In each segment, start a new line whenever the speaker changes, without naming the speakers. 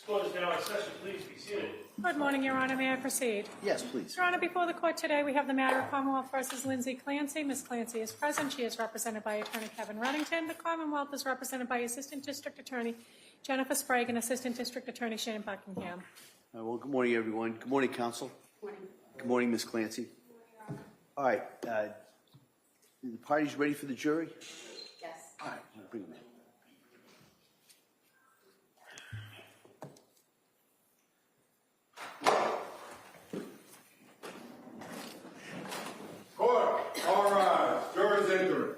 Court is now in session. Please be seated.
Good morning, Your Honor. May I proceed?
Yes, please.
Your Honor, before the court today, we have the matter of Commonwealth versus Lindsay Clancy. Ms. Clancy is present. She is represented by Attorney Kevin Reddington. The Commonwealth is represented by Assistant District Attorney Jennifer Sprague and Assistant District Attorney Shannon Buckingham.
Well, good morning, everyone. Good morning, counsel.
Good morning.
Good morning, Ms. Clancy. All right. The parties ready for the jury?
Yes.
All right. I'll bring them in.
Court, all rise. Jurors enter.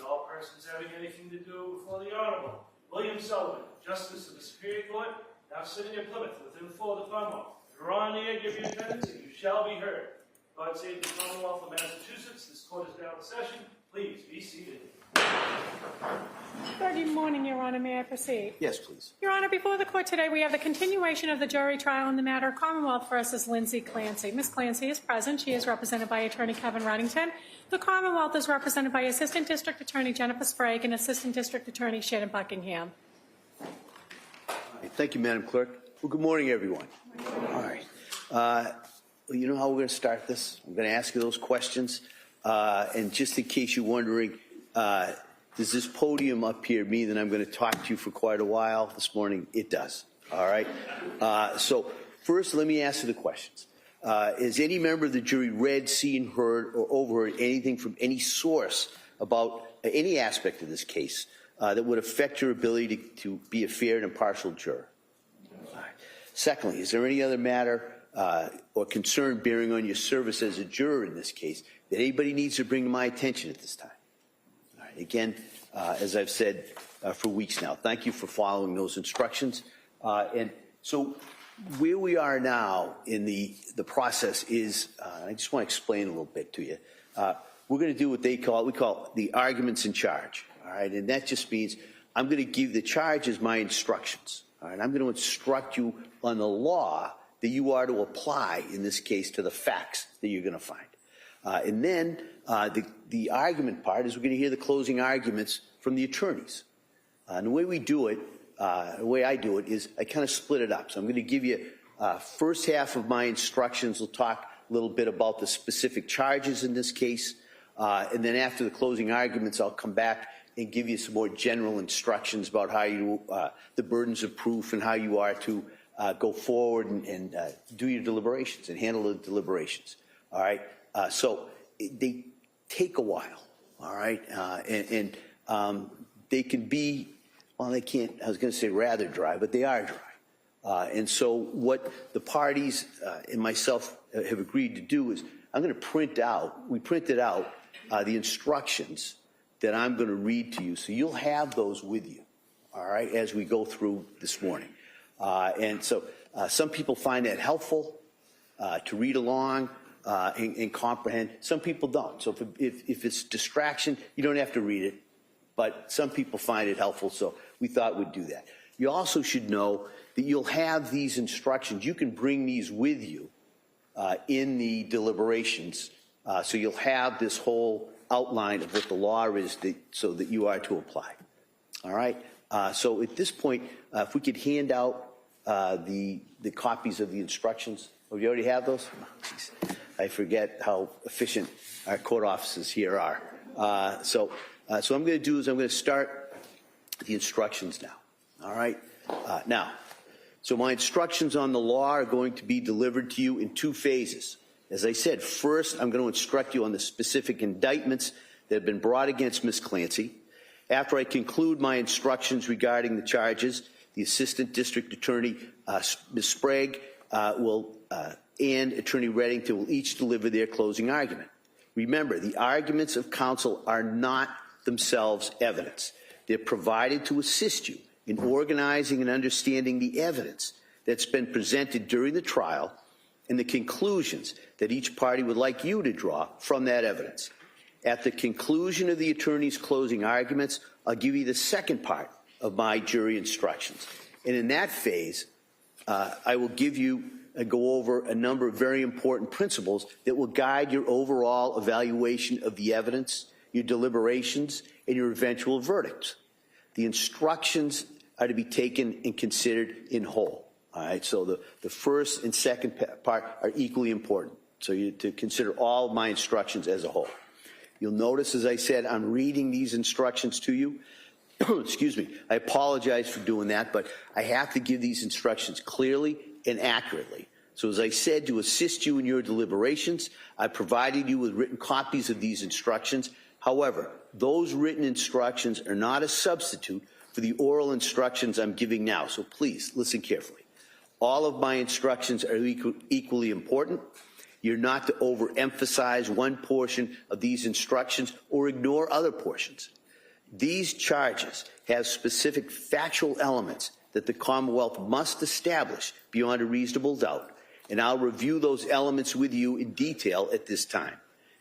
All persons having anything to do before the Honorable William Sullivan, Justice of the Superior Court, now sitting in Plymouth within the floor of the Commonwealth. Draw near, give your attendance, and you shall be heard. God save the Commonwealth of Massachusetts. This court is now in session. Please be seated.
Good morning, Your Honor. May I proceed?
Yes, please.
Your Honor, before the court today, we have the continuation of the jury trial in the matter of Commonwealth versus Lindsay Clancy. Ms. Clancy is present. She is represented by Attorney Kevin Reddington. The Commonwealth is represented by Assistant District Attorney Jennifer Sprague and Assistant District Attorney Shannon Buckingham.
All right. Thank you, Madam Clerk. Well, good morning, everyone. All right. Well, you know how we're going to start this? I'm going to ask you those questions. And just in case you're wondering, does this podium up here mean that I'm going to talk to you for quite a while this morning? It does. All right. So first, let me ask you the questions. Has any member of the jury read, seen, heard, or overheard anything from any source about any aspect of this case that would affect your ability to be a fair and impartial juror? All right. Secondly, is there any other matter or concern bearing on your service as a juror in this case that anybody needs to bring to my attention at this time? All right. Again, as I've said for weeks now, thank you for following those instructions. And so where we are now in the process is, I just want to explain a little bit to you. We're going to do what we call the arguments in charge. All right. And that just means I'm going to give the charge as my instructions. All right. I'm going to instruct you on the law that you are to apply in this case to the facts that you're going to find. And then the argument part is we're going to hear the closing arguments from the attorneys. And the way we do it, the way I do it is I kind of split it up. So I'm going to give you first half of my instructions. We'll talk a little bit about the specific charges in this case. And then after the closing arguments, I'll come back and give you some more general instructions about how you, the burdens of proof and how you are to go forward and do your deliberations and handle the deliberations. All right. So they take a while. All right. And they can be, well, they can't, I was going to say rather dry, but they are dry. And so what the parties and myself have agreed to do is I'm going to we printed out the instructions that I'm going to read to you. So you'll have those with you, all right, as we go through this morning. And so some people find that helpful to read along and comprehend. Some people don't. So if it's distraction, you don't have to read it. But some people find it helpful, so we thought we'd do that. You also should know that you'll have these instructions. You can bring these with you in the deliberations. So you'll have this whole outline of what the law is so that you are to apply. All right? So at this point, if we could hand out the copies of the instructions. Oh, you already have those? Oh, geez. I forget how efficient our court officers here are. So what I'm going to do is I'm going to start the instructions now. All right? So my instructions on the law are going to be delivered to you in two phases. As I said, first, I'm going to instruct you on the specific indictments that have been brought against Ms. Clancy. After I conclude my instructions regarding the charges, the Assistant District Attorney, Ms. Sprague, and Attorney Reddington will each deliver their closing argument. Remember, the arguments of counsel are not themselves evidence. They're provided to assist you in organizing and understanding the evidence that's been presented during the trial and the conclusions that each party would like you to draw from that evidence. At the conclusion of the attorney's closing arguments, I'll give you the second part of my jury instructions. And in that phase, I will go over a number of very important principles that will guide your overall evaluation of the evidence, your deliberations, and your eventual verdicts. The instructions are to be taken and considered in whole. All right, so the first and second part are equally important. So you to consider all of my instructions as a whole. You'll notice, as I said, I'm reading these instructions to you. Excuse me. I apologize for doing that, but I have to give these instructions clearly and accurately. So as I said, to assist you in your deliberations, I provided you with written copies of these instructions. However, those written instructions are not a substitute for the oral instructions I'm giving now, so please listen carefully. All of my instructions are equally important. You're not to overemphasize one portion of these instructions or ignore other portions. These charges have specific factual elements that the Commonwealth must establish beyond a reasonable doubt, and I'll review those elements with you in detail at this time.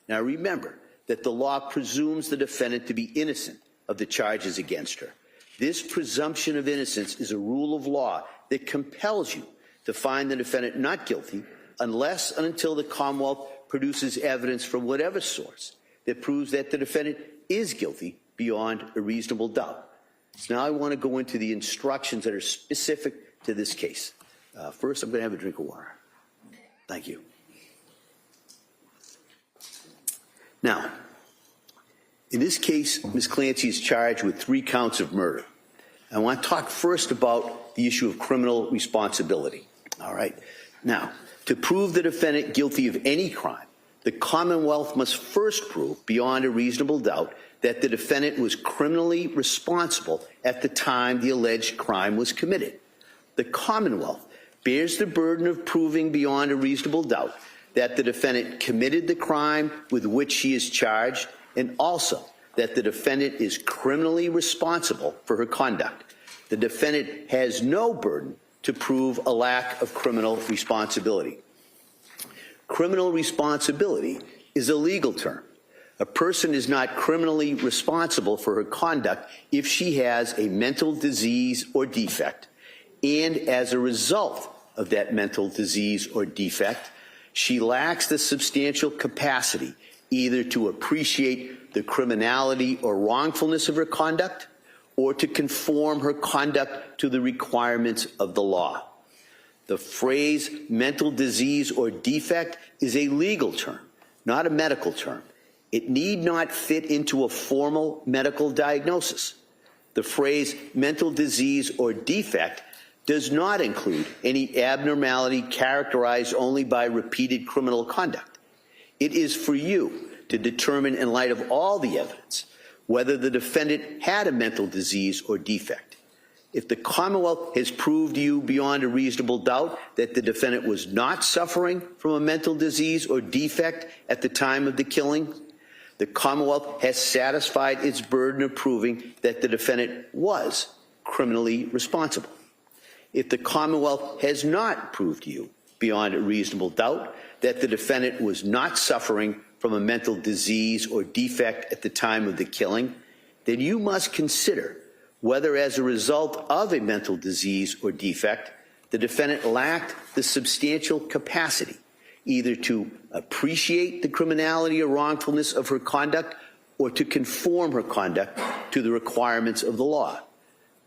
Now remember that the law presumes the defendant to be innocent of the charges against her. This presumption of innocence is a rule of law that compels you to find the defendant not guilty unless and until the Commonwealth produces evidence from whatever source that proves that the defendant is guilty beyond a reasonable doubt. So now I want to go into the instructions that are specific to this case. First, I'm going to have a drink of water. Thank you. Now, in this case, Ms. Clancy is charged with 3 counts of murder. I want to talk first about the issue of criminal responsibility. All right. Now, to prove the defendant guilty of any crime, the Commonwealth must first prove beyond a reasonable doubt that the defendant was criminally responsible at the time the alleged crime was committed. The Commonwealth bears the burden of proving beyond a reasonable doubt that the defendant committed the crime with which she is charged, and also that the defendant is criminally responsible for her conduct. The defendant has no burden to prove a lack of criminal responsibility. Criminal responsibility is a legal term. A person is not criminally responsible for her conduct if she has a mental disease or defect, and as a result of that mental disease or defect, she lacks the substantial capacity either to appreciate the criminality or wrongfulness of her conduct or to conform her conduct to the requirements of the law. The phrase mental disease or defect is a legal term, not a medical term. It need not fit into a formal medical diagnosis. The phrase mental disease or defect does not include any abnormality characterized only by repeated criminal conduct. It is for you to determine, in light of all the evidence, whether the defendant had a mental disease or defect. If the Commonwealth has proved to you beyond a reasonable doubt that the defendant was not suffering from a mental disease or defect at the time of the killing, the Commonwealth has satisfied its burden of proving that the defendant was criminally responsible. If the Commonwealth has not proved to you beyond a reasonable doubt that the defendant was not suffering from a mental disease or defect at the time of the killing, then you must consider whether, as a result of a mental disease or defect, the defendant lacked the substantial capacity either to appreciate the criminality or wrongfulness of her conduct or to conform her conduct to the requirements of the law.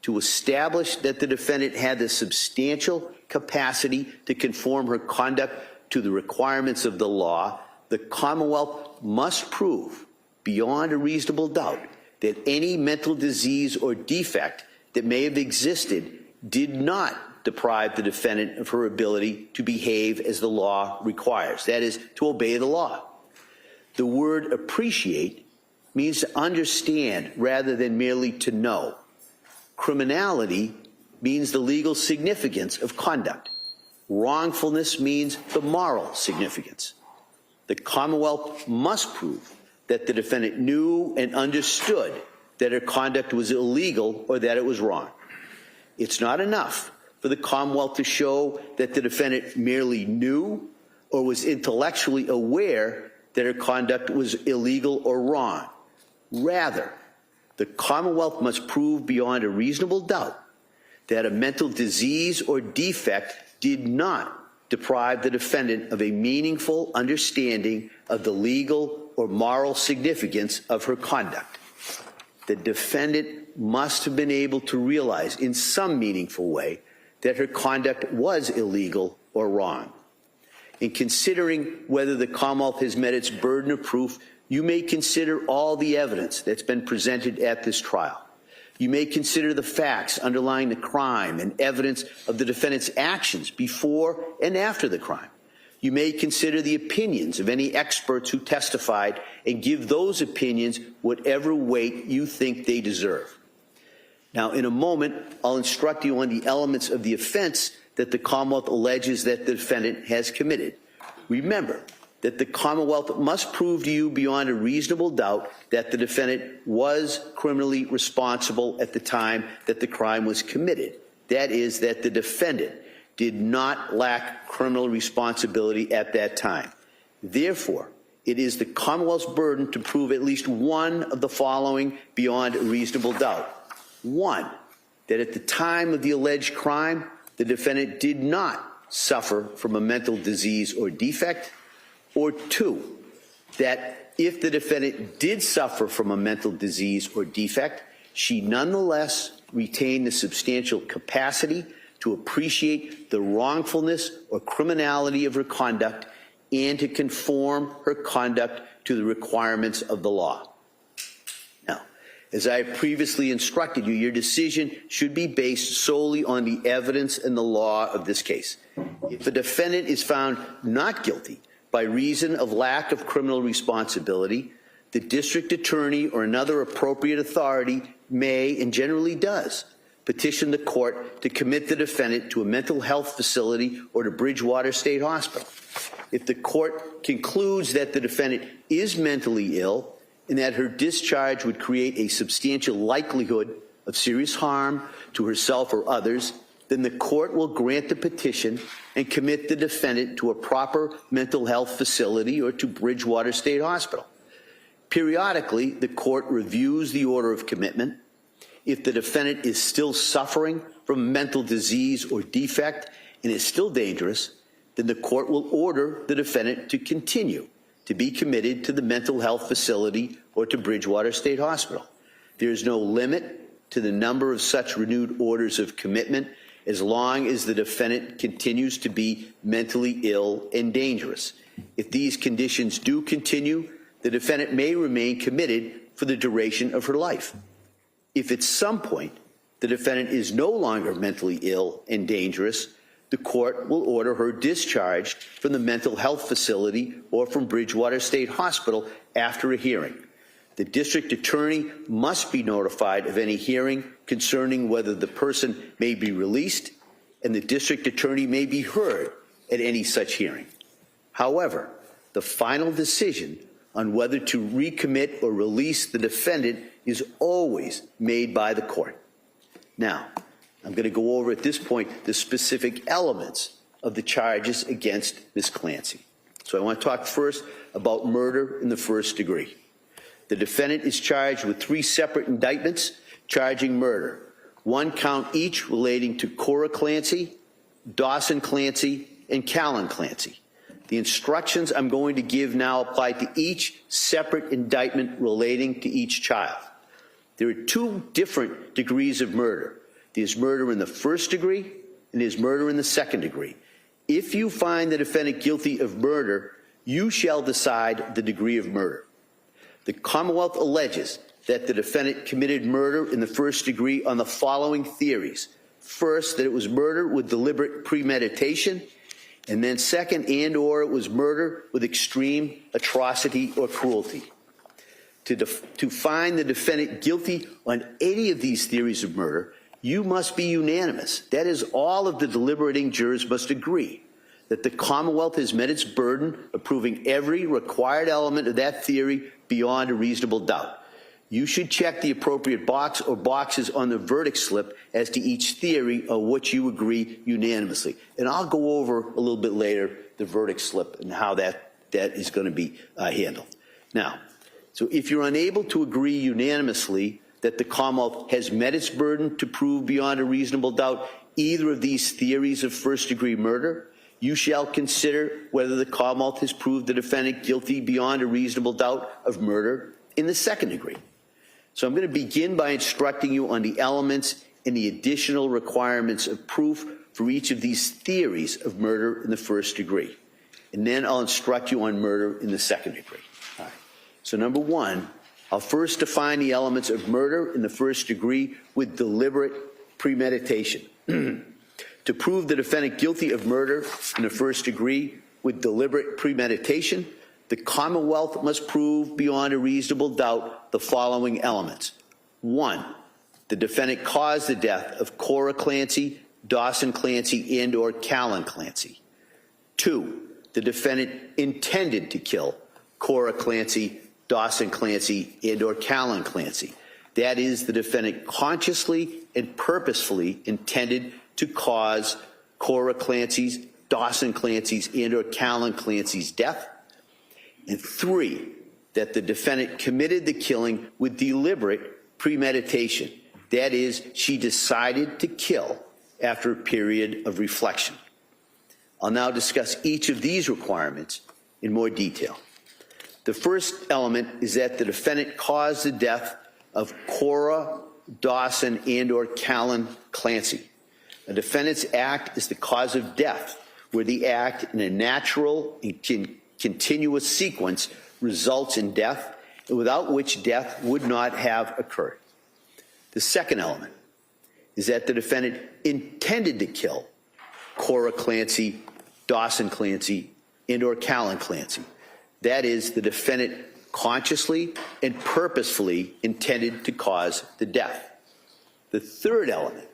To establish that the defendant had the substantial capacity to conform her conduct to the requirements of the law, the Commonwealth must prove beyond a reasonable doubt that any mental disease or defect that may have existed did not deprive the defendant of her ability to behave as the law requires, that is, to obey the law. The word appreciate means to understand rather than merely to know. Criminality means the legal significance of conduct. Wrongfulness means the moral significance. The Commonwealth must prove that the defendant knew and understood that her conduct was illegal or that it was wrong. it's not enough for the Commonwealth to show that the defendant merely knew or was intellectually aware that her conduct was illegal or wrong. Rather, the Commonwealth must prove beyond a reasonable doubt that a mental disease or defect did not deprive the defendant of a meaningful understanding of the legal or moral significance of her conduct. The defendant must have been able to realize in some meaningful way that her conduct was illegal or wrong. In considering whether the Commonwealth has met its burden of proof, you may consider all the evidence that's been presented at this trial. You may consider the facts underlying the crime and evidence of the defendant's actions before and after the crime. You may consider the opinions of any experts who testified and give those opinions whatever weight you think they deserve. Now, in a moment, I'll instruct you on the elements of the offense that the Commonwealth alleges that the defendant has committed. Remember that the Commonwealth must prove to you beyond a reasonable doubt that the defendant was criminally responsible at the time that the crime was committed. That is, that the defendant did not lack criminal responsibility at that time. Therefore, it is the Commonwealth's burden to prove at least one of the following beyond a reasonable doubt. One, that at the time of the alleged crime, the defendant did not suffer from a mental disease or defect. Or two, that if the defendant did suffer from a mental disease or defect, she nonetheless retained the substantial capacity to appreciate the wrongfulness or criminality of her conduct and to conform her conduct to the requirements of the law. Now, as I have previously instructed you, your decision should be based solely on the evidence and the law of this case. If a defendant is found not guilty by reason of lack of criminal responsibility, the district attorney or another appropriate authority may, and generally does, petition the court to commit the defendant to a mental health facility or to Bridgewater State Hospital. If the court concludes that the defendant is mentally ill and that her discharge would create a substantial likelihood of serious harm to herself or others, then the court will grant the petition and commit the defendant to a proper mental health facility or to Bridgewater State Hospital. Periodically, the court reviews the order of commitment. If the defendant is still suffering from mental disease or defect and is still dangerous, then the court will order the defendant to continue to be committed to the mental health facility or to Bridgewater State Hospital. There is no limit to the number of such renewed orders of commitment as long as the defendant continues to be mentally ill and dangerous. If these conditions do continue, the defendant may remain committed for the duration of her life. If at some point the defendant is no longer mentally ill and dangerous, the court will order her discharged from the mental health facility or from Bridgewater State Hospital after a hearing. The district attorney must be notified of any hearing concerning whether the person may be released, and the district attorney may be heard at any such hearing. However, the final decision on whether to recommit or release the defendant is always made by the court. Now, I'm going to go over at this point the specific elements of the charges against Ms. Clancy. So I want to talk first about murder in the first degree. The defendant is charged with 3 separate indictments charging murder, 1 count each relating to Cora Clancy, Dawson Clancy, and Callan Clancy. The instructions I'm going to give now apply to each separate indictment relating to each child. There are 2 different degrees of murder. There's murder in the first degree and there's murder in the second degree. If you find the defendant guilty of murder, you shall decide the degree of murder. The Commonwealth alleges that the defendant committed murder in the first degree on the following theories. First, that it was murder with deliberate premeditation, and then second, and or it was murder with extreme atrocity or cruelty. To find the defendant guilty on any of these theories of murder, you must be unanimous. That is, all of the deliberating jurors must agree that the Commonwealth has met its burden of proving every required element of that theory beyond a reasonable doubt. You should check the appropriate box or boxes on the verdict slip as to each theory of which you agree unanimously. And I'll go over a little bit later the verdict slip and how that is going to be handled. Now, so if you're unable to agree unanimously that the Commonwealth has met its burden to prove beyond a reasonable doubt either of these theories of first-degree murder, you shall consider whether the Commonwealth has proved the defendant guilty beyond a reasonable doubt of murder in the second degree. So I'm going to begin by instructing you on the elements and the additional requirements of proof for each of these theories of murder in the first degree. And then I'll instruct you on murder in the second degree. All right. So number one, I'll first define the elements of murder in the first degree with deliberate premeditation. To prove the defendant guilty of murder in the first degree with deliberate premeditation, the Commonwealth must prove beyond a reasonable doubt the following elements. 1, the defendant caused the death of Cora Clancy, Dawson Clancy, and or Callan Clancy. 2, the defendant intended to kill Cora Clancy, Dawson Clancy, and or Callan Clancy. That is, the defendant consciously and purposefully intended to cause Cora Clancy's, Dawson Clancy's, and or Callan Clancy's death. And 3, that the defendant committed the killing with deliberate premeditation. That is, she decided to kill after a period of reflection. I'll now discuss each of these requirements in more detail. The first element is that the defendant caused the death of Cora, Dawson, and or Callan Clancy. A defendant's act is the cause of death, where the act in a natural and continuous sequence results in death, and without which death would not have occurred. The second element is that the defendant intended to kill Cora Clancy, Dawson Clancy, and or Callan Clancy. That is, the defendant consciously and purposefully intended to cause the death. The third element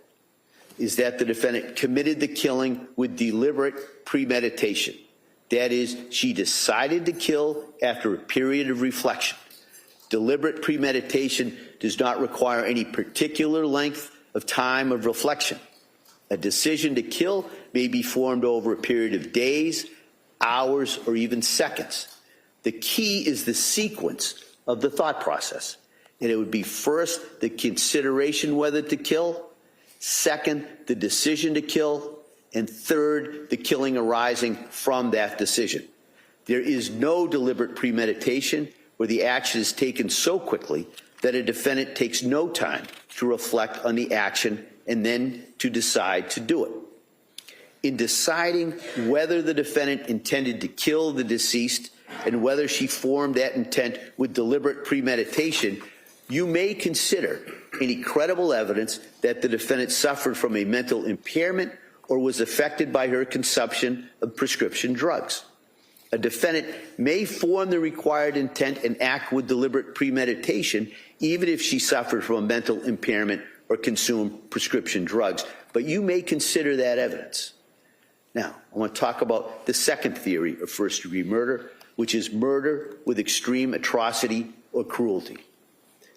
is that the defendant committed the killing with deliberate premeditation. That is, she decided to kill after a period of reflection. Deliberate premeditation does not require any particular length of time of reflection. A decision to kill may be formed over a period of days, hours, or even seconds. The key is the sequence of the thought process. And it would be first, the consideration whether to kill, second, the decision to kill, and third, the killing arising from that decision. There is no deliberate premeditation where the action is taken so quickly that a defendant takes no time to reflect on the action and then to decide to do it. In deciding whether the defendant intended to kill the deceased and whether she formed that intent with deliberate premeditation, you may consider any credible evidence that the defendant suffered from a mental impairment or was affected by her consumption of prescription drugs. A defendant may form the required intent and act with deliberate premeditation even if she suffered from a mental impairment or consumed prescription drugs, but you may consider that evidence. Now, I want to talk about the second theory of first-degree murder, which is murder with extreme atrocity or cruelty.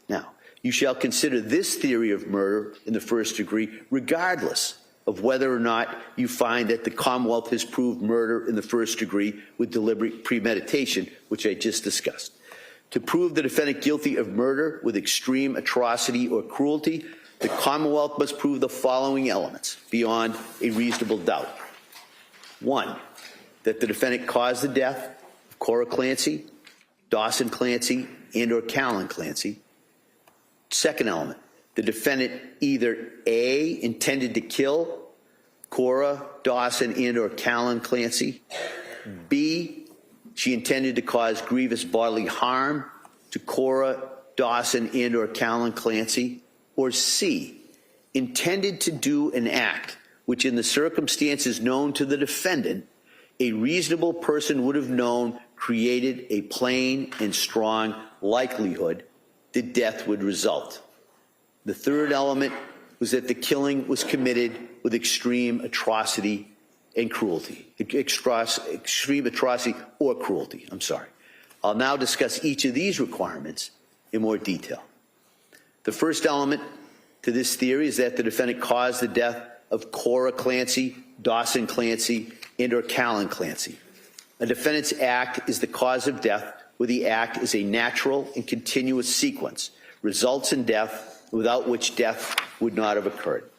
Now, you shall consider this theory of murder in the first degree regardless of whether or not you find that the Commonwealth has proved murder in the first degree with deliberate premeditation, which I just discussed. To prove the defendant guilty of murder with extreme atrocity or cruelty, the Commonwealth must prove the following elements beyond a reasonable doubt. 1, that the defendant caused the death of Cora Clancy, Dawson Clancy, and or Callan Clancy. Second element, the defendant either A, intended to kill Cora, Dawson, and or Callan Clancy, B, she intended to cause grievous bodily harm to Cora, Dawson, and or Callan Clancy, or C, intended to do an act which in the circumstances known to the defendant, a reasonable person would have known created a plain and strong likelihood that death would result. The third element was that the killing was committed with extreme atrocity and cruelty. Extreme atrocity or cruelty, I'm sorry. I'll now discuss each of these requirements in more detail. The first element to this theory is that the defendant caused the death of Cora Clancy, Dawson Clancy, and or Callan Clancy. A defendant's act is the cause of death where the act is a natural and continuous sequence, results in death, without which death would not have occurred.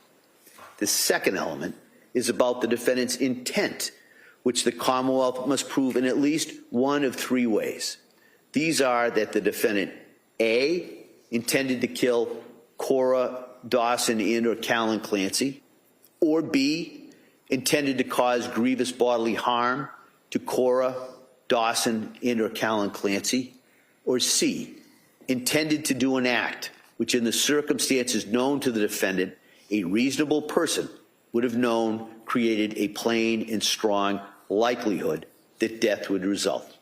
The second element is about the defendant's intent, which the Commonwealth must prove in at least one of three ways. These are that the defendant, A, intended to kill Cora, Dawson, and or Callan Clancy, or B, intended to cause grievous bodily harm to Cora, Dawson, and or Callan Clancy, or C, intended to do an act which in the circumstances known to the defendant, a reasonable person would have known created a plain and strong likelihood that death would result.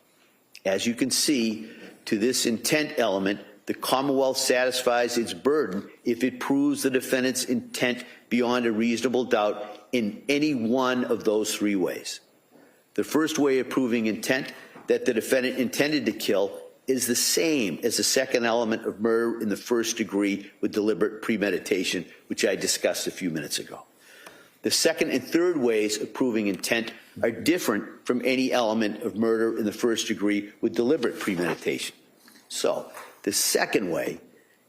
As you can see, to this intent element, the Commonwealth satisfies its burden if it proves the defendant's intent beyond a reasonable doubt in any one of those three ways. The first way of proving intent, that the defendant intended to kill, is the same as the second element of murder in the first degree with deliberate premeditation, which I discussed a few minutes ago. The second and third ways of proving intent are different from any element of murder in the first degree with deliberate premeditation. So, the second way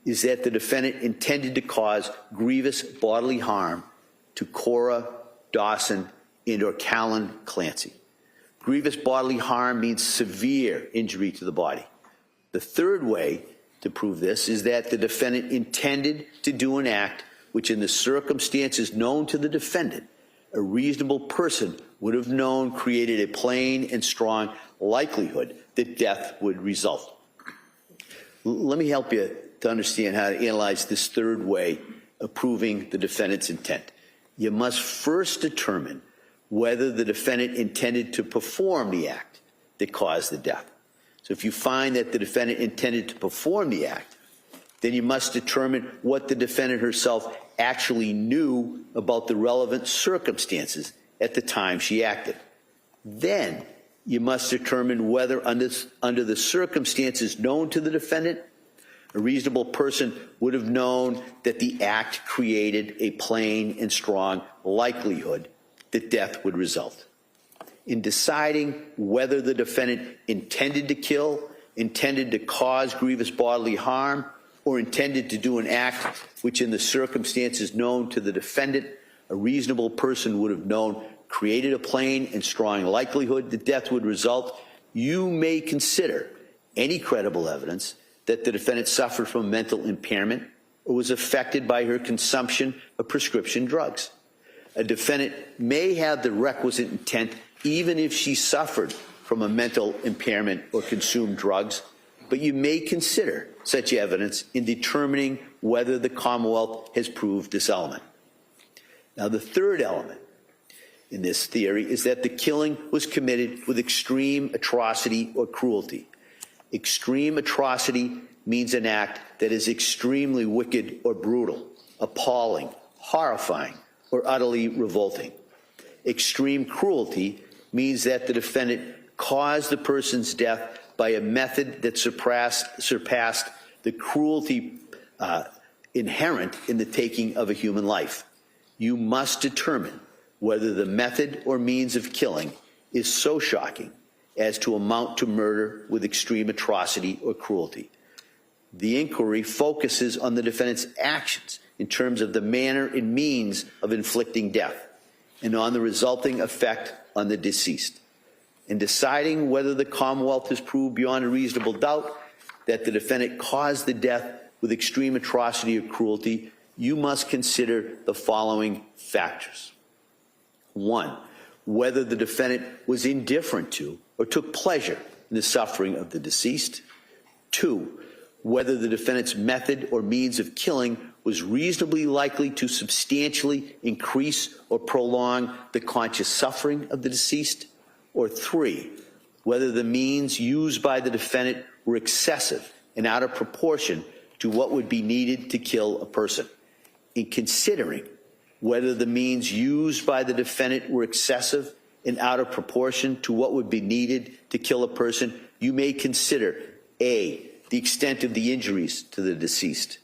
is that the defendant intended to cause grievous bodily harm to Cora, Dawson, and or Callan Clancy. Grievous bodily harm means severe injury to the body. The third way to prove this is that the defendant intended to do an act which in the circumstances known to the defendant, a reasonable person would have known created a plain and strong likelihood that death would result. Let me help you to understand how to analyze this third way of proving the defendant's intent. You must first determine whether the defendant intended to perform the act that caused the death. So if you find that the defendant intended to perform the act, then you must determine what the defendant herself actually knew about the relevant circumstances at the time she acted. Then you must determine whether under the circumstances known to the defendant, a reasonable person would have known that the act created a plain and strong likelihood that death would result. In deciding whether the defendant intended to kill, intended to cause grievous bodily harm, or intended to do an act which in the circumstances known to the defendant, a reasonable person would have known created a plain and strong likelihood that death would result, you may consider any credible evidence that the defendant suffered from mental impairment or was affected by her consumption of prescription drugs. A defendant may have the requisite intent even if she suffered from a mental impairment or consumed drugs, but you may consider such evidence in determining whether the Commonwealth has proved this element. Now, the third element in this theory is that the killing was committed with extreme atrocity or cruelty. Extreme atrocity means an act that is extremely wicked or brutal, appalling, horrifying, or utterly revolting. Extreme cruelty means that the defendant caused the person's death by a method that surpassed the cruelty inherent in the taking of a human life. You must determine whether the method or means of killing is so shocking as to amount to murder with extreme atrocity or cruelty. The inquiry focuses on the defendant's actions in terms of the manner and means of inflicting death and on the resulting effect on the deceased. In deciding whether the Commonwealth has proved beyond a reasonable doubt that the defendant caused the death with extreme atrocity or cruelty, you must consider the following factors. 1, whether the defendant was indifferent to or took pleasure in the suffering of the deceased. 2, whether the defendant's method or means of killing was reasonably likely to substantially increase or prolong the conscious suffering of the deceased. Or 3, whether the means used by the defendant were excessive and out of proportion to what would be needed to kill a person. In considering whether the means used by the defendant were excessive and out of proportion to what would be needed to kill a person, you may consider A, the extent of the injuries to the deceased,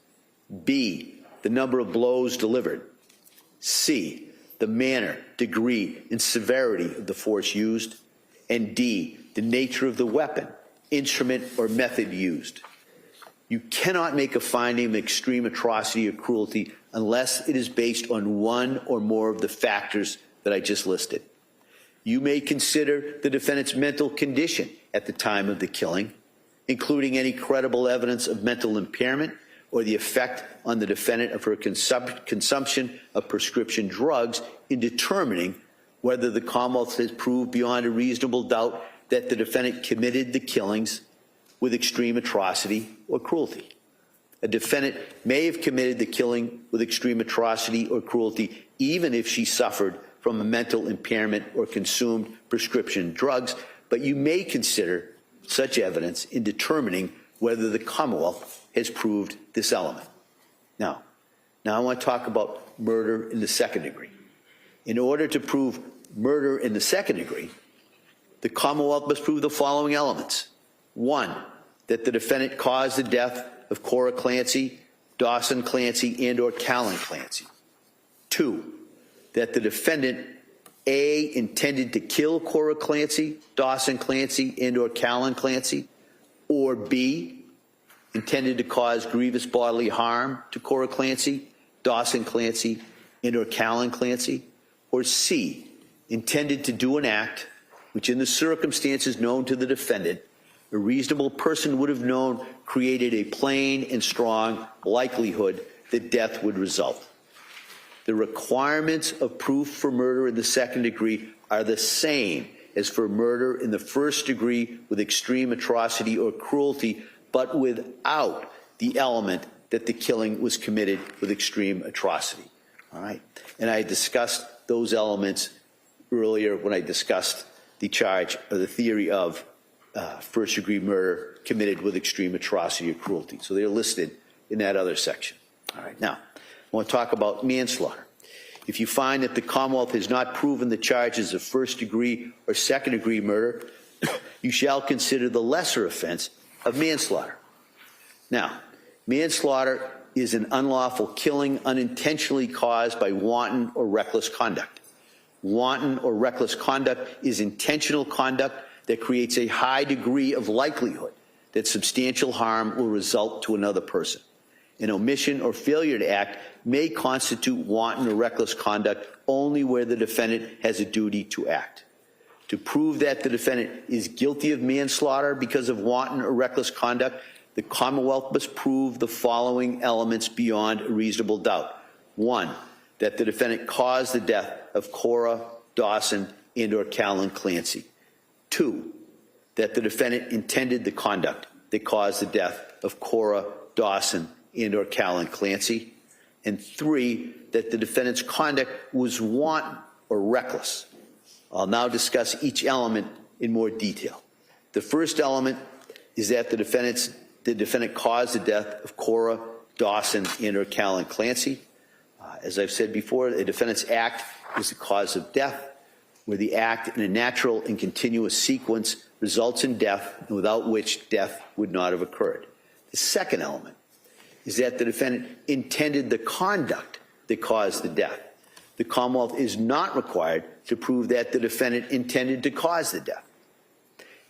B, the number of blows delivered. C, the manner, degree, and severity of the force used. And D, the nature of the weapon, instrument, or method used. You cannot make a finding of extreme atrocity or cruelty unless it is based on one or more of the factors that I just listed. You may consider the defendant's mental condition at the time of the killing, including any credible evidence of mental impairment or the effect on the defendant of her consumption of prescription drugs in determining whether the Commonwealth has proved beyond a reasonable doubt that the defendant committed the killings with extreme atrocity or cruelty. A defendant may have committed the killing with extreme atrocity or cruelty even if she suffered from a mental impairment or consumed prescription drugs, but you may consider such evidence in determining whether the Commonwealth has proved this element. Now I want to talk about murder in the second degree. In order to prove murder in the second degree, the Commonwealth must prove the following elements. 1, that the defendant caused the death of Cora Clancy, Dawson Clancy, and/or Callan Clancy. 2, that the defendant A, intended to kill Cora Clancy, Dawson Clancy, and/or Callan Clancy, or B, intended to cause grievous bodily harm to Cora Clancy, Dawson Clancy, and/or Callan Clancy, or C, intended to do an act which in the circumstances known to the defendant, a reasonable person would have known created a plain and strong likelihood that death would result. The requirements of proof for murder in the second degree are the same as for murder in the first degree with extreme atrocity or cruelty, but without the element that the killing was committed with extreme atrocity. All right? And I discussed those elements earlier when I discussed the charge or the theory of first-degree murder committed with extreme atrocity or cruelty. So they're listed in that other section. All right. Now, I want to talk about manslaughter. If you find that the Commonwealth has not proven the charges of first-degree or second-degree murder, you shall consider the lesser offense of manslaughter. Now, manslaughter is an unlawful killing unintentionally caused by wanton or reckless conduct. Wanton or reckless conduct is intentional conduct that creates a high degree of likelihood that substantial harm will result to another person. An omission or failure to act may constitute wanton or reckless conduct only where the defendant has a duty to act. To prove that the defendant is guilty of manslaughter because of wanton or reckless conduct, the Commonwealth must prove the following elements beyond a reasonable doubt. 1, that the defendant caused the death of Cora, Dawson, and/or Callan Clancy. 2, that the defendant intended the conduct that caused the death of Cora, Dawson, and/or Callan Clancy. And 3, that the defendant's conduct was wanton or reckless. I'll now discuss each element in more detail. The first element is that the defendant caused the death of Cora, Dawson, and/or Callan Clancy. As I've said before, the defendant's act is the cause of death, where the act in a natural and continuous sequence results in death, and without which death would not have occurred. The second element is that the defendant intended the conduct that caused the death. The Commonwealth is not required to prove that the defendant intended to cause the death.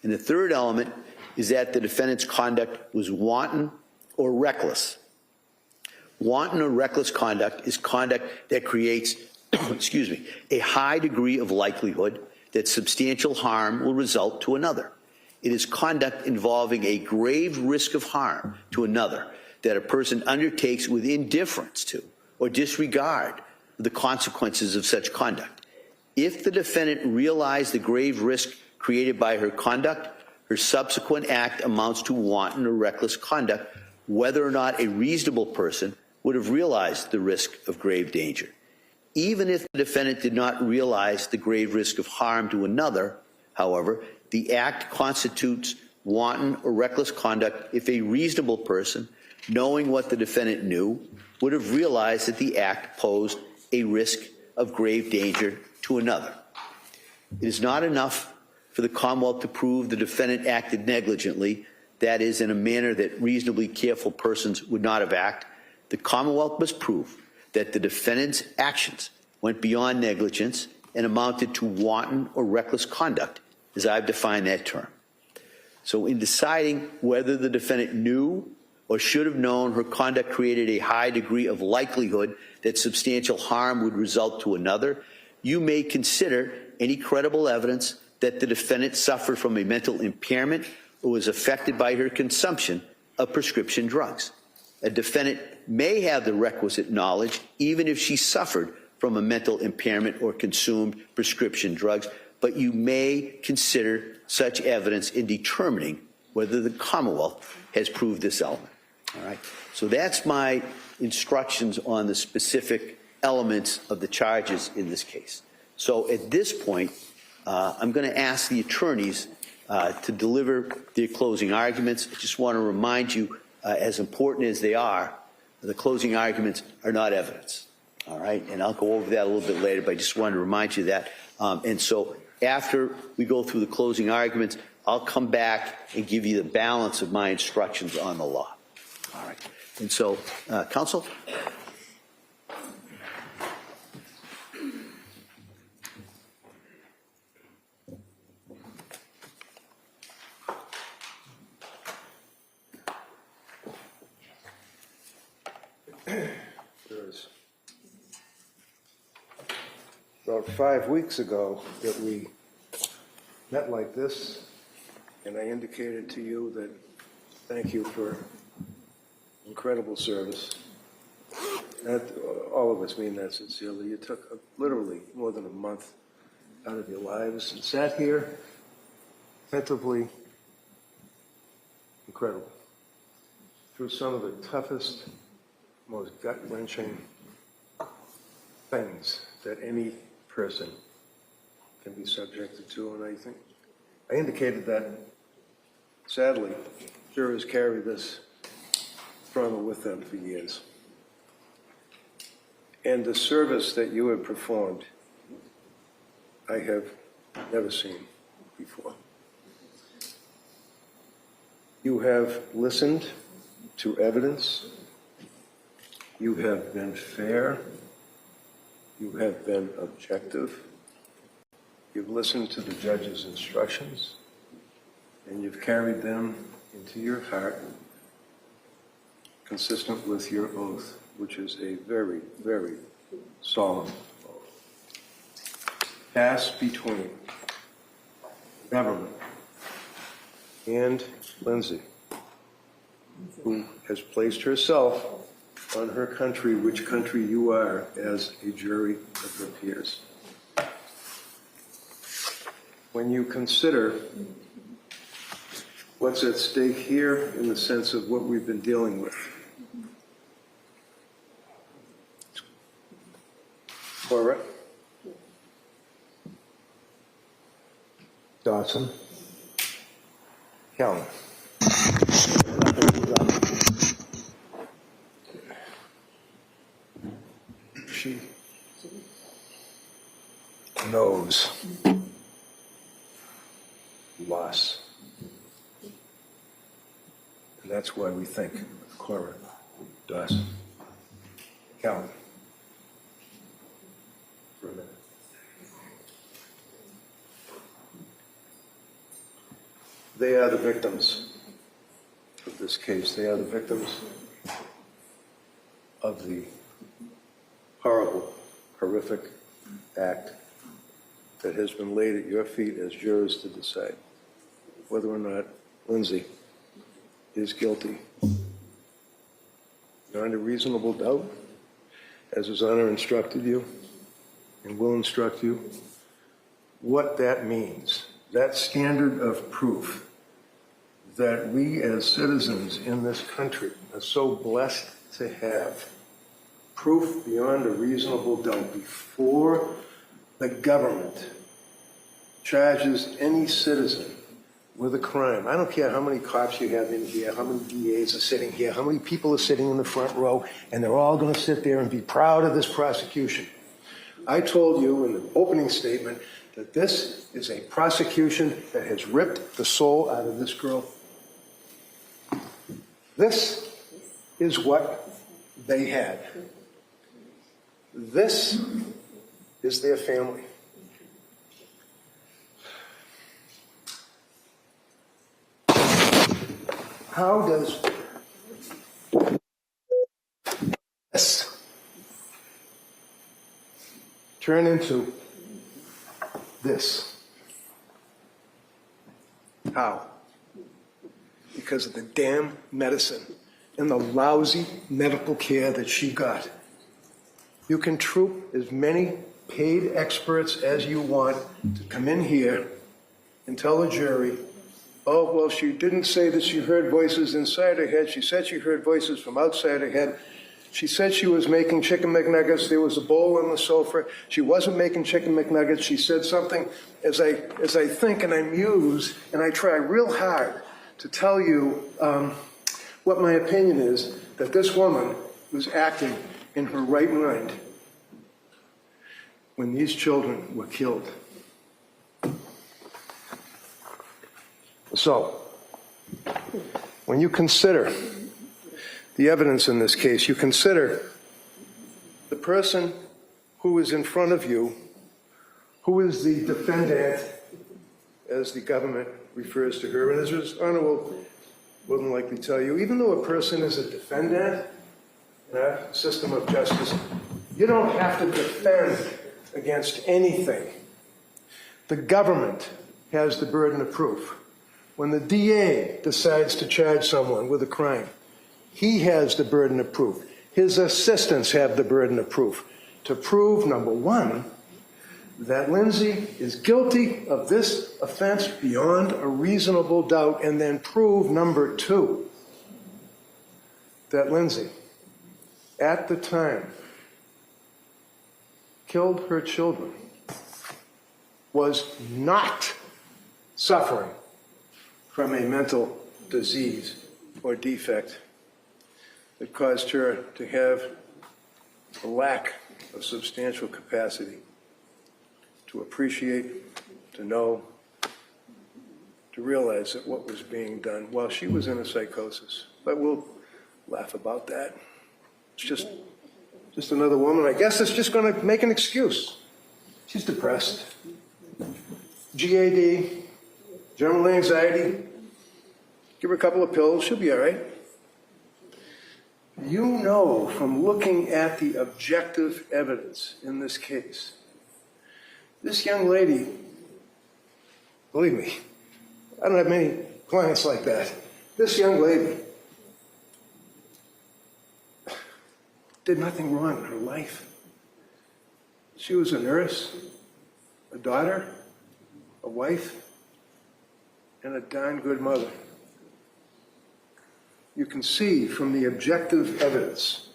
And the third element is that the defendant's conduct was wanton or reckless. Wanton or reckless conduct is conduct that creates a high degree of likelihood that substantial harm will result to another. It is conduct involving a grave risk of harm to another that a person undertakes with indifference to or disregard the consequences of such conduct. If the defendant realized the grave risk created by her conduct, her subsequent act amounts to wanton or reckless conduct, whether or not a reasonable person would have realized the risk of grave danger. Even if the defendant did not realize the grave risk of harm to another, however, the act constitutes wanton or reckless conduct if a reasonable person, knowing what the defendant knew, would have realized that the act posed a risk of grave danger to another. It is not enough for the Commonwealth to prove the defendant acted negligently, that is, in a manner that reasonably careful persons would not have acted. the Commonwealth must prove that the defendant's actions went beyond negligence and amounted to wanton or reckless conduct, as I've defined that term. So in deciding whether the defendant knew or should have known her conduct created a high degree of likelihood that substantial harm would result to another, you may consider any credible evidence that the defendant suffered from a mental impairment or was affected by her consumption of prescription drugs. A defendant may have the requisite knowledge even if she suffered from a mental impairment or consumed prescription drugs, but you may consider such evidence in determining whether the Commonwealth has proved this element. All right. So that's my instructions on the specific elements of the charges in this case. So at this point, I'm going to ask the attorneys to deliver their closing arguments. I just want to remind you, as important as they are, the closing arguments are not evidence. All right, and I'll go over that a little bit later, but I just wanted to remind you of that. And so after we go through the closing arguments, I'll come back and give you the balance of my instructions on the law. All right, and so, counsel?
About 5 weeks ago that we met like this, and I indicated to you that thank you for incredible service. That, all of us mean that sincerely. You took literally more than a month out of your lives and sat here attentively, incredible, through some of the toughest, most gut-wrenching things that any person can be subjected to, and I indicated that, sadly, jurors carry this trauma with them for years. And the service that you have performed, I have never seen before. You have listened to evidence. You have been fair. You have been objective. You've listened to the judge's instructions, and you've carried them into your heart, consistent with your oath, which is a very, very solemn oath. Passed between government and Lindsay, who has placed herself on her country, which country you are, as a jury of her peers. When you consider what's at stake here in the sense of what we've been dealing with, Cora, Dawson, Kelly. She knows loss. And that's why we think of Cora, Dawson, Calvin. For a minute. They are the victims of this case. They are the victims of the horrible, horrific act that has been laid at your feet as jurors to decide whether or not Lindsay is guilty. Beyond a reasonable doubt, as His Honor instructed you and will instruct you, what that means, that standard of proof that we as citizens in this country are so blessed to have, proof beyond a reasonable doubt before the government charges any citizen with a crime. I don't care how many cops you have in here, how many DAs are sitting here, how many people are sitting in the front row, and they're all going to sit there and be proud of this prosecution. I told you in the opening statement that this is a prosecution that has ripped the soul out of this girl. This is what they had. This is their family. How does this turn into this? How? Because of the damn medicine and the lousy medical care that she got. You can troop as many paid experts as you want to come in here and tell the jury, oh, well, she didn't say that she heard voices inside her head. She said she heard voices from outside her head. She said she was making chicken McNuggets. There was a bowl on the sofa. She wasn't making chicken McNuggets. She said something as I think and I muse and I try real hard to tell you what my opinion is, that this woman was acting in her right mind when these children were killed. So, when you consider the evidence in this case, you consider the person who is in front of you, who is the defendant, as the government refers to her, and as His Honor will than likely tell you, even though a person is a defendant in our system of justice, you don't have to defend against anything. The government has the burden of proof. When the DA decides to charge someone with a crime, he has the burden of proof. His assistants have the burden of proof to prove, number one, that Lindsay is guilty of this offense beyond a reasonable doubt, and then prove, number two, that Lindsay, at the time, killed her children, was not suffering from a mental disease or defect that caused her to have a lack of substantial capacity to appreciate, to know, to realize that what was being done while she was in a psychosis. But we'll laugh about that. It's just another woman. I guess it's just going to make an excuse. She's depressed. GAD, general anxiety. Give her a couple of pills, she'll be all right. You know from looking at the objective evidence in this case, this young lady, believe me, I don't have many clients like that. This young lady did nothing wrong in her life. She was a nurse, a daughter, a wife, and a darn good mother. You can see from the objective evidence,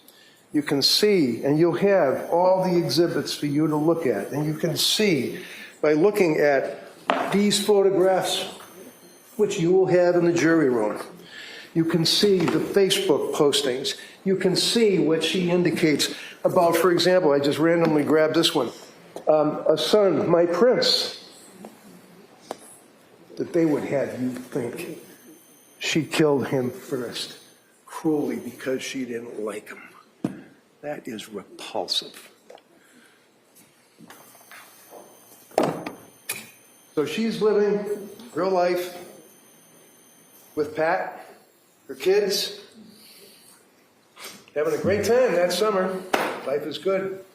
you can see, and you'll have all the exhibits for you to look at, and you can see by looking at these photographs, which you will have in the jury room. You can see the Facebook postings. You can see what she indicates about, for example, I just randomly grabbed this one, a son, my prince, that they would have you think she killed him first, cruelly, because she didn't like him. That is repulsive. So she's living her life with Pat, her kids, having a great time that summer. Life is good.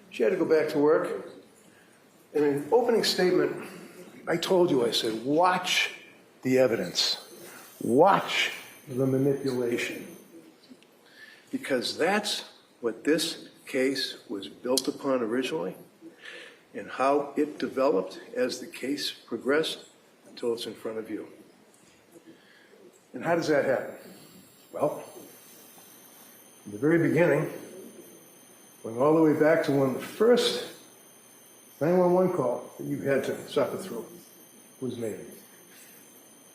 She had to go back to work. In an opening statement, I told you, I said, watch the evidence. Watch the manipulation. Because that's what this case was built upon originally, and how it developed as the case progressed until it's in front of you. And how does that happen? Well, in the very beginning, going all the way back to when the first 911 call that you had to suffer through was made,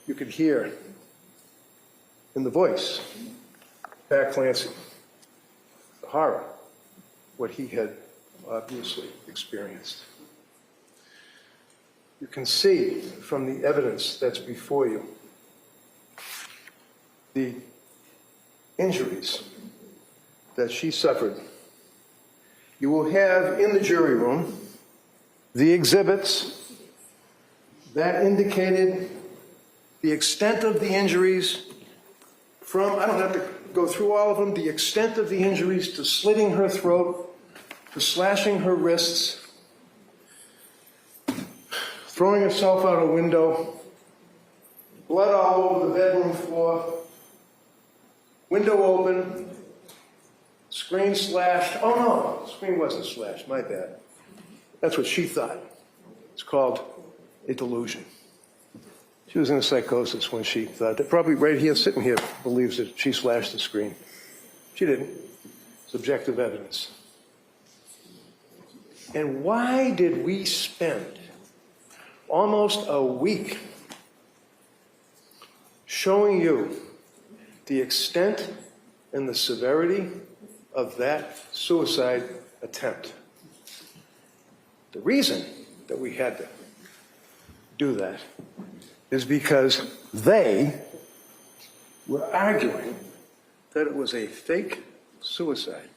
you could hear in the voice, Pat Clancy, the horror, what he had obviously experienced. You can see from the evidence that's before you the injuries that she suffered. You will have in the jury room the exhibits that indicated the extent of the injuries from, I don't have to go through all of them, the extent of the injuries to slitting her throat, to slashing her wrists, throwing herself out a window, blood all over the bedroom floor, window open, screen slashed. Oh no, the screen wasn't slashed, my bad. That's what she thought. It's called a delusion. She was in a psychosis when she thought that. Probably right here, sitting here, believes that she slashed the screen. She didn't. It's objective evidence. And why did we spend almost a week showing you the extent and the severity of that suicide attempt? The reason that we had to do that is because they were arguing that it was a fake suicide.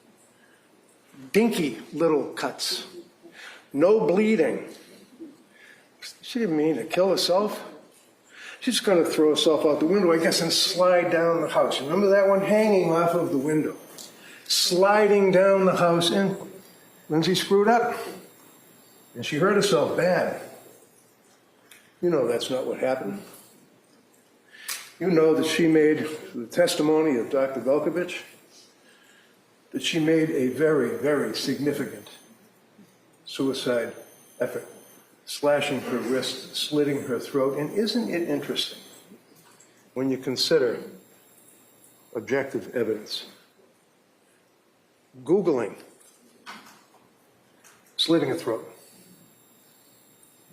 Dinky little cuts, no bleeding. She didn't mean to kill herself. She's just going to throw herself out the window, I guess, and slide down the house. Remember that one? Hanging off of the window, sliding down the house, and Lindsay screwed up. And she hurt herself bad. You know that's not what happened. You know that she made, the testimony of Dr. Velkovich, that she made a very, very significant suicide effort, slashing her wrist, slitting her throat. And isn't it interesting when you consider objective evidence? Googling slitting a throat.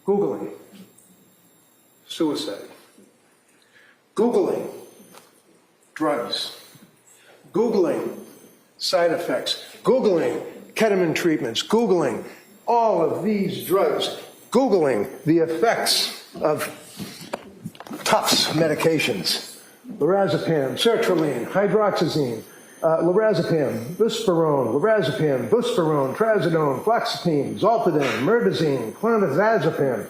Googling suicide. Googling drugs. Googling side effects. Googling ketamine treatments. Googling all of these drugs. Googling the effects of Tufts medications. Lorazepam, sertraline, hydroxyzine, lorazepam, buspirone, trazodone, fluoxetine, zolpidem, myrtazine, clonazepam,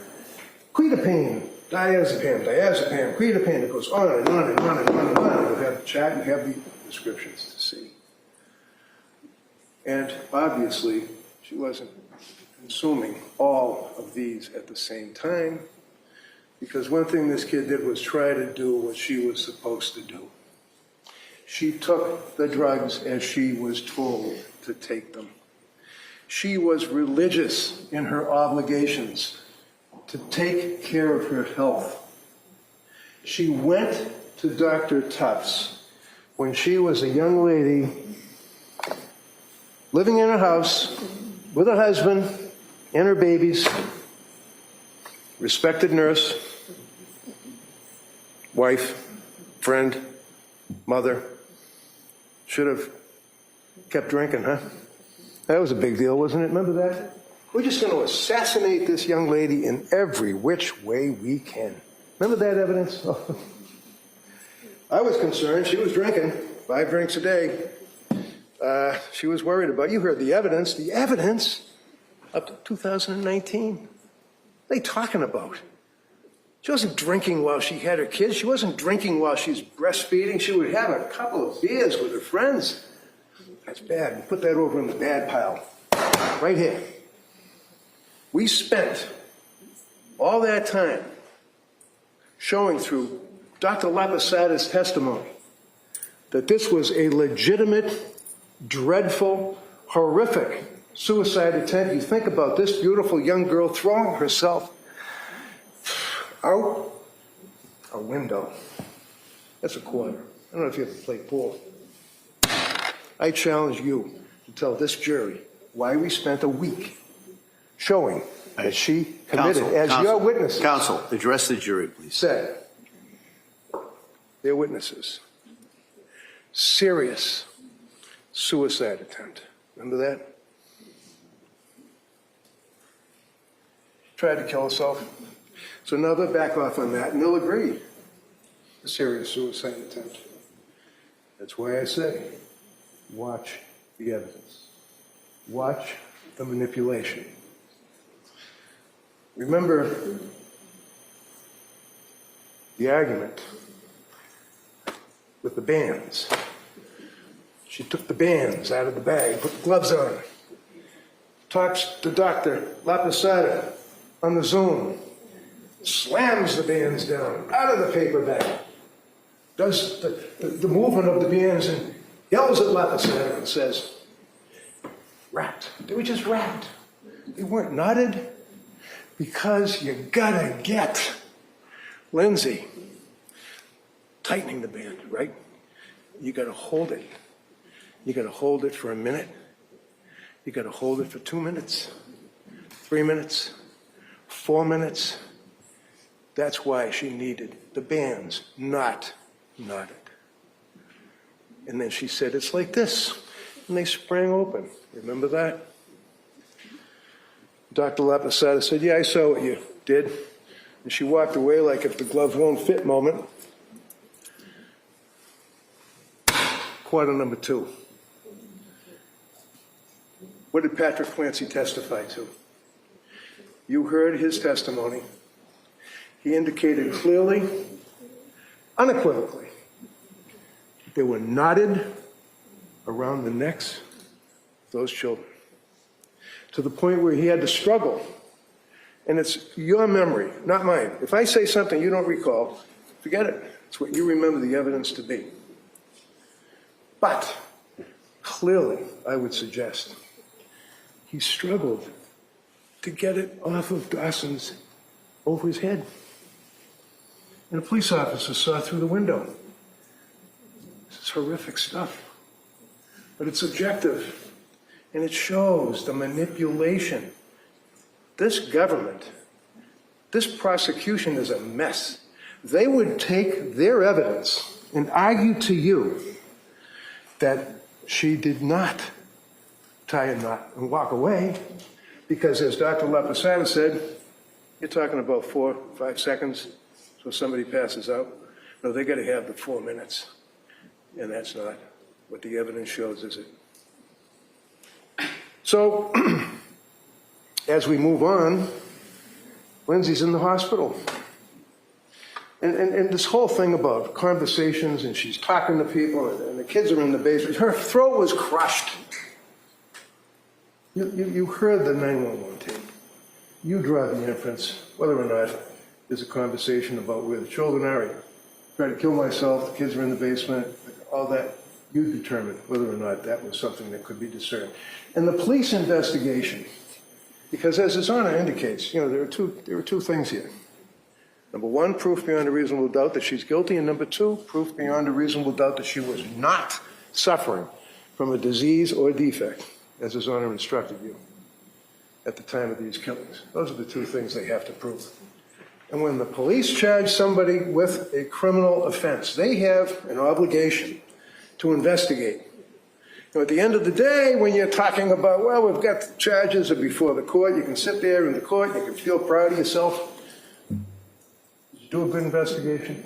quetiapine, diazepam, quetiapine. It goes on and on and on and on and on. You'll have the chat and have the descriptions to see. And obviously, she wasn't consuming all of these at the same time, because one thing this kid did was try to do what she was supposed to do. She took the drugs as she was told to take them. She was religious in her obligations to take care of her health. She went to Dr. Tufts when she was a young lady living in her house with her husband and her babies, respected nurse, wife, friend, mother. Should have kept drinking, huh? That was a big deal, wasn't it? Remember that? We're just going to assassinate this young lady in every which way we can. Remember that evidence? Oh. I was concerned. She was drinking 5 drinks a day. She was worried about, you heard the evidence up to 2019. What are they talking about? She wasn't drinking while she had her kids. She wasn't drinking while she's breastfeeding. She would have a couple of beers with her friends. That's bad. Put that over in the bad pile. Right here. We spent all that time showing through Dr. Lapasada's testimony that this was a legitimate, dreadful, horrific suicide attempt. You think about this beautiful young girl throwing herself out a window. That's a quarter. I don't know if you have to play pool. I challenge you to tell this jury why we spent a week showing that she committed, your witnesses.
Counsel, address the jury, please.
Said, their witnesses, serious suicide attempt. Remember that? Tried to kill herself. So now they'll back off on that, and they'll agree. A serious suicide attempt. That's why I say, watch the evidence. Watch the manipulation. Remember the argument with the bands. She took the bands out of the bag, put the gloves on, talks to Dr. Laposada on the Zoom, slams the bands down out of the paper bag, does the movement of the bands and yells at Laposada and says, wrapped. They were just wrapped. They weren't knotted because you gotta get Lindsay tightening the band, right? You gotta hold it. You gotta hold it for a minute. You gotta hold it for 2 minutes, 3 minutes, 4 minutes. That's why she needed the bands not knotted. And then she said, it's like this. And they sprang open. Remember that? Dr. Laposada said, yeah, I saw what you did. And she walked away like if the glove won't fit moment. Quarter number 2. What did Patrick Clancy testify to? You heard his testimony. He indicated clearly, unequivocally, they were knotted around the necks of those children to the point where he had to struggle. And it's your memory, not mine. If I say something you don't recall, forget it. It's what you remember the evidence to be. But clearly, I would suggest, he struggled to get it off of Dawson's over his head. And a police officer saw through the window. This is horrific stuff. But it's objective. And it shows the manipulation. This government, this prosecution is a mess. They would take their evidence and argue to you that she did not tie a knot and walk away because, as Dr. Laposada said, you're talking about 4 or 5 seconds so somebody passes out. No, they got to have the 4 minutes. And that's not what the evidence shows, is it? So, as we move on, Lindsay's in the hospital. And this whole thing about conversations, and she's talking to people, and the kids are in the basement. Her throat was crushed. You heard the 911 tape. You draw the inference, whether or not there's a conversation about where the children are. I tried to kill myself, the kids are in the basement, all that. You determine whether or not that was something that could be discerned. And the police investigation, because as His Honor indicates, there are two things here. Number 1, proof beyond a reasonable doubt that she's guilty, and number 2, proof beyond a reasonable doubt that she was not suffering from a disease or defect, as His Honor instructed you at the time of these killings. Those are the 2 things they have to prove. And when the police charge somebody with a criminal offense, they have an obligation to investigate. At the end of the day, when you're talking about, well, we've got the charges before the court, you can sit there in the court, you can feel proud of yourself. Did you do a good investigation?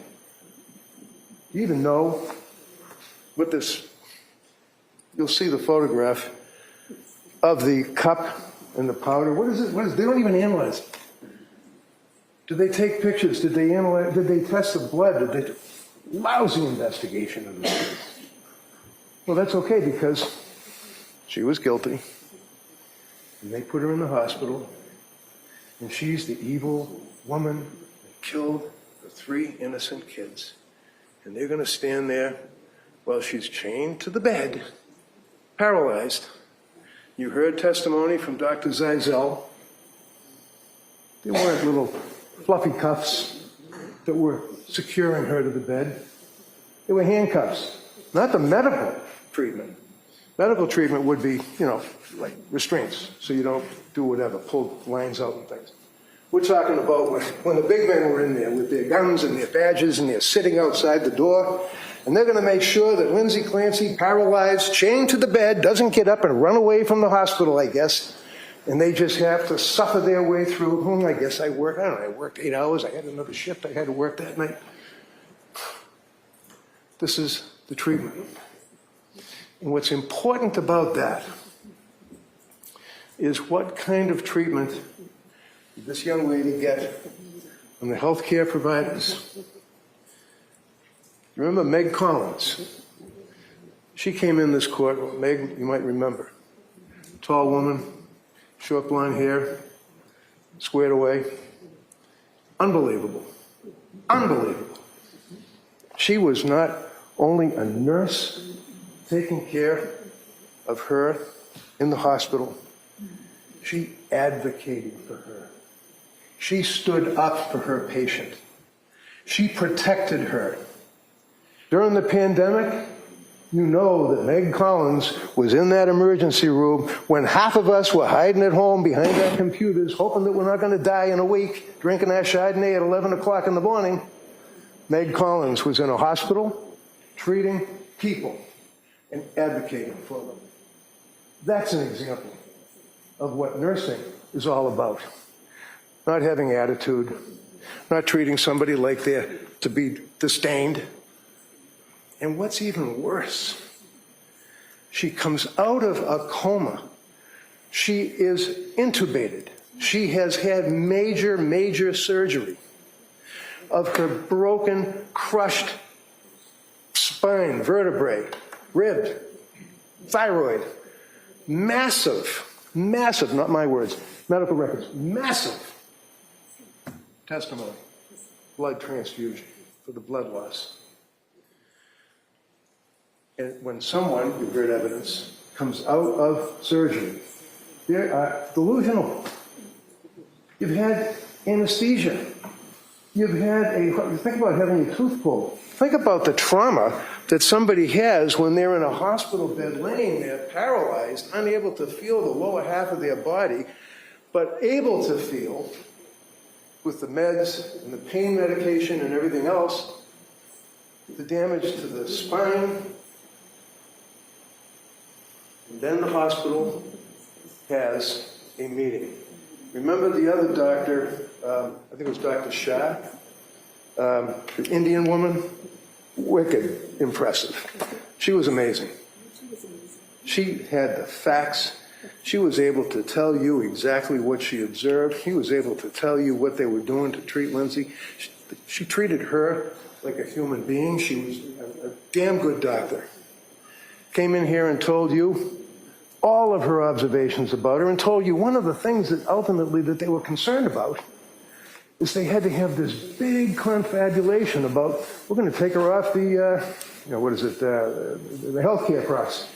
Do you even know what this, you'll see the photograph of the cup and the powder. What is it? They don't even analyze it. Did they take pictures? Did they analyze? Did they test the blood? Lousy investigation of this. Well, that's okay because she was guilty, and they put her in the hospital, and she's the evil woman that killed the 3 innocent kids. And they're going to stand there while she's chained to the bed, paralyzed. You heard testimony from Dr. Zeisel. They weren't little fluffy cuffs that were securing her to the bed. They were handcuffs, not the medical treatment. Medical treatment would be, like restraints, so you don't do whatever, pull lines out and things. We're talking about when the big men were in there with their guns and their badges and they're sitting outside the door, and they're going to make sure that Lindsay Clancy, paralyzed, chained to the bed, doesn't get up and run away from the hospital, I guess. And they just have to suffer their way through. I guess I worked 8 hours. I had another shift I had to work that night. This is the treatment. And what's important about that is what kind of treatment did this young lady get from the healthcare providers? Remember Meg Collins? She came in this court, Meg, you might remember. Tall woman, short blonde hair, squared away. Unbelievable. Unbelievable. She was not only a nurse taking care of her in the hospital, she advocated for her. She stood up for her patient. She protected her. During the pandemic, you know that Meg Collins was in that emergency room when half of us were hiding at home behind our computers, hoping that we're not going to die in a week, drinking our Chardonnay at 11 o'clock in the morning. Meg Collins was in a hospital, treating people and advocating for them. That's an example of what nursing is all about. Not having attitude, not treating somebody like they're to be disdained. And what's even worse, she comes out of a coma. She is intubated. She has had major, major surgery of her broken, crushed spine, vertebrae, rib, thyroid. Massive, massive, not my words, medical records, massive testimony, blood transfusion for the blood loss. And when someone, you've heard evidence, comes out of surgery, they are delusional. You've had anesthesia. You've had think about having a tooth pulled. Think about the trauma that somebody has when they're in a hospital bed laying there, paralyzed, unable to feel the lower half of their body, but able to feel with the meds and the pain medication and everything else, the damage to the spine. And then the hospital has a meeting. Remember the other doctor, I think it was Dr. Shah, the Indian woman? Wicked impressive. She was amazing. She had the facts. She was able to tell you exactly what she observed. She was able to tell you what they were doing to treat Lindsay. She treated her like a human being. She was a damn good doctor. Came in here and told you all of her observations about her and told you one of the things that ultimately that they were concerned about is they had to have this big confabulation about, we're going to take her off the, the healthcare process.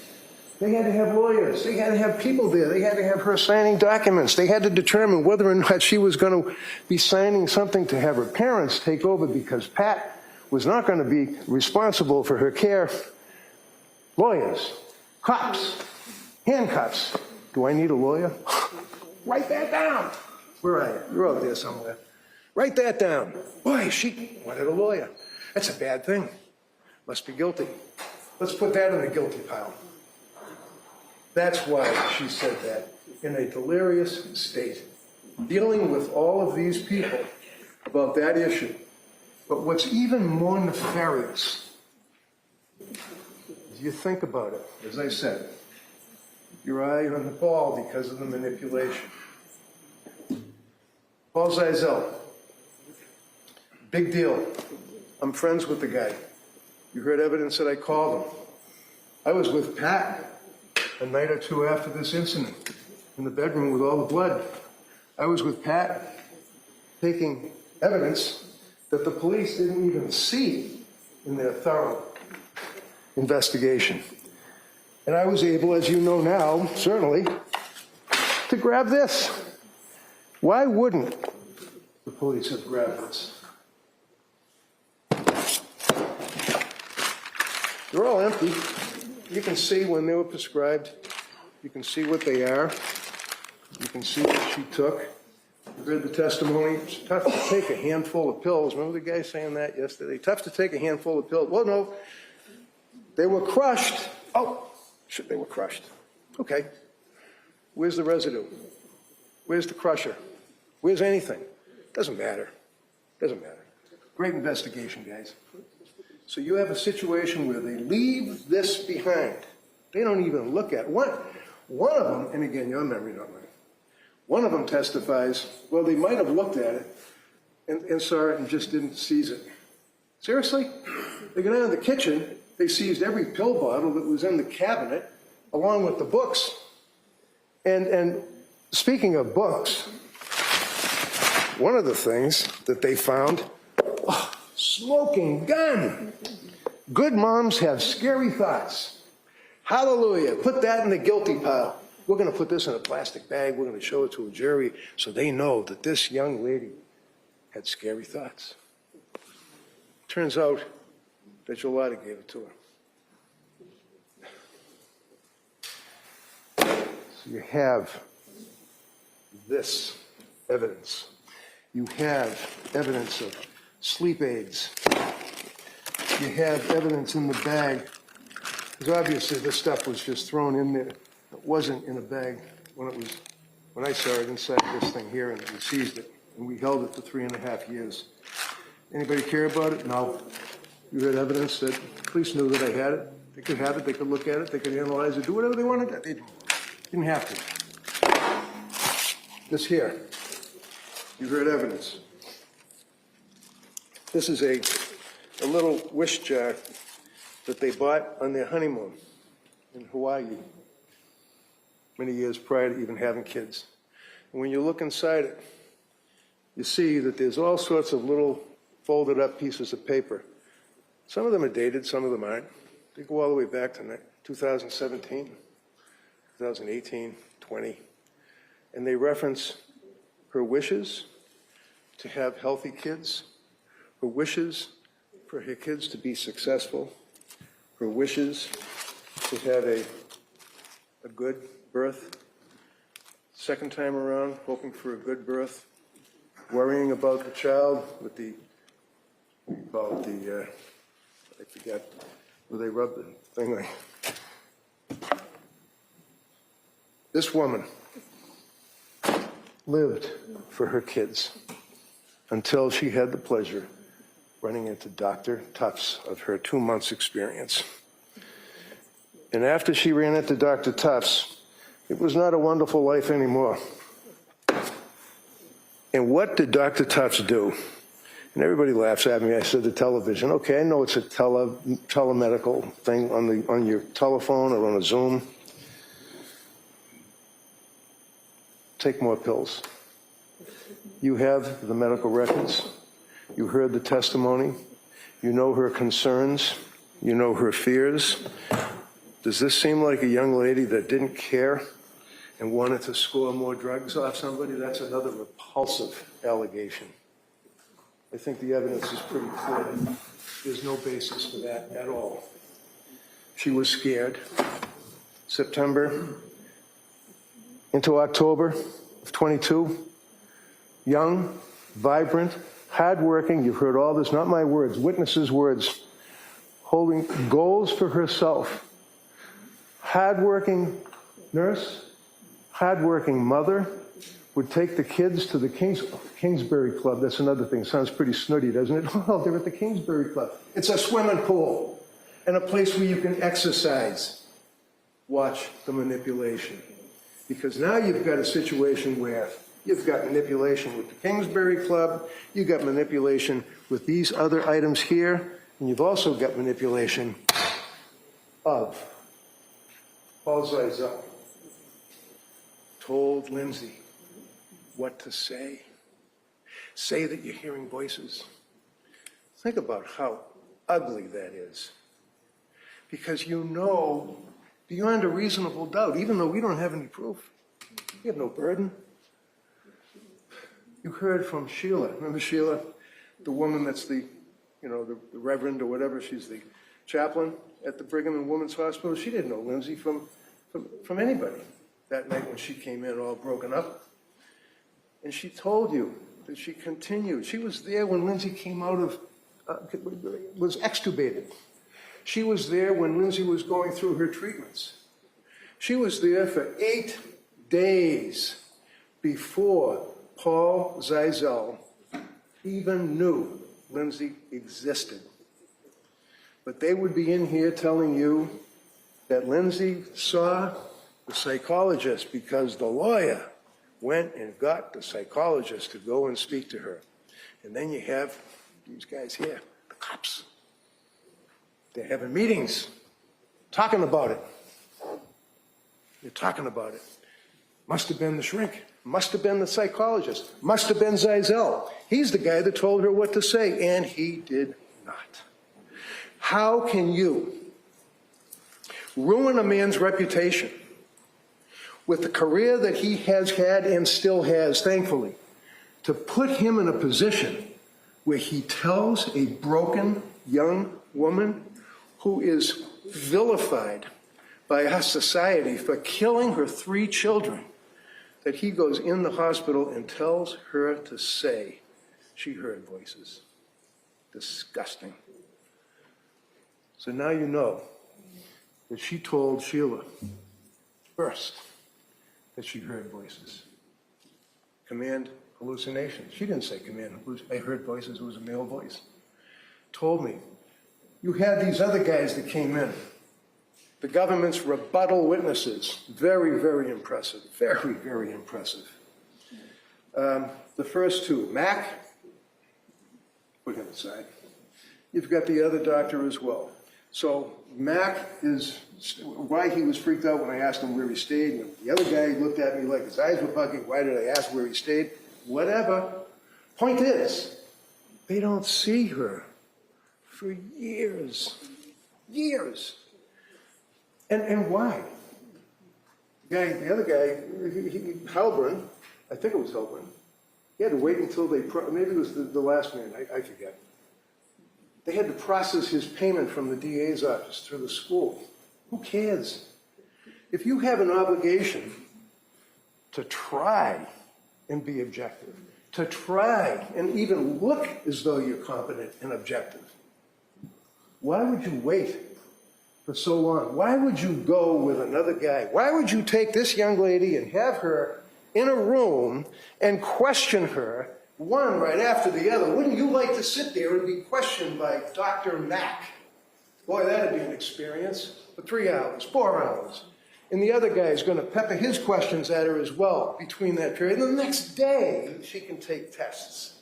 They had to have lawyers. They had to have people there. They had to have her signing documents. They had to determine whether or not she was going to be signing something to have her parents take over because Pat was not going to be responsible for her care. Lawyers, cops, handcuffs. Do I need a lawyer? Write that down. Where are you? You're out there somewhere. Write that down. Boy, she wanted a lawyer. That's a bad thing. Must be guilty. Let's put that in the guilty pile. That's why she said that, in a delirious state, dealing with all of these people about that issue. But what's even more nefarious, is you think about it, as I said, your eye on the ball because of the manipulation. Paul Zeisel, big deal. I'm friends with the guy. You heard evidence that I called him. I was with Pat a night or two after this incident in the bedroom with all the blood. I was with Pat taking evidence that the police didn't even see in their thorough investigation. And I was able, as you know now, certainly, to grab this. Why wouldn't the police have grabbed this? They're all empty. You can see when they were prescribed. You can see what they are. You can see what she took. You read the testimony. It's tough to take a handful of pills. Remember the guy saying that yesterday? Tough to take a handful of pills. Well, no. They were crushed. Oh, shit, they were crushed. Okay. Where's the residue? Where's the crusher? Where's anything? Doesn't matter. Doesn't matter. Great investigation, guys. So you have a situation where they leave this behind. They don't even look at it. One of them, and again, your memory, not mine, one of them testifies, well, they might have looked at it and saw it and just didn't seize it. Seriously? They go down to the kitchen, they seized every pill bottle that was in the cabinet, along with the books. And speaking of books, one of the things that they found, smoking gun. Good moms have scary thoughts. Hallelujah. Put that in the guilty pile. We're going to put this in a plastic bag. We're going to show it to a jury so they know that this young lady had scary thoughts. Turns out that Jolada gave it to her. So you have this evidence. You have evidence of sleep aids. You have evidence in the bag. Because obviously this stuff was just thrown in there. It wasn't in a bag when I saw it inside this thing here, and we seized it. And we held it for 3.5 years. Anybody care about it? No. You had evidence that police knew that I had it. They could have it, they could look at it, they could analyze it, do whatever they wanted. They didn't have to. This here, you heard evidence. This is a little wish jar that they bought on their honeymoon in Hawaii many years prior to even having kids. And when you look inside it, you see that there's all sorts of little folded up pieces of paper. Some of them are dated, some of them aren't. They go all the way back to 2017, 2018, 20. And they reference her wishes to have healthy kids, her wishes for her kids to be successful, her wishes to have a good birth. Second time around, hoping for a good birth, worrying about the child with the, what do you call it, I forget, where they rub the thing like. This woman lived for her kids until she had the pleasure running into Dr. Tufts of her 2 months experience. And after she ran into Dr. Tufts, it was not a wonderful life anymore. And what did Dr. Tufts do? And everybody laughs at me. I said the television. Okay, I know it's a telemedical thing on your telephone or on a Zoom. Take more pills. You have the medical records. You heard the testimony. You know her concerns. You know her fears. Does this seem like a young lady that didn't care and wanted to score more drugs off somebody? That's another repulsive allegation. I think the evidence is pretty clear. There's no basis for that at all. She was scared. September into October of 22, young, vibrant, hardworking, you've heard all this, not my words, witnesses' words, holding goals for herself. Hardworking nurse, hardworking mother, would take the kids to the Kingsbury Club. That's another thing. Sounds pretty snooty, doesn't it? Oh, they're at the Kingsbury Club. It's a swimming pool and a place where you can exercise. Watch the manipulation. Because now you've got a situation where you've got manipulation with the Kingsbury Club, you've got manipulation with these other items here, and you've also got manipulation of Paul Zeisel told Lindsay what to say. Say that you're hearing voices. Think about how ugly that is. Because you know, beyond a reasonable doubt, even though we don't have any proof, we have no burden. You heard from Sheila. Remember Sheila, the woman that's the reverend or whatever, she's the chaplain at the Brigham and Women's Hospital. She didn't know Lindsay from anybody that night when she came in all broken up. And she told you that she continued. She was there when Lindsay came out of, was extubated. She was there when Lindsay was going through her treatments. She was there for 8 days before Paul Zeisel even knew Lindsay existed. But they would be in here telling you that Lindsay saw the psychologist because the lawyer went and got the psychologist to go and speak to her. And then you have these guys here, the cops. They're having meetings, talking about it. They're talking about it. Must have been the shrink. Must have been the psychologist. Must have been Zeisel. He's the guy that told her what to say, and he did not. How can you ruin a man's reputation with the career that he has had and still has, thankfully, to put him in a position where he tells a broken young woman who is vilified by our society for killing her 3 children, that he goes in the hospital and tells her to say she heard voices. Disgusting. So now you know that she told Sheila first that she heard voices. Command hallucination. She didn't say command hallucination. I heard voices. It was a male voice. Told me. You had these other guys that came in. The government's rebuttal witnesses. Very, very impressive. Very, very impressive. The first 2. Mac, put him aside. You've got the other doctor as well. So Mac is, why he was freaked out when I asked him where he stayed. And the other guy looked at me like his eyes were bugging. Why did I ask where he stayed? Whatever. Point is, they don't see her for years. Years. And why? The other guy, Halbrand, I think it was Halbrand, he had to wait until maybe it was the last man, I forget. They had to process his payment from the DA's office through the school. Who cares? If you have an obligation to try and be objective, to try and even look as though you're competent and objective, why would you wait for so long? Why would you go with another guy? Why would you take this young lady and have her in a room and question her, one right after the other? Wouldn't you like to sit there and be questioned by Dr. Mack? Boy, that'd be an experience. For 3 hours, 4 hours. And the other guy is going to pepper his questions at her as well between that period. And the next day, she can take tests.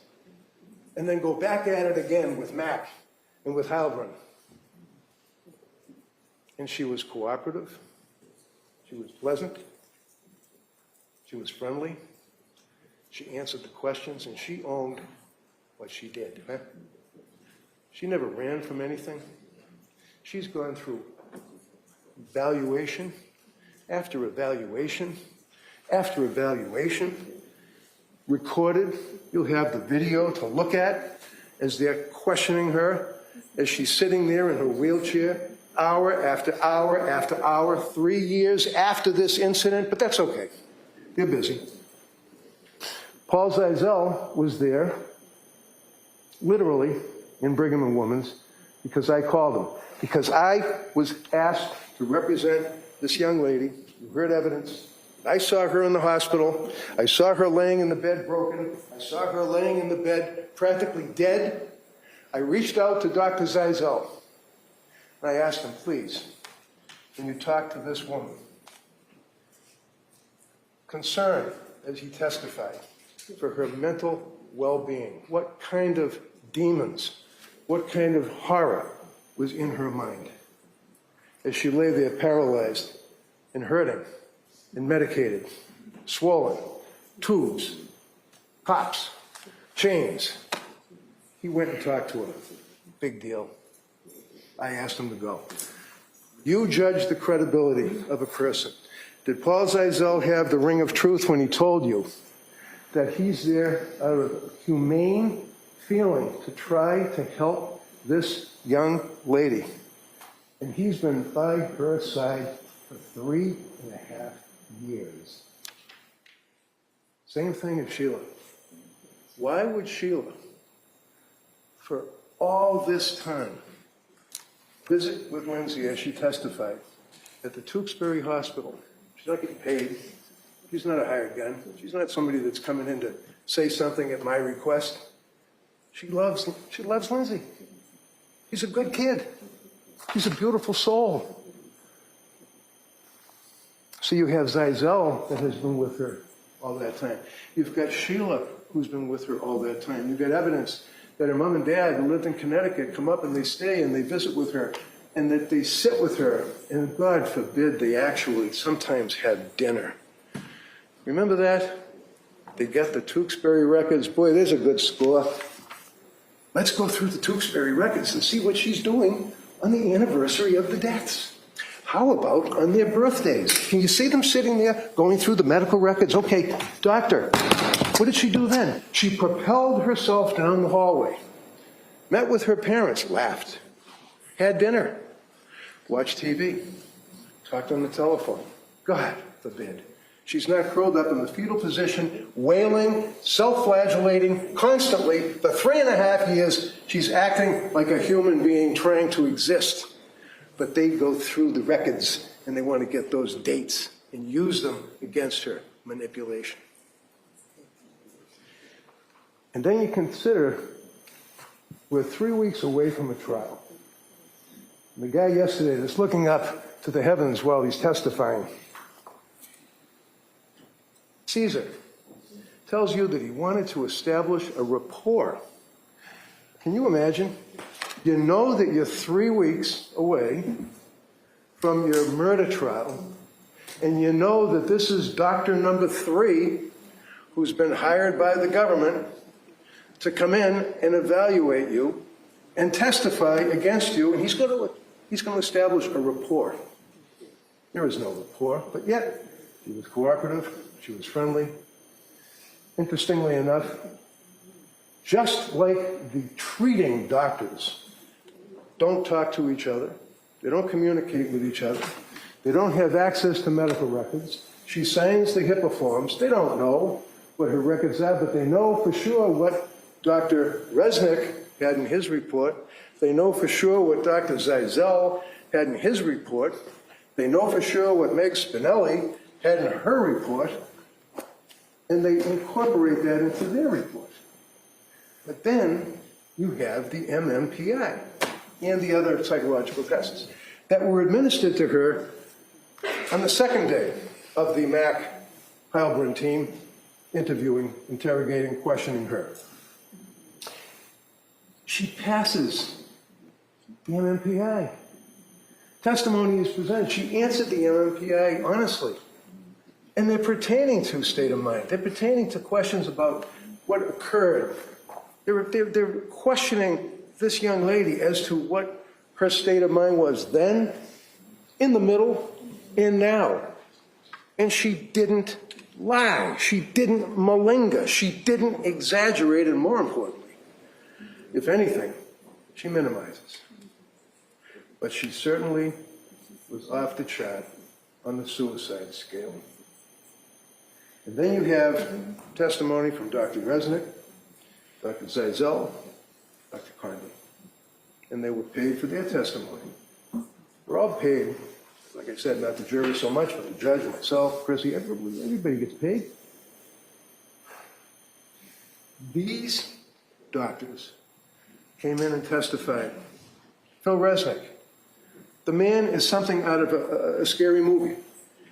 And then go back at it again with Mack and with Halbrand. And she was cooperative. She was pleasant. She was friendly. She answered the questions, and she owned what she did. Huh? She never ran from anything. She's gone through evaluation after evaluation after evaluation, recorded. You'll have the video to look at as they're questioning her, as she's sitting there in her wheelchair, hour after hour after hour, 3 years after this incident, but that's okay. They're busy. Paul Zeisel was there, literally, in Brigham and Women's, because I called him. Because I was asked to represent this young lady who heard evidence. I saw her in the hospital. I saw her laying in the bed broken. I saw her laying in the bed practically dead. I reached out to Dr. Zeisel, and I asked him, please, can you talk to this woman? Concerned, as he testified, for her mental well-being. What kind of demons, what kind of horror was in her mind as she lay there paralyzed and hurting and medicated, swollen, tubes, cops, chains. He went and talked to her. Big deal. I asked him to go. You judge the credibility of a person. Did Paul Zeisel have the ring of truth when he told you that he's there out of humane feeling to try to help this young lady? And he's been by her side for 3.5 years. Same thing as Sheila. Why would Sheila, for all this time, visit with Lindsay as she testified at the Tewksbury Hospital? She's not getting paid. She's not a hired gun. She's not somebody that's coming in to say something at my request. She loves Lindsay. He's a good kid. He's a beautiful soul. So you have Zeisel that has been with her all that time. You've got Sheila, who's been with her all that time. You've got evidence that her mom and dad, who lived in Connecticut, come up and they stay and they visit with her, and that they sit with her, and God forbid they actually sometimes had dinner. Remember that? They get the Tewksbury records. Boy, there's a good score. Let's go through the Tewksbury records and see what she's doing on the anniversary of the deaths. How about on their birthdays? Can you see them sitting there going through the medical records? Okay, doctor, what did she do then? She propelled herself down the hallway, met with her parents, laughed, had dinner, watched TV, talked on the telephone. God forbid. She's not curled up in the fetal position, wailing, self-flagellating constantly for 3.5 years. She's acting like a human being trying to exist. But they go through the records and they want to get those dates and use them against her. Manipulation. And then you consider we're 3 weeks away from a trial. And the guy yesterday that's looking up to the heavens while he's testifying, Caesar, tells you that he wanted to establish a rapport. Can you imagine? You know that you're 3 weeks away from your murder trial, and you know that this is doctor number 3 who's been hired by the government to come in and evaluate you and testify against you, and he's going to establish a rapport. There is no rapport, but yet she was cooperative, she was friendly. Interestingly enough, just like the treating doctors don't talk to each other, they don't communicate with each other, they don't have access to medical records, she signs the HIPAA forms, they don't know what her records are, but they know for sure what Dr. Resnick had in his report, they know for sure what Dr. Zeisel had in his report, they know for sure what Meg Spinelli had in her report, and they incorporate that into their report. But then you have the MMPI and the other psychological tests that were administered to her on the second day of the Mac Heilbrunn team interviewing, interrogating, questioning her. She passes the MMPI. Testimony is presented. She answered the MMPI honestly. And they're pertaining to state of mind. They're pertaining to questions about what occurred. They're questioning this young lady as to what her state of mind was then, in the middle, and now. And she didn't lie. She didn't malinga. She didn't exaggerate, and more importantly, if anything, she minimizes. But she certainly was off the chart on the suicide scale. And then you have testimony from Dr. Resnick, Dr. Zeisel, Dr. Condon. And they were paid for their testimony. We're all paid, like I said, not the jury so much, but the judge, myself, Chrissy, everybody gets paid. These doctors came in and testified. Phil Resnick, the man is something out of a scary movie.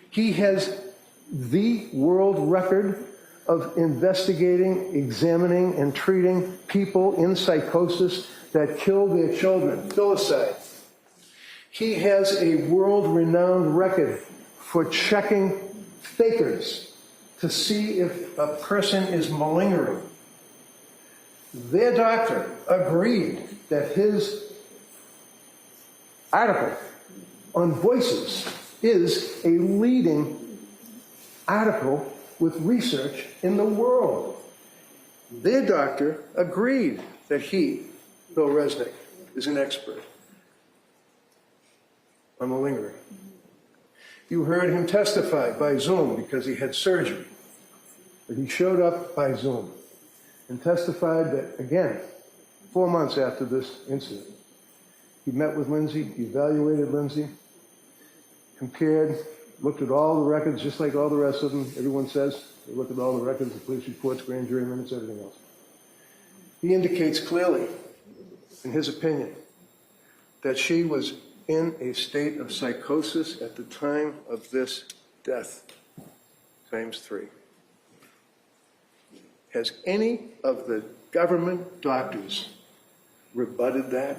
He has the world record of investigating, examining, and treating people in psychosis that kill their children, filicide. He has a world-renowned record for checking fakers to see if a person is malingering. Their doctor agreed that his article on Voices is a leading article with research in the world. Their doctor agreed that he, Bill Resnick, is an expert on malingering. You heard him testify by Zoom because he had surgery. But he showed up by Zoom and testified that, again, 4 months after this incident, he met with Lindsay, he evaluated Lindsay, compared, looked at all the records, just like all the rest of them. Everyone says they looked at all the records, the police reports, grand jury minutes, everything else. He indicates clearly, in his opinion, that she was in a state of psychosis at the time of this death times 3. Has any of the government doctors rebutted that?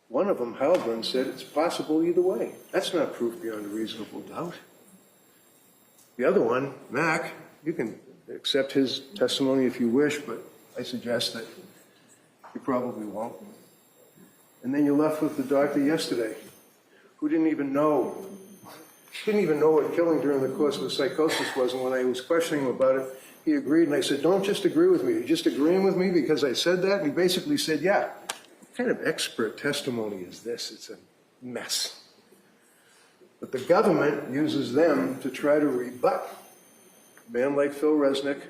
One of them, Halbrand, said it's possible either way. That's not proof beyond a reasonable doubt. The other one, Mac, you can accept his testimony if you wish, but I suggest that you probably won't. And then you're left with the doctor yesterday, who didn't even know what killing during the course of the psychosis was. And when I was questioning him about it, he agreed. And I said, don't just agree with me. You're just agreeing with me because I said that? And he basically said, yeah. What kind of expert testimony is this? It's a mess. But the government uses them to try to rebut a man like Phil Resnick,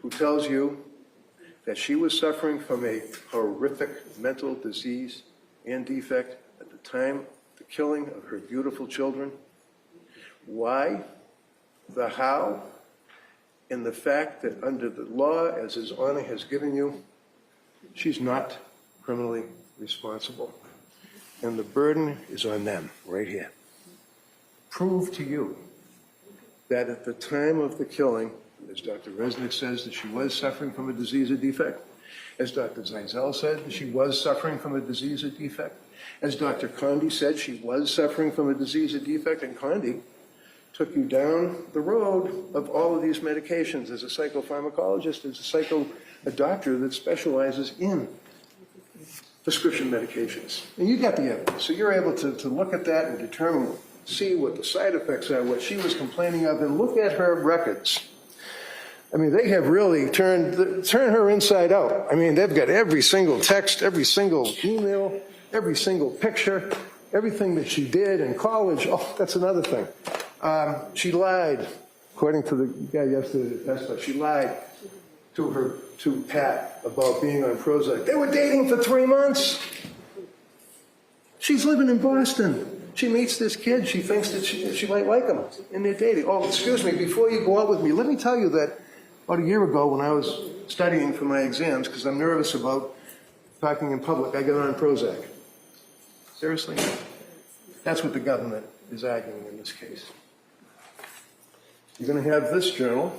who tells you that she was suffering from a horrific mental disease and defect at the time of the killing of her beautiful children. Why, the how, and the fact that under the law, as His Honor has given you, she's not criminally responsible. And the burden is on them right here. Prove to you that at the time of the killing, as Dr. Resnick says, that she was suffering from a disease or defect, as Dr. Zeisel said, that she was suffering from a disease or defect, as Dr. Condi said, she was suffering from a disease or defect, and Condi took you down the road of all of these medications as a psychopharmacologist, as a doctor that specializes in prescription medications. And you got the evidence, so you're able to look at that and determine, see what the side effects are, what she was complaining of, and look at her records. I mean, they have really turned her inside out. I mean, they've got every single text, every single email, every single picture, everything that she did in college. Oh, that's another thing. She lied, according to the guy yesterday that testified, she lied to Pat about being on Prozac. They were dating for 3 months. She's living in Boston. She meets this kid. She thinks that she might like him, and they're dating. Oh, excuse me, before you go out with me, let me tell you that about a year ago when I was studying for my exams, because I'm nervous about talking in public, I got on Prozac. Seriously? That's what the government is arguing in this case. You're going to have this journal,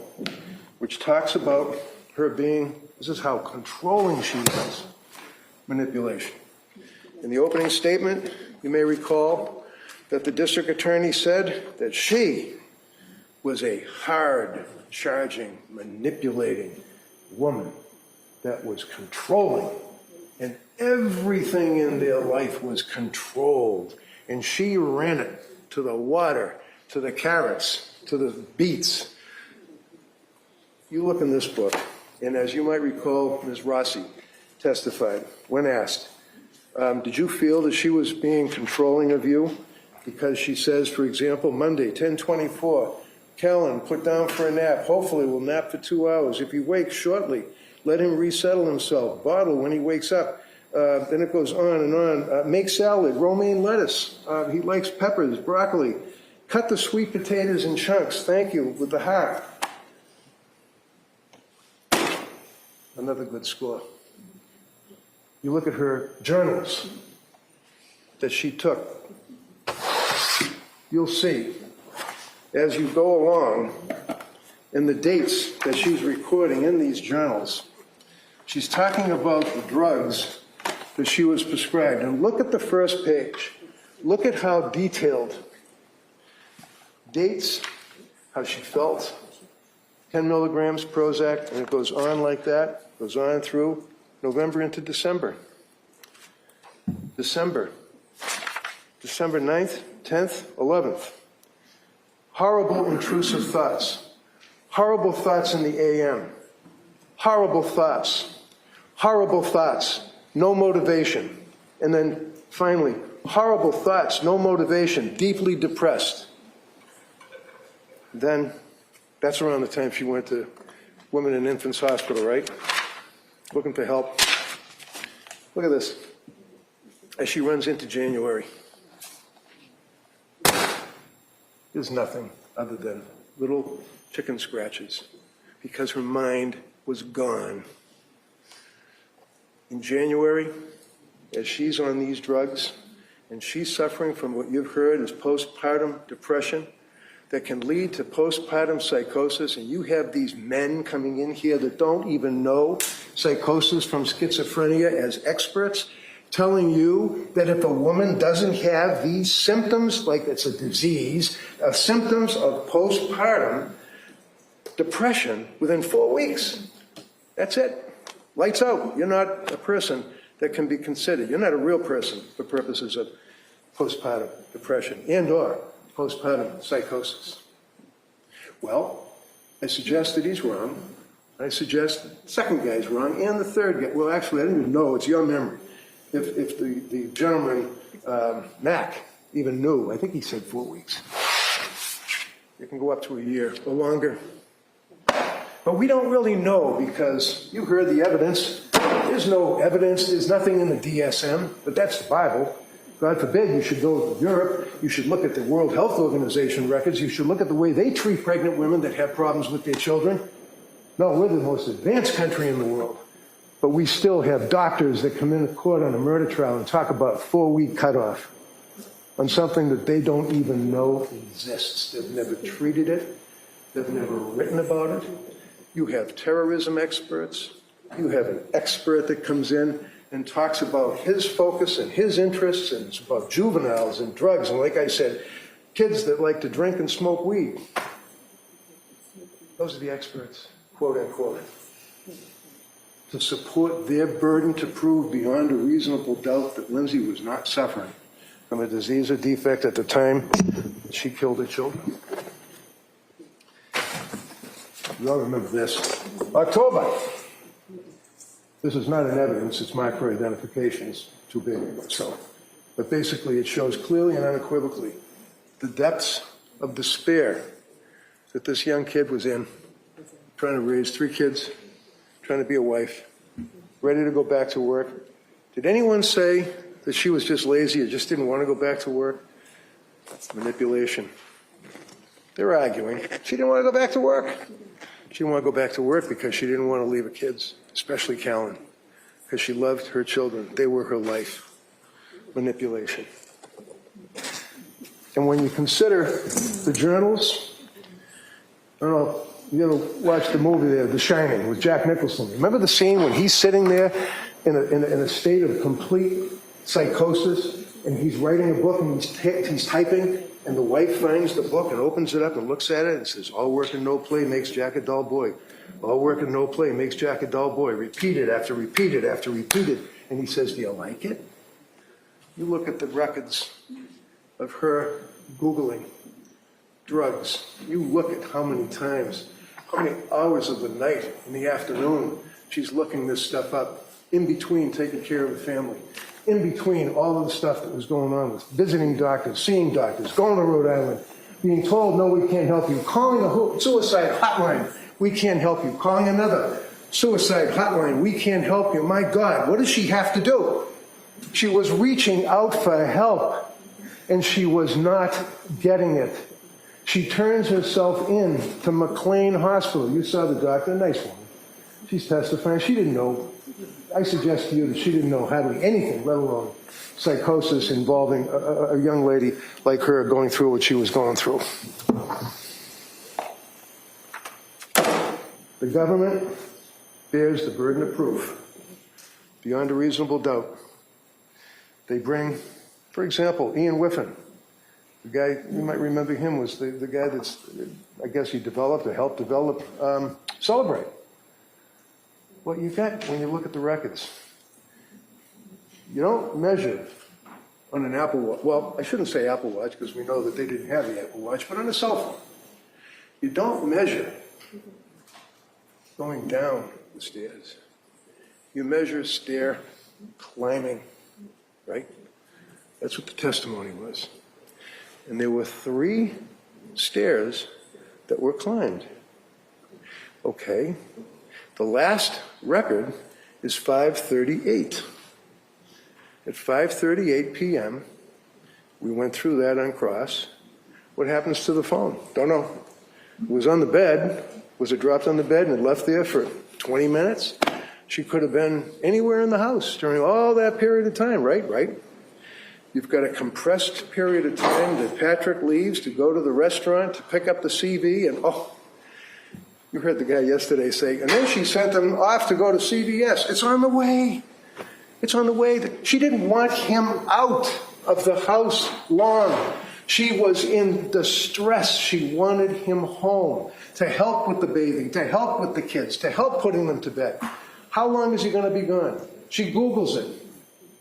which talks about her being, this is how controlling she is, manipulation. In the opening statement, you may recall that the district attorney said that she was a hard-charging, manipulating woman that was controlling, and everything in their life was controlled, and she ran it to the water, to the carrots, to the beets. You look in this book, and as you might recall, Ms. Rossi testified when asked, did you feel that she was being controlling of you? Because she says, for example, Monday, 10:24, Callan, put down for a nap. Hopefully we'll nap for 2 hours. If he wakes shortly, let him resettle himself. Bottle when he wakes up. Then it goes on and on. Make salad, romaine lettuce. He likes peppers, broccoli. Cut the sweet potatoes in chunks. Thank you, with the heart. Another good score. You look at her journals that she took. You'll see, as you go along, in the dates that she's recording in these journals, she's talking about the drugs that she was prescribed. And look at the first page. Look at how detailed. Dates, how she felt, 10 milligrams Prozac, and it goes on like that, goes on through November into December. December 9th, 10th, 11th. Horrible intrusive thoughts. Horrible thoughts in the AM. Horrible thoughts. Horrible thoughts. No motivation. And then finally, horrible thoughts, no motivation, deeply depressed. Then, that's around the time she went to Women and Infants Hospital, right? Looking for help. Look at this. As she runs into January, there's nothing other than little chicken scratches because her mind was gone. In January, as she's on these drugs and she's suffering from what you've heard is postpartum depression, that can lead to postpartum psychosis, and you have these men coming in here that don't even know psychosis from schizophrenia as experts, telling you that if a woman doesn't have these symptoms, like it's a disease, symptoms of postpartum depression within 4 weeks, that's it. Lights out. You're not a person that can be considered. You're not a real person for purposes of postpartum depression and or postpartum psychosis. Well, I suggest that he's wrong. I suggest the second guy's wrong and the third guy. Well, actually, I don't even know. It's your memory. If the gentleman, Mac, even knew, I think he said 4 weeks. It can go up to a year or longer. But we don't really know because you heard the evidence. There's no evidence. There's nothing in the DSM, but that's the Bible. God forbid you should go to Europe. You should look at the World Health Organization records. You should look at the way they treat pregnant women that have problems with their children. No, we're the most advanced country in the world. But we still have doctors that come into court on a murder trial and talk about a 4-week cutoff on something that they don't even know exists. They've never treated it. They've never written about it. You have terrorism experts. You have an expert that comes in and talks about his focus and his interests, and it's about juveniles and drugs, and like I said, kids that like to drink and smoke weed. Those are the experts, quote unquote, to support their burden to prove beyond a reasonable doubt that Lindsay was not suffering from a disease or defect at the time that she killed her children. You all remember this. October. This is not an evidence, it's marked for identification. It's too big, so. But basically it shows clearly and unequivocally the depths of despair that this young kid was in, trying to raise 3 kids, trying to be a wife, ready to go back to work. Did anyone say that she was just lazy or just didn't want to go back to work? Manipulation. They're arguing. She didn't want to go back to work. She didn't want to go back to work because she didn't want to leave her kids, especially Callan, because she loved her children. They were her life. Manipulation. And when you consider the journals, I don't know, you ever watched the movie there, The Shining, with Jack Nicholson. Remember the scene when he's sitting there in a state of complete psychosis, and he's writing a book and he's typing, and the wife finds the book and opens it up and looks at it and says, all work and no play makes Jack a dull boy. All work and no play makes Jack a dull boy. Repeated after repeated after repeated. And he says, do you like it? You look at the records of her Googling drugs. You look at how many times, how many hours of the night in the afternoon she's looking this stuff up, in between taking care of the family, in between all of the stuff that was going on with visiting doctors, seeing doctors, going to Rhode Island, being told, no, we can't help you, calling a suicide hotline, we can't help you, calling another suicide hotline, we can't help you. My God, what does she have to do? She was reaching out for help, and she was not getting it. She turns herself in to McLean Hospital. You saw the doctor, nice woman. She's testifying. She didn't know. I suggest to you that she didn't know hardly anything, let alone psychosis involving a young lady like her going through what she was going through. The government bears the burden of proof beyond a reasonable doubt. They bring, for example, Ian Whiffen. The guy, you might remember him, was the guy that's, I guess he developed or helped develop Celebrate. What you got when you look at the records, you don't measure on an Apple Watch. Well, I shouldn't say Apple Watch because we know that they didn't have the Apple Watch, but on a cell phone. You don't measure going down the stairs. You measure stair climbing, right? That's what the testimony was. And there were 3 stairs that were climbed. Okay. The last record is 5:38. At 5:38 p.m., we went through that on cross. What happens to the phone? Don't know. It was on the bed. Was it dropped on the bed and it left there for 20 minutes? She could have been anywhere in the house during all that period of time, right? Right. You've got a compressed period of time that Patrick leaves to go to the restaurant to pick up the CV, and you heard the guy yesterday say, and then she sent him off to go to CVS. It's on the way. It's on the way. She didn't want him out of the house long. She was in distress. She wanted him home to help with the bathing, to help with the kids, to help putting them to bed. How long is he going to be gone? She Googles it.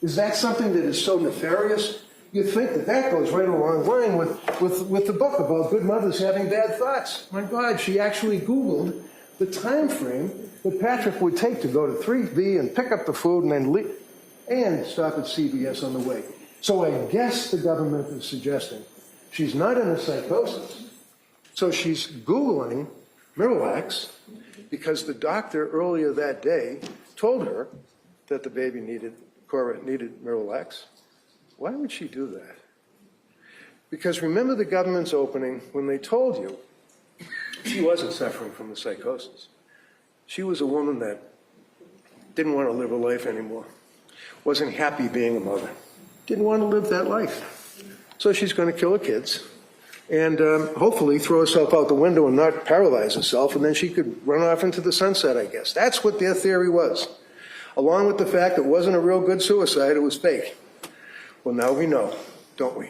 Is that something that is so nefarious? You think that goes right along the line with the book about good mothers having bad thoughts. My God, she actually Googled the time frame that Patrick would take to go to 3B and pick up the food and then leave and stop at CVS on the way. So I guess the government is suggesting she's not in a psychosis. So she's Googling Miralax because the doctor earlier that day told her that the baby Cora needed Miralax. Why would she do that? Because remember the government's opening when they told you she wasn't suffering from the psychosis. She was a woman that didn't want to live her life anymore, wasn't happy being a mother, didn't want to live that life. So she's going to kill her kids and hopefully throw herself out the window and not paralyze herself, and then she could run off into the sunset, I guess. That's what their theory was. Along with the fact it wasn't a real good suicide, it was fake. Well, now we know, don't we?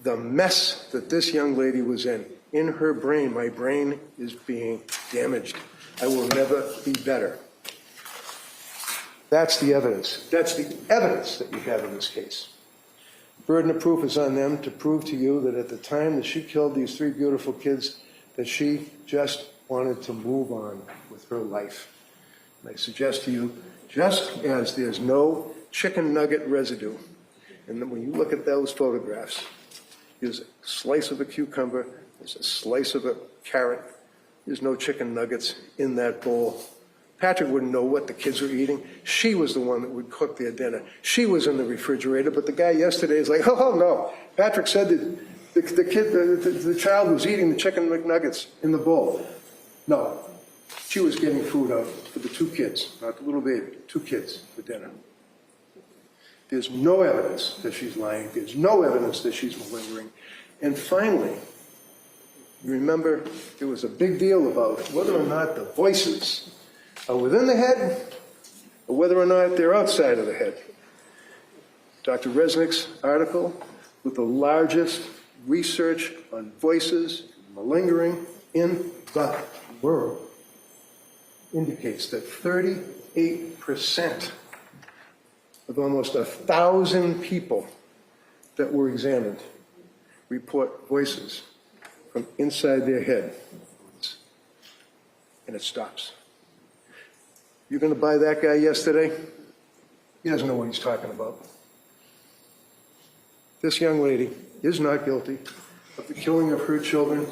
The mess that this young lady was in her brain, my brain is being damaged. I will never be better. That's the evidence. That's the evidence that you have in this case. Burden of proof is on them to prove to you that at the time that she killed these 3 beautiful kids, that she just wanted to move on with her life. And I suggest to you, just as there's no chicken nugget residue, and then when you look at those photographs, there's a slice of a cucumber, there's a slice of a carrot, there's no chicken nuggets in that bowl. Patrick wouldn't know what the kids were eating. She was the one that would cook their dinner. She was in the refrigerator, but the guy yesterday is like, oh no, Patrick said that the child was eating the chicken McNuggets in the bowl. No, she was getting food out for the 2 kids, not the little baby, 2 kids for dinner. There's no evidence that she's lying. There's no evidence that she's malingering. And finally, you remember there was a big deal about whether or not the voices are within the head or whether or not they're outside of the head. Dr. Resnick's article with the largest research on voices malingering in the world indicates that 38% of almost 1,000 people that were examined report voices from inside their head, and it stops. You're going to buy that guy yesterday? He doesn't know what he's talking about. This young lady is not guilty of the killing of her children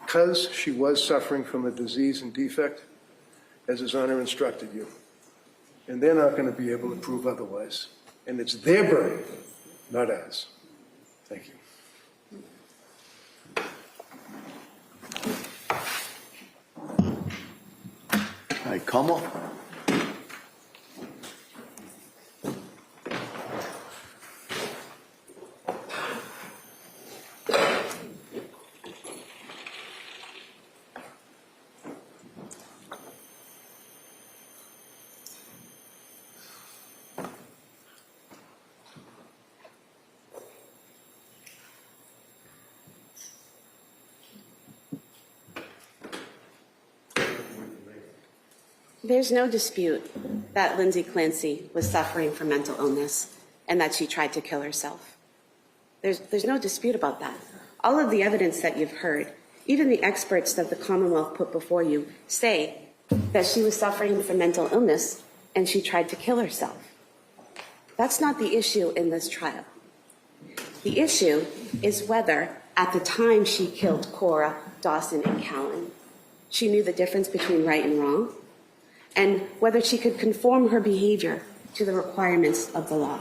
because she was suffering from a disease and defect, as His Honor instructed you. And they're not going to be able to prove otherwise. And it's their burden, not ours. Thank you.
All right, Como.
There's no dispute that Lindsay Clancy was suffering from mental illness and that she tried to kill herself. There's no dispute about that. All of the evidence that you've heard, even the experts that the Commonwealth put before you, say that she was suffering from mental illness and she tried to kill herself. That's not the issue in this trial. The issue is whether, at the time she killed Cora, Dawson, and Callan, she knew the difference between right and wrong, and whether she could conform her behavior to the requirements of the law.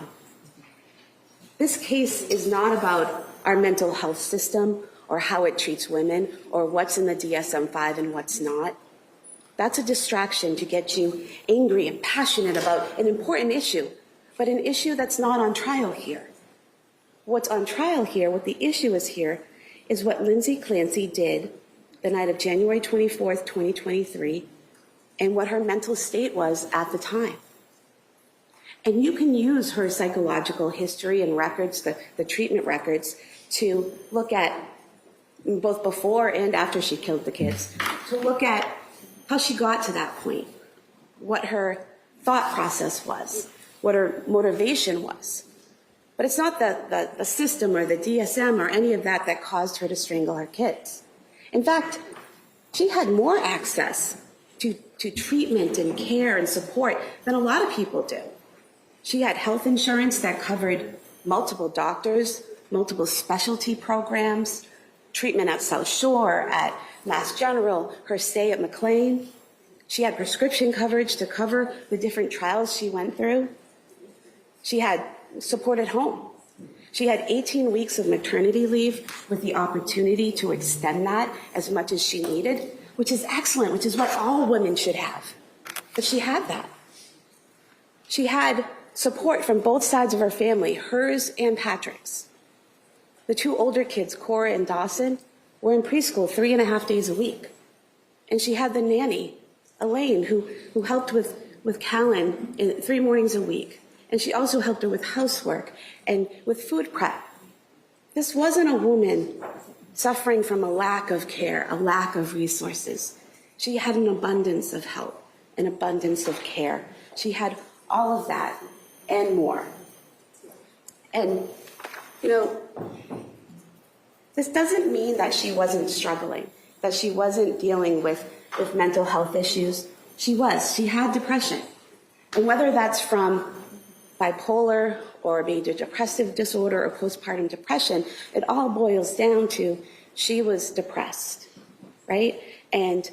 This case is not about our mental health system or how it treats women or what's in the DSM-5 and what's not. That's a distraction to get you angry and passionate about an important issue, but an issue that's not on trial here. What's on trial here, what the issue is here, is what Lindsay Clancy did the night of January 24th, 2023, and what her mental state was at the time. And you can use her psychological history and records, the treatment records, to look at both before and after she killed the kids, to look at how she got to that point, what her thought process was, what her motivation was. But it's not the system or the DSM or any of that that caused her to strangle her kids. In fact, she had more access to treatment and care and support than a lot of people do. She had health insurance that covered multiple doctors, multiple specialty programs, treatment at South Shore, at Mass General, her stay at McLean. She had prescription coverage to cover the different trials she went through. She had support at home. She had 18 weeks of maternity leave with the opportunity to extend that as much as she needed, which is excellent, which is what all women should have. But she had that. She had support from both sides of her family, hers and Patrick's. The two older kids, Cora and Dawson, were in preschool 3.5 days a week. And she had the nanny, Elaine, who helped with Callan 3 mornings a week. And she also helped her with housework and with food prep. This wasn't a woman suffering from a lack of care, a lack of resources. She had an abundance of help, an abundance of care. She had all of that and more. And, you know, this doesn't mean that she wasn't struggling, that she wasn't dealing with mental health issues. She was. She had depression. And whether that's from bipolar or major depressive disorder or postpartum depression, it all boils down to she was depressed, right? And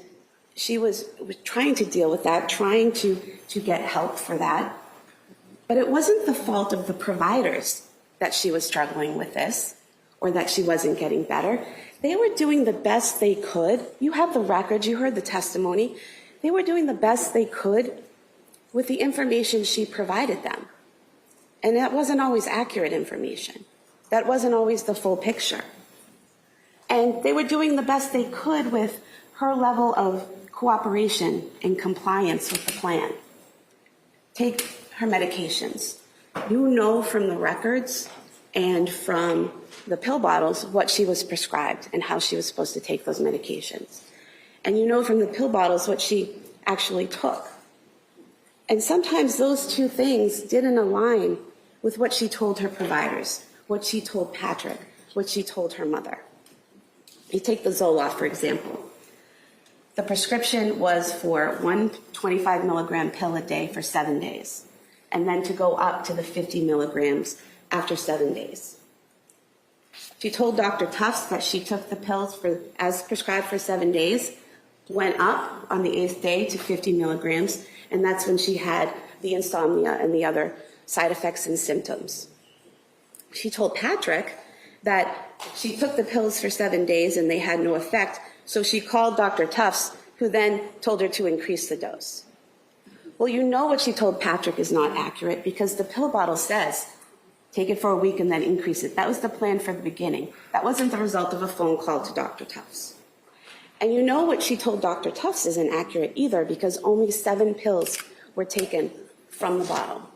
she was trying to deal with that, trying to get help for that. But it wasn't the fault of the providers that she was struggling with this or that she wasn't getting better. They were doing the best they could. You have the records, you heard the testimony. They were doing the best they could with the information she provided them. And that wasn't always accurate information. That wasn't always the full picture. And they were doing the best they could with her level of cooperation and compliance with the plan. Take her medications. You know from the records and from the pill bottles what she was prescribed and how she was supposed to take those medications. And you know from the pill bottles what she actually took. And sometimes those two things didn't align with what she told her providers, what she told Patrick, what she told her mother. You take the Zoloft, for example. The prescription was for 1 25 milligram pill a day for 7 days, and then to go up to the 50 milligrams after 7 days. She told Dr. Tufts that she took the pills as prescribed for 7 days, went up on the 8th day to 50 milligrams, and that's when she had the insomnia and the other side effects and symptoms. She told Patrick that she took the pills for 7 days and they had no effect, so she called Dr. Tufts, who then told her to increase the dose. Well, you know what she told Patrick is not accurate because the pill bottle says, take it for a week and then increase it. That was the plan from the beginning. That wasn't the result of a phone call to Dr. Tufts. And you know what she told Dr. Tufts isn't accurate either because only 7 pills were taken from the bottle.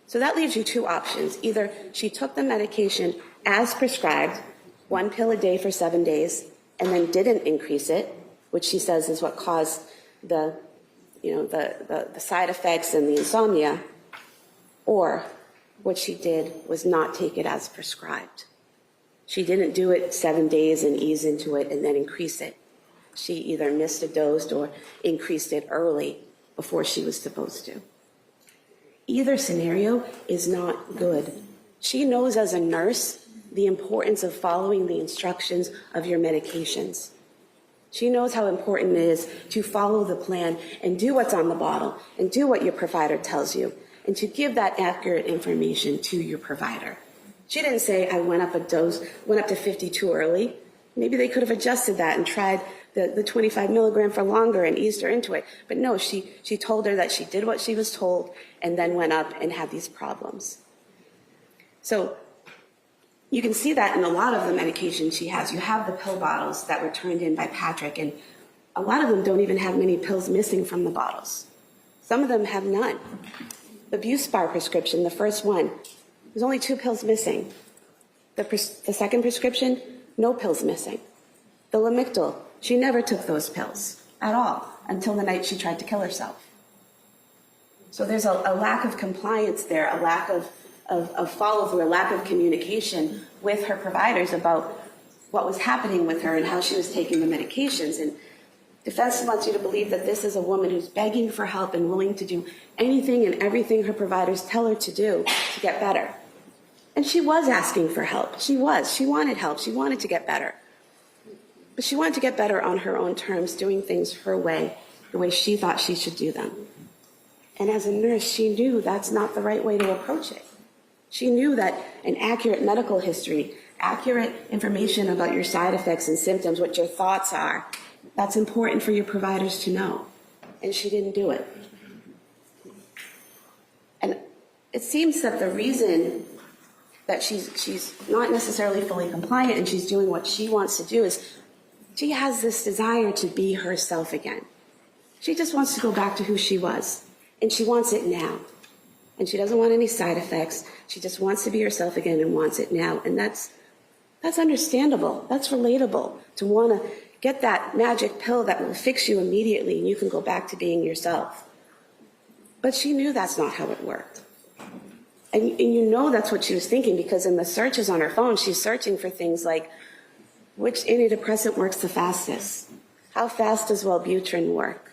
So that leaves you 2 options. Either she took the medication as prescribed, 1 pill a day for 7 days, and then didn't increase it, which she says is what caused the side effects and the insomnia, or what she did was not take it as prescribed. She didn't do it 7 days and ease into it and then increase it. She either missed a dose or increased it early before she was supposed to. Either scenario is not good. She knows as a nurse the importance of following the instructions of your medications. She knows how important it is to follow the plan and do what's on the bottle and do what your provider tells you and to give that accurate information to your provider. She didn't say, I went up to 50 too early. Maybe they could have adjusted that and tried the 25 milligram for longer and eased her into it. But no, she told her that she did what she was told and then went up and had these problems. So You can see that in a lot of the medications she has. You have the pill bottles that were turned in by Patrick, and a lot of them don't even have many pills missing from the bottles. Some of them have none. The Buspar prescription, the first one, there's only 2 pills missing. The second prescription, no pills missing. The Lamictal, she never took those pills at all until the night she tried to kill herself. So there's a lack of compliance there, a lack of follow-through, a lack of communication with her providers about what was happening with her and how she was taking the medications. And defense wants you to believe that this is a woman who's begging for help and willing to do anything and everything her providers tell her to do to get better. And she was asking for help. She wanted help. She wanted to get better. But she wanted to get better on her own terms, doing things her way, the way she thought she should do them. And as a nurse, she knew that's not the right way to approach it. She knew that an accurate medical history, accurate information about your side effects and symptoms, what your thoughts are, that's important for your providers to know. And she didn't do it. And it seems that the reason that she's not necessarily fully compliant and she's doing what she wants to do is she has this desire to be herself again. She just wants to go back to who she was. And she wants it now. And she doesn't want any side effects. She just wants to be herself again and wants it now. And that's understandable. That's relatable, to want to get that magic pill that will fix you immediately and you can go back to being yourself. But she knew that's not how it worked. And you know that's what she was thinking, because in the searches on her phone, she's searching for things like, which antidepressant works the fastest? How fast does Wellbutrin work?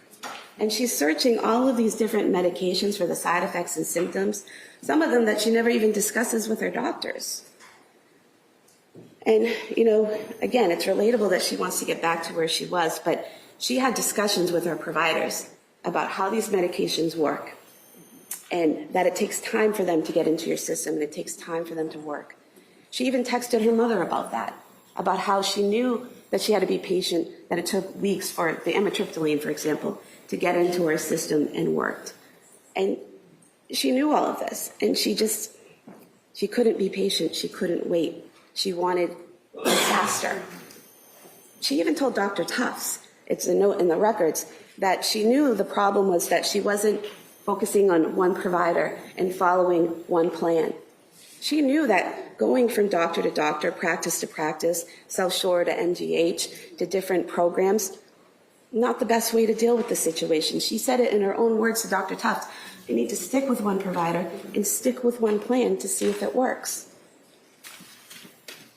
And she's searching all of these different medications for the side effects and symptoms, some of them that she never even discusses with her doctors. And, you know, again, it's relatable that she wants to get back to where she was, but she had discussions with her providers about how these medications work and that it takes time for them to get into your system and it takes time for them to work. She even texted her mother about that, about how she knew that she had to be patient, that it took weeks for the amitriptyline, for example, to get into her system and worked. And she knew all of this, and she couldn't be patient. She couldn't wait. She wanted faster. She even told Dr. Tufts, it's a note in the records, that she knew the problem was that she wasn't focusing on one provider and following one plan. She knew that going from doctor to doctor, practice to practice, South Shore to MGH, to different programs, not the best way to deal with the situation. She said it in her own words to Dr. Tufts, you need to stick with one provider and stick with one plan to see if it works.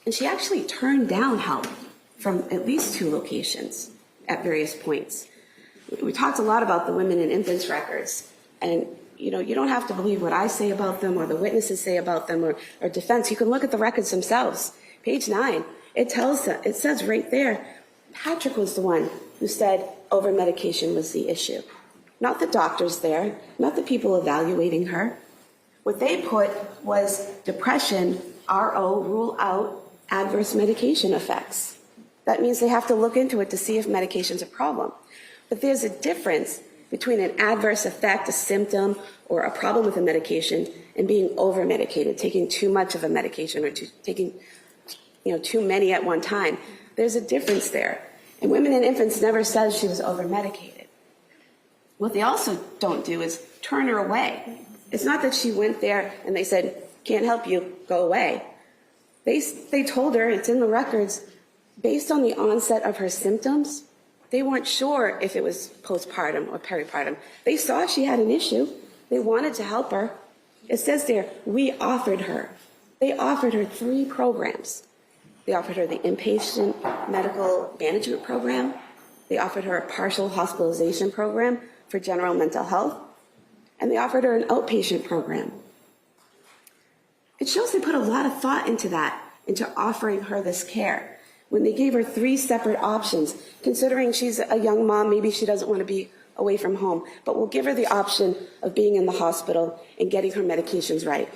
And she actually turned down help from at least 2 locations at various points. We talked a lot about the women and infants records, and you know, you don't have to believe what I say about them or the witnesses say about them or defense. You can look at the records themselves. Page 9, it says right there, Patrick was the one who said over-medication was the issue. Not the doctors there, not the people evaluating her. What they put was depression, RO, rule out adverse medication effects. That means they have to look into it to see if medication's a problem. But there's a difference between an adverse effect, a symptom, or a problem with a medication and being over-medicated, taking too much of a medication or taking too many at one time. There's a difference there. And women and infants never said she was over-medicated. What they also don't do is turn her away. It's not that she went there and they said, can't help you, go away. They told her, it's in the records, based on the onset of her symptoms, they weren't sure if it was postpartum or peripartum. They saw she had an issue. They wanted to help her. It says there, we offered her. They offered her 3 programs. They offered her the inpatient medical management program. They offered her a partial hospitalization program for general mental health. And they offered her an outpatient program. It shows they put a lot of thought into that, into offering her this care. When they gave her 3 separate options, considering she's a young mom, maybe she doesn't want to be away from home, but we'll give her the option of being in the hospital and getting her medications right.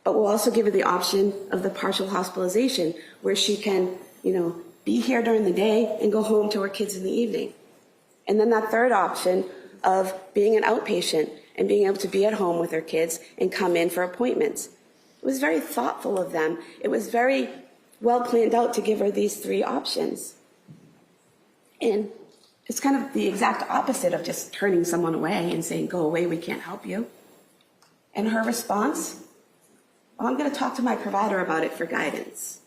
But we'll also give her the option of the partial hospitalization where she can, be here during the day and go home to her kids in the evening. And then that third option of being an outpatient and being able to be at home with her kids and come in for appointments. It was very thoughtful of them. It was very well planned out to give her these 3 options. And it's kind of the exact opposite of just turning someone away and saying, go away, we can't help you. And her response, well, I'm going to talk to my provider about it for guidance.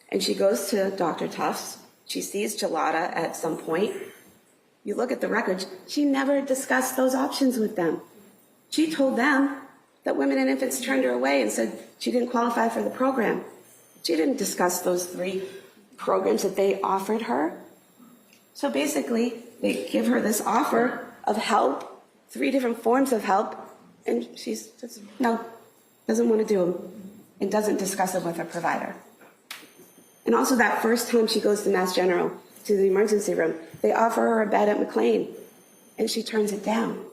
And she goes to Dr. Tufts. She sees Gelada at some point. You look at the records, she never discussed those options with them. She told them that Women and Infants turned her away and said she didn't qualify for the program. She didn't discuss those 3 programs that they offered her. So basically, they give her this offer of help, 3 different forms of help, and she says, no, doesn't want to do them, and doesn't discuss it with her provider. And also that first time she goes to Mass General, to the emergency room, they offer her a bed at McLean, and she turns it down.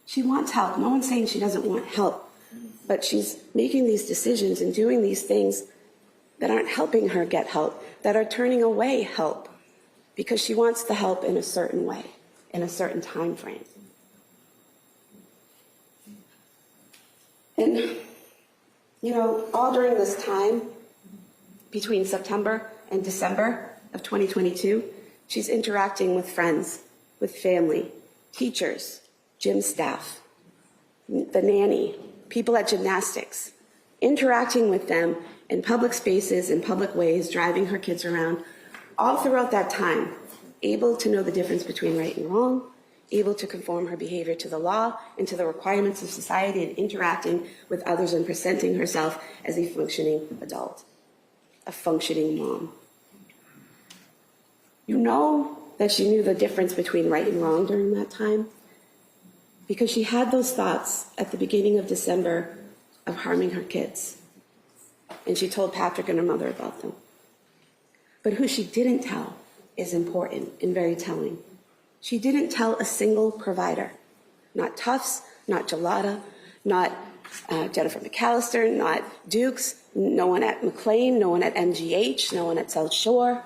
She wants help. No one's saying she doesn't want help, but she's making these decisions and doing these things that aren't helping her get help, that are turning away help, because she wants the help in a certain way, in a certain time frame. And, you know, all during this time, between September and December of 2022, she's interacting with friends, with family, teachers, gym staff, the nanny, people at gymnastics, interacting with them in public spaces, in public ways, driving her kids around, all throughout that time, able to know the difference between right and wrong, able to conform her behavior to the law and to the requirements of society, and interacting with others and presenting herself as a functioning adult, a functioning mom. You know that she knew the difference between right and wrong during that time because she had those thoughts at the beginning of December of harming her kids. And she told Patrick and her mother about them. But who she didn't tell is important and very telling. She didn't tell a single provider, not Tufts, not Gelada, not Jennifer McAllister, not Dukes, no one at McLean, no one at MGH, no one at South Shore.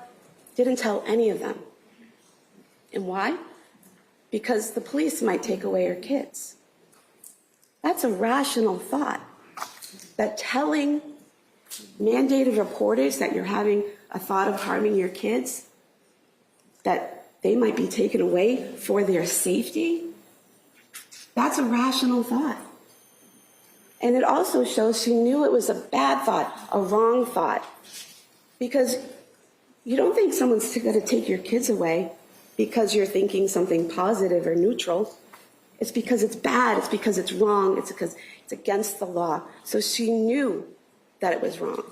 Didn't tell any of them. And why? Because the police might take away her kids. That's a rational thought. That telling mandated reporters that you're having a thought of harming your kids, that they might be taken away for their safety, that's a rational thought. And it also shows she knew it was a bad thought, a wrong thought. Because you don't think someone's going to take your kids away because you're thinking something positive or neutral. It's because it's bad, it's because it's wrong, it's because it's against the law. So she knew that it was wrong.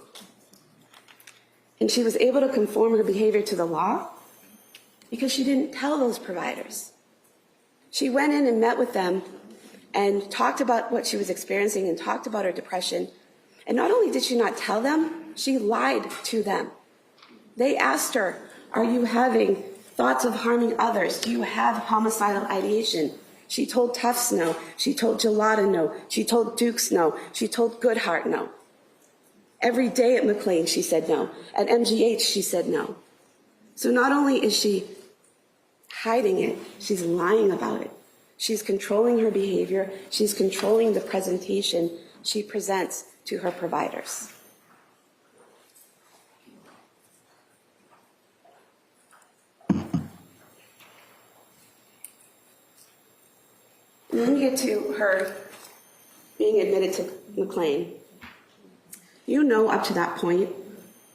And she was able to conform her behavior to the law because she didn't tell those providers. She went in and met with them and talked about what she was experiencing and talked about her depression. And not only did she not tell them, she lied to them. They asked her, are you having thoughts of harming others? Do you have homicidal ideation? She told Tufts no. She told Gelada no. She told Dukes no. She told Goodhart no. Every day at McLean, she said no. At MGH, she said no. So not only is she hiding it, she's lying about it. She's controlling her behavior. She's controlling the presentation she presents to her providers. And then we get to her being admitted to McLean. You know, up to that point,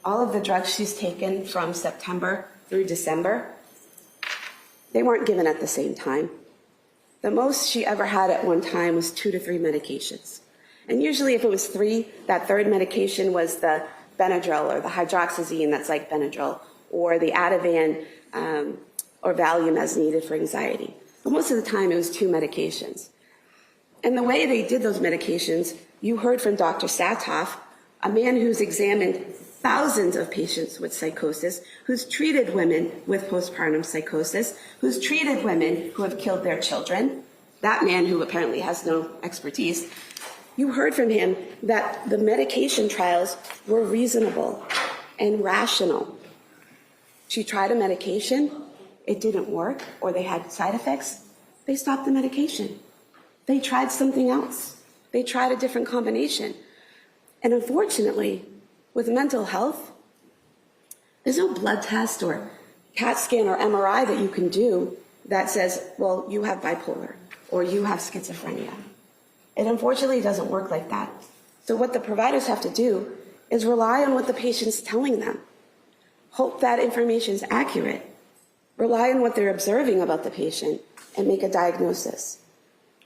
all of the drugs she's taken from September through December, they weren't given at the same time. The most she ever had at one time was 2 to 3 medications. And usually if it was 3, that third medication was the Benadryl or the hydroxyzine that's like Benadryl, or the Ativan or Valium as needed for anxiety. But most of the time it was 2 medications. And the way they did those medications, you heard from Dr. Satoff, a man who's examined thousands of patients with psychosis, who's treated women with postpartum psychosis, who's treated women who have killed their children, that man who apparently has no expertise. You heard from him that the medication trials were reasonable and rational. She tried a medication, it didn't work, or they had side effects, they stopped the medication. They tried something else, They tried a different combination. And unfortunately, with mental health, there's no blood test or CAT scan or MRI that you can do that says, well, you have bipolar or you have schizophrenia. It unfortunately doesn't work like that. So what the providers have to do is rely on what the patient's telling them. Hope that information is accurate. Rely on what they're observing about the patient and make a diagnosis.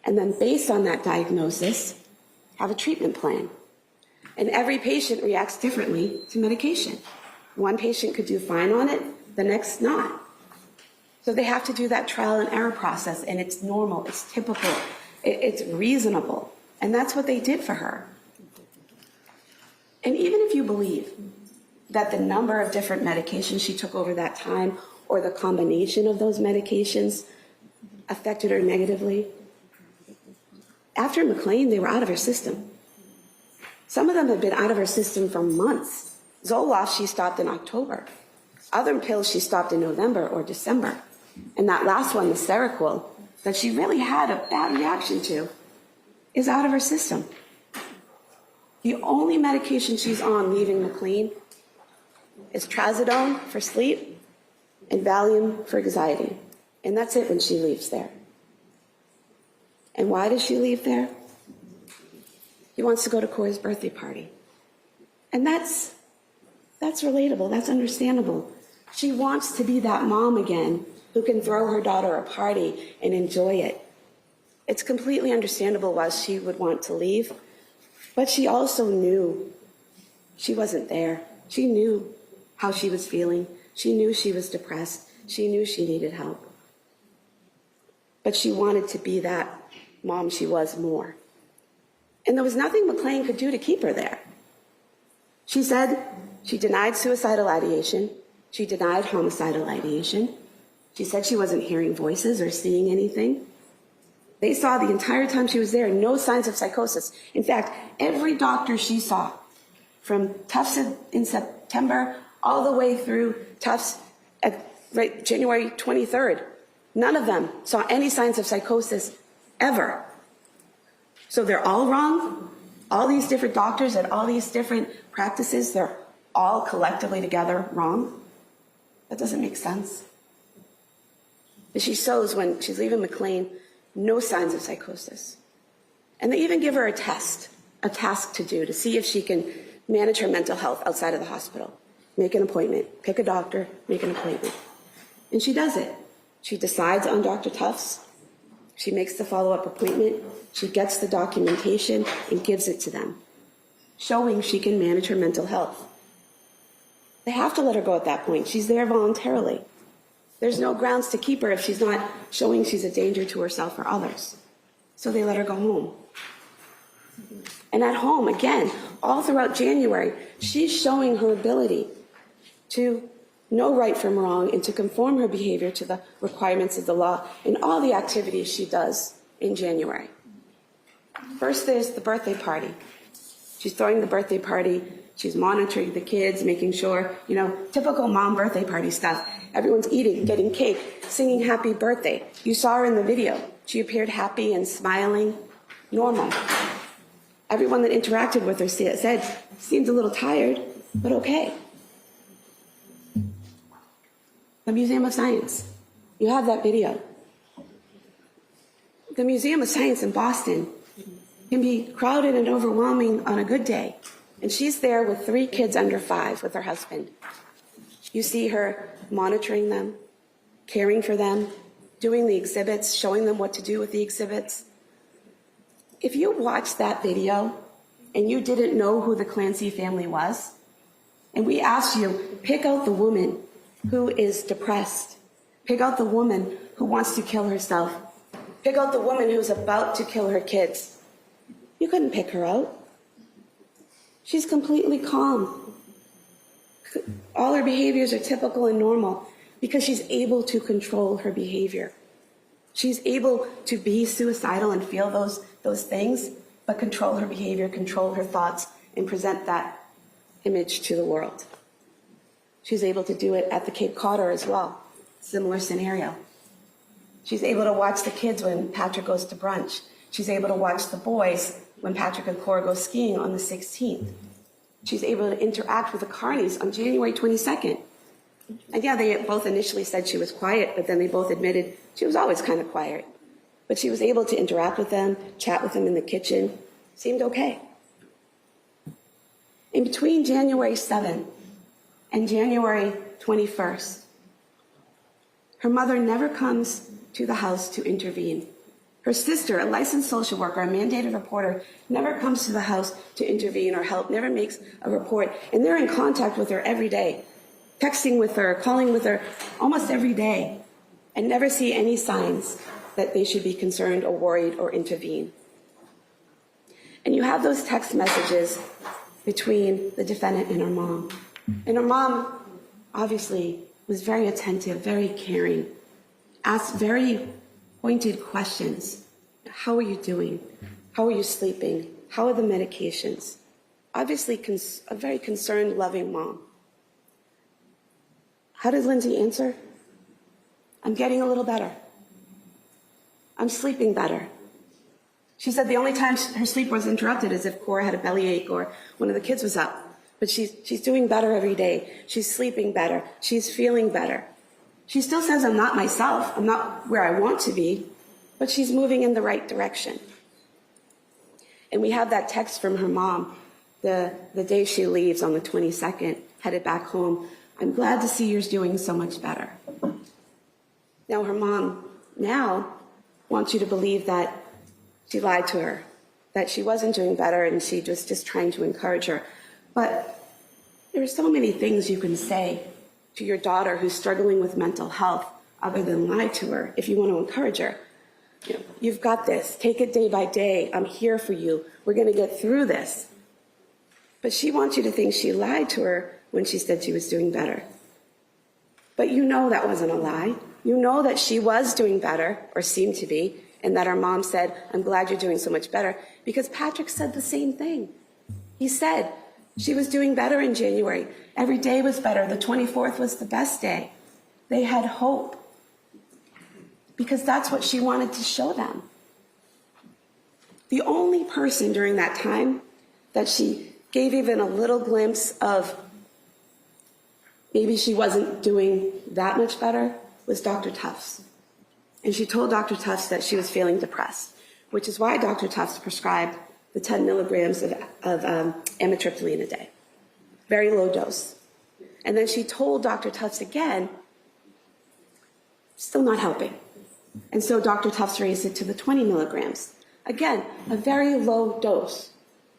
And then based on that diagnosis, have a treatment plan. And every patient reacts differently to medication. One patient could do fine on it, the next not. So they have to do that trial and error process, and it's normal, it's typical, it's reasonable. And that's what they did for her. And even if you believe that the number of different medications she took over that time or the combination of those medications affected her negatively, after McLean, they were out of her system. Some of them had been out of her system for months. Zoloft, she stopped in October. Other pills she stopped in November or December. And that last one, the Seroquel, that she really had a bad reaction to, is out of her system. The only medication she's on leaving McLean is trazodone for sleep and Valium for anxiety. And that's it when she leaves there. And why does she leave there? He wants to go to Corey's birthday party. And that's relatable, that's understandable. She wants to be that mom again who can throw her daughter a party and enjoy it. It's completely understandable why she would want to leave, but she also knew she wasn't there. She knew how she was feeling. She knew she was depressed. She knew she needed help. But she wanted to be that mom she was more. And there was nothing McLean could do to keep her there. She said she denied suicidal ideation. She denied homicidal ideation. She said she wasn't hearing voices or seeing anything. They saw the entire time she was there no signs of psychosis. In fact, every doctor she saw, from Tufts in September all the way through Tufts at January 23rd, none of them saw any signs of psychosis ever. So they're all wrong. All these different doctors at all these different practices, they're all collectively together wrong. That doesn't make sense. But she shows when she's leaving McLean, no signs of psychosis. And they even give her a task to do to see if she can manage her mental health outside of the hospital. Make an appointment, pick a doctor, make an appointment. And she does it. She decides on Dr. Tufts. She makes the follow-up appointment. She gets the documentation and gives it to them, showing she can manage her mental health. They have to let her go at that point. She's there voluntarily. There's no grounds to keep her if she's not showing she's a danger to herself or others. So they let her go home. And at home, again, all throughout January, she's showing her ability to know right from wrong and to conform her behavior to the requirements of the law in all the activities she does in January. First, there's the birthday party. She's throwing the birthday party. She's monitoring the kids, making sure, typical mom birthday party stuff. Everyone's eating, getting cake, singing happy birthday. You saw her in the video. She appeared happy and smiling, normal. Everyone that interacted with her said, seemed a little tired, but okay. The Museum of Science. You have that video. The Museum of Science in Boston can be crowded and overwhelming on a good day. And she's there with 3 kids under 5 with her husband. You see her monitoring them, caring for them, doing the exhibits, showing them what to do with the exhibits. If you watched that video and you didn't know who the Clancy family was, and we asked you, pick out the woman who is depressed, pick out the woman who wants to kill herself, pick out the woman who's about to kill her kids, you couldn't pick her out. She's completely calm. All her behaviors are typical and normal because she's able to control her behavior. She's able to be suicidal and feel those things, but control her behavior, control her thoughts, and present that image to the world. She's able to do it at the Cape Codder as well. Similar scenario. She's able to watch the kids when Patrick goes to brunch. She's able to watch the boys when Patrick and Cora go skiing on the 16th. She's able to interact with the Carneys on January 22nd. And yeah, they both initially said she was quiet, but then they both admitted she was always kind of quiet. But she was able to interact with them, chat with them in the kitchen, seemed okay. In between January 7th and January 21st, her mother never comes to the house to intervene. Her sister, a licensed social worker, a mandated reporter, never comes to the house to intervene or help, never makes a report, and they're in contact with her every day, texting with her, calling with her almost every day, and never see any signs that they should be concerned or worried or intervene. And you have those text messages between the defendant and her mom. And her mom, obviously, was very attentive, very caring, asked very pointed questions. How are you doing? How are you sleeping? How are the medications? Obviously, a very concerned, loving mom. How did Lindsay answer? I'm getting a little better. I'm sleeping better. She said the only time her sleep was interrupted is if Cora had a bellyache or one of the kids was up. But she's doing better every day. She's sleeping better. She's feeling better. She still says, I'm not myself. I'm not where I want to be, but she's moving in the right direction. And we have that text from her mom the day she leaves on the 22nd, headed back home. I'm glad to see you're doing so much better. Now her mom now wants you to believe that she lied to her, that she wasn't doing better and she was just trying to encourage her. But there are so many things you can say to your daughter who's struggling with mental health other than lie to her if you want to encourage her. You've got this. Take it day by day. I'm here for you. We're going to get through this. But she wants you to think she lied to her when she said she was doing better. But you know that wasn't a lie. You know that she was doing better, or seemed to be, and that her mom said, I'm glad you're doing so much better, because Patrick said the same thing. He said she was doing better in January. Every day was better. The 24th was the best day. They had hope, because that's what she wanted to show them. The only person during that time that she gave even a little glimpse of maybe she wasn't doing that much better was Dr. Tufts. And she told Dr. Tufts that she was feeling depressed, which is why Dr. Tufts prescribed the 10 milligrams of amitriptyline a day. Very low dose. And then she told Dr. Tufts again, still not helping. And so Dr. Tufts raised it to the 20 milligrams. Again, a very low dose,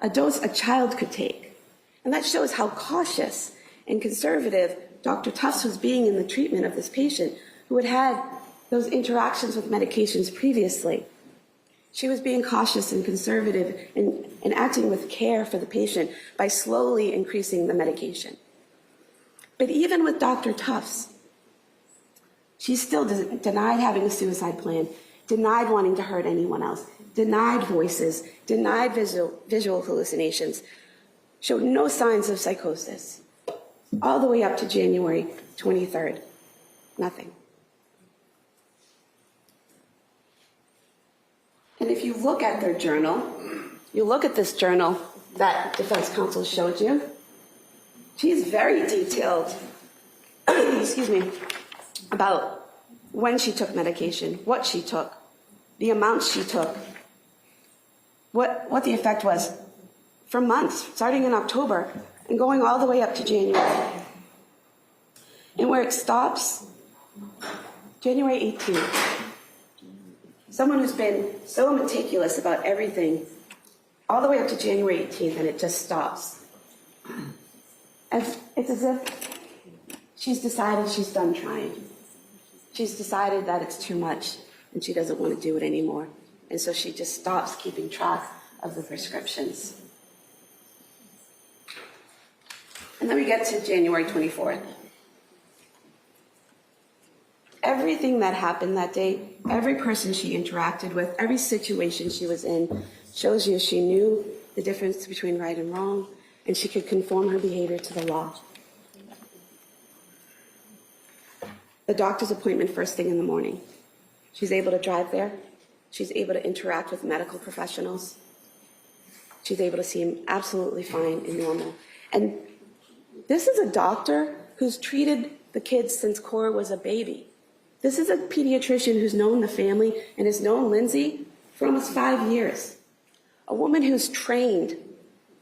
a dose a child could take. And that shows how cautious and conservative Dr. Tufts was being in the treatment of this patient who had had those interactions with medications previously. She was being cautious and conservative and acting with care for the patient by slowly increasing the medication. But even with Dr. Tufts, she still denied having a suicide plan, denied wanting to hurt anyone else, denied voices, denied visual hallucinations, showed no signs of psychosis. All the way up to January 23rd, nothing. And if you look at their journal, you look at this journal that defense counsel showed you, she's very detailed, excuse me, about when she took medication, what she took, the amount she took, what the effect was for months, starting in October and going all the way up to January. And where it stops, January 18th. Someone who's been so meticulous about everything all the way up to January 18th, and it just stops. It's as if she's decided she's done trying. She's decided that it's too much and she doesn't want to do it anymore. And so she just stops keeping track of the prescriptions. And then we get to January 24th. Everything that happened that day, every person she interacted with, every situation she was in, shows you she knew the difference between right and wrong, and she could conform her behavior to the law. The doctor's appointment first thing in the morning. She's able to drive there. She's able to interact with medical professionals. She's able to seem absolutely fine and normal. And this is a doctor who's treated the kids since Cora was a baby. This is a pediatrician who's known the family and has known Lindsay for almost 5 years. A woman who's trained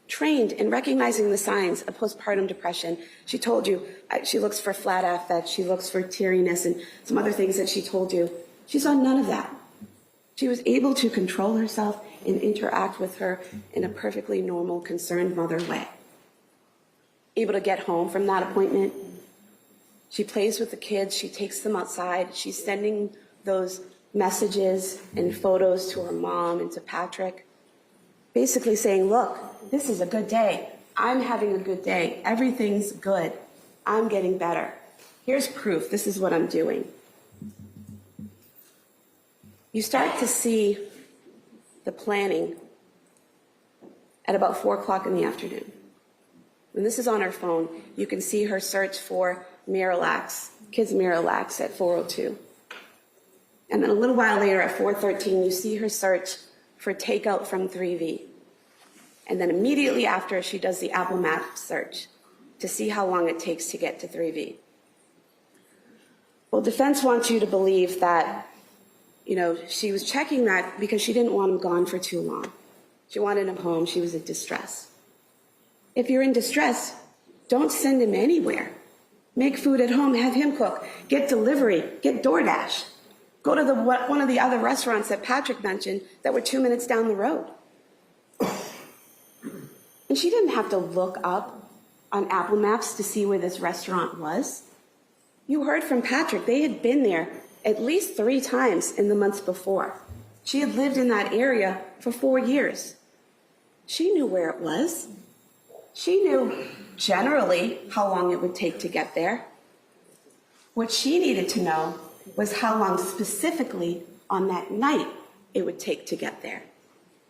in recognizing the signs of postpartum depression. She told you she looks for flat affect, she looks for teariness, and some other things that she told you. She saw none of that. She was able to control herself and interact with her in a perfectly normal, concerned mother way. Able to get home from that appointment. She plays with the kids, she takes them outside, she's sending those messages and photos to her mom and to Patrick, basically saying, look, this is a good day. I'm having a good day. Everything's good. I'm getting better. Here's proof. This is what I'm doing. You start to see the planning at about 4 o'clock in the afternoon. And this is on her phone. You can see her search for Miralax, kids Miralax at 4:02. And then a little while later at 4:13, you see her search for takeout from 3V. And then immediately after, she does the Apple Maps search to see how long it takes to get to 3V. Well, defense wants you to believe that, she was checking that because she didn't want him gone for too long. She wanted him home. She was in distress. If you're in distress, don't send him anywhere. Make food at home, have him cook, get delivery, get DoorDash. Go to one of the other restaurants that Patrick mentioned that were 2 minutes down the road. And she didn't have to look up on Apple Maps to see where this restaurant was. You heard from Patrick, they had been there at least 3 times in the months before. She had lived in that area for 4 years. She knew where it was. She knew generally how long it would take to get there. What she needed to know was how long specifically on that night it would take to get there.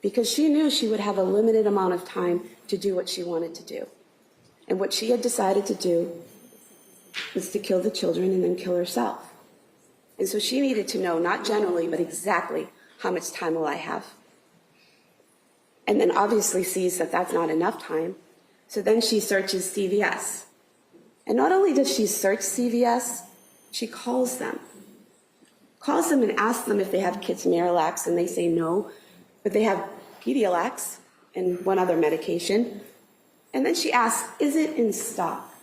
Because she knew she would have a limited amount of time to do what she wanted to do. And what she had decided to do was to kill the children and then kill herself. And so she needed to know, not generally, but exactly how much time will I have. And then obviously sees that that's not enough time. So then she searches CVS. And not only does she search CVS, she calls them. Calls them and asks them if they have kids Miralax, and they say no, but they have Pedialax and one other medication. And then she asks, is it in stock?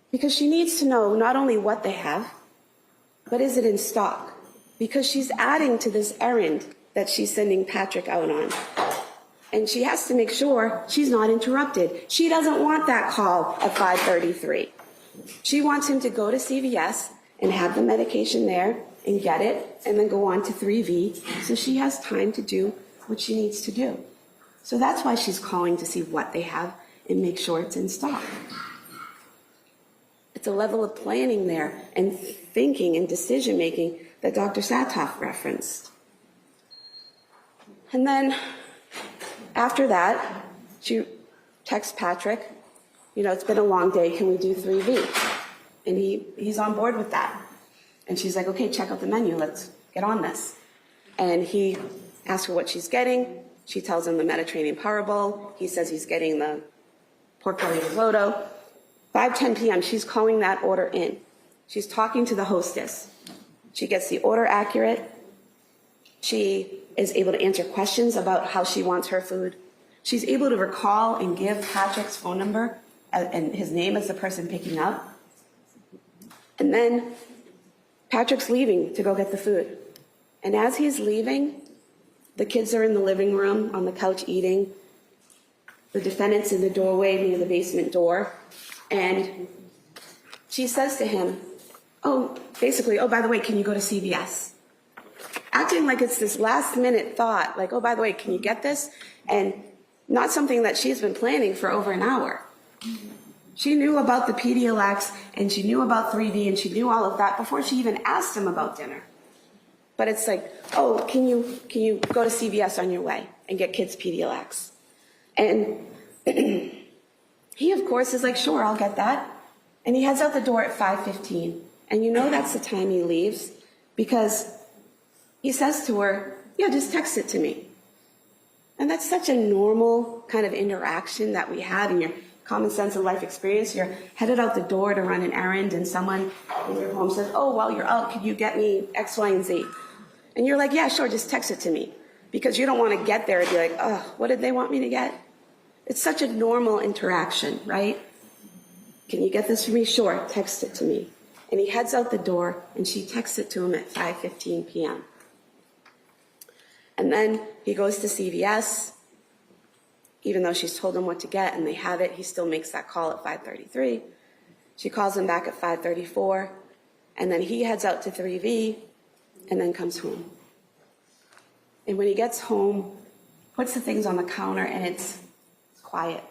Because she needs to know not only what they have, but is it in stock? Because she's adding to this errand that she's sending Patrick out on. And she has to make sure she's not interrupted. She doesn't want that call at 5:33. She wants him to go to CVS and have the medication there and get it and then go on to 3V so she has time to do what she needs to do. So that's why she's calling to see what they have and make sure it's in stock. It's a level of planning there and thinking and decision making that Dr. Satoff referenced. And then after that, she texts Patrick, it's been a long day, can we do 3V? And he's on board with that. And she's like, okay, check out the menu, let's get on this. And he asks her what she's getting. She tells him the Mediterranean Power Bowl. He says he's getting the pork belly risotto. 5:10 p.m., she's calling that order in. She's talking to the hostess. She gets the order accurate. She is able to answer questions about how she wants her food. She's able to recall and give Patrick's phone number and his name as the person picking up. And then Patrick's leaving to go get the food. And as he's leaving, the kids are in the living room on the couch eating. The defendant's in the doorway near the basement door. And she says to him, oh, by the way, can you go to CVS? Acting like it's this last minute thought, like, oh, by the way, can you get this? And not something that she's been planning for over an hour. She knew about the Pedialax and she knew about 3V and she knew all of that before she even asked him about dinner. But it's like, oh, can you go to CVS on your way and get kids Pedialax? And he, of course, is like, sure, I'll get that. And he heads out the door at 5:15. And that's the time he leaves because he says to her, yeah, just text it to me. And that's such a normal kind of interaction that we have in your common sense and life experience. You're headed out the door to run an errand and someone in your home says, oh, while you're out, could you get me X, Y, and Z? And you're like, yeah, sure, just text it to me. Because you don't want to get there and be like, oh, what did they want me to get? It's such a normal interaction, right? Can you get this for me? Sure, text it to me. And he heads out the door and she texts it to him at 5:15 p.m. And then he goes to CVS, even though she's told him what to get and they have it, he still makes that call at 5:33. She calls him back at 5:34, and then he heads out to 3V and then comes home. And when he gets home, puts the things on the counter and it's quiet.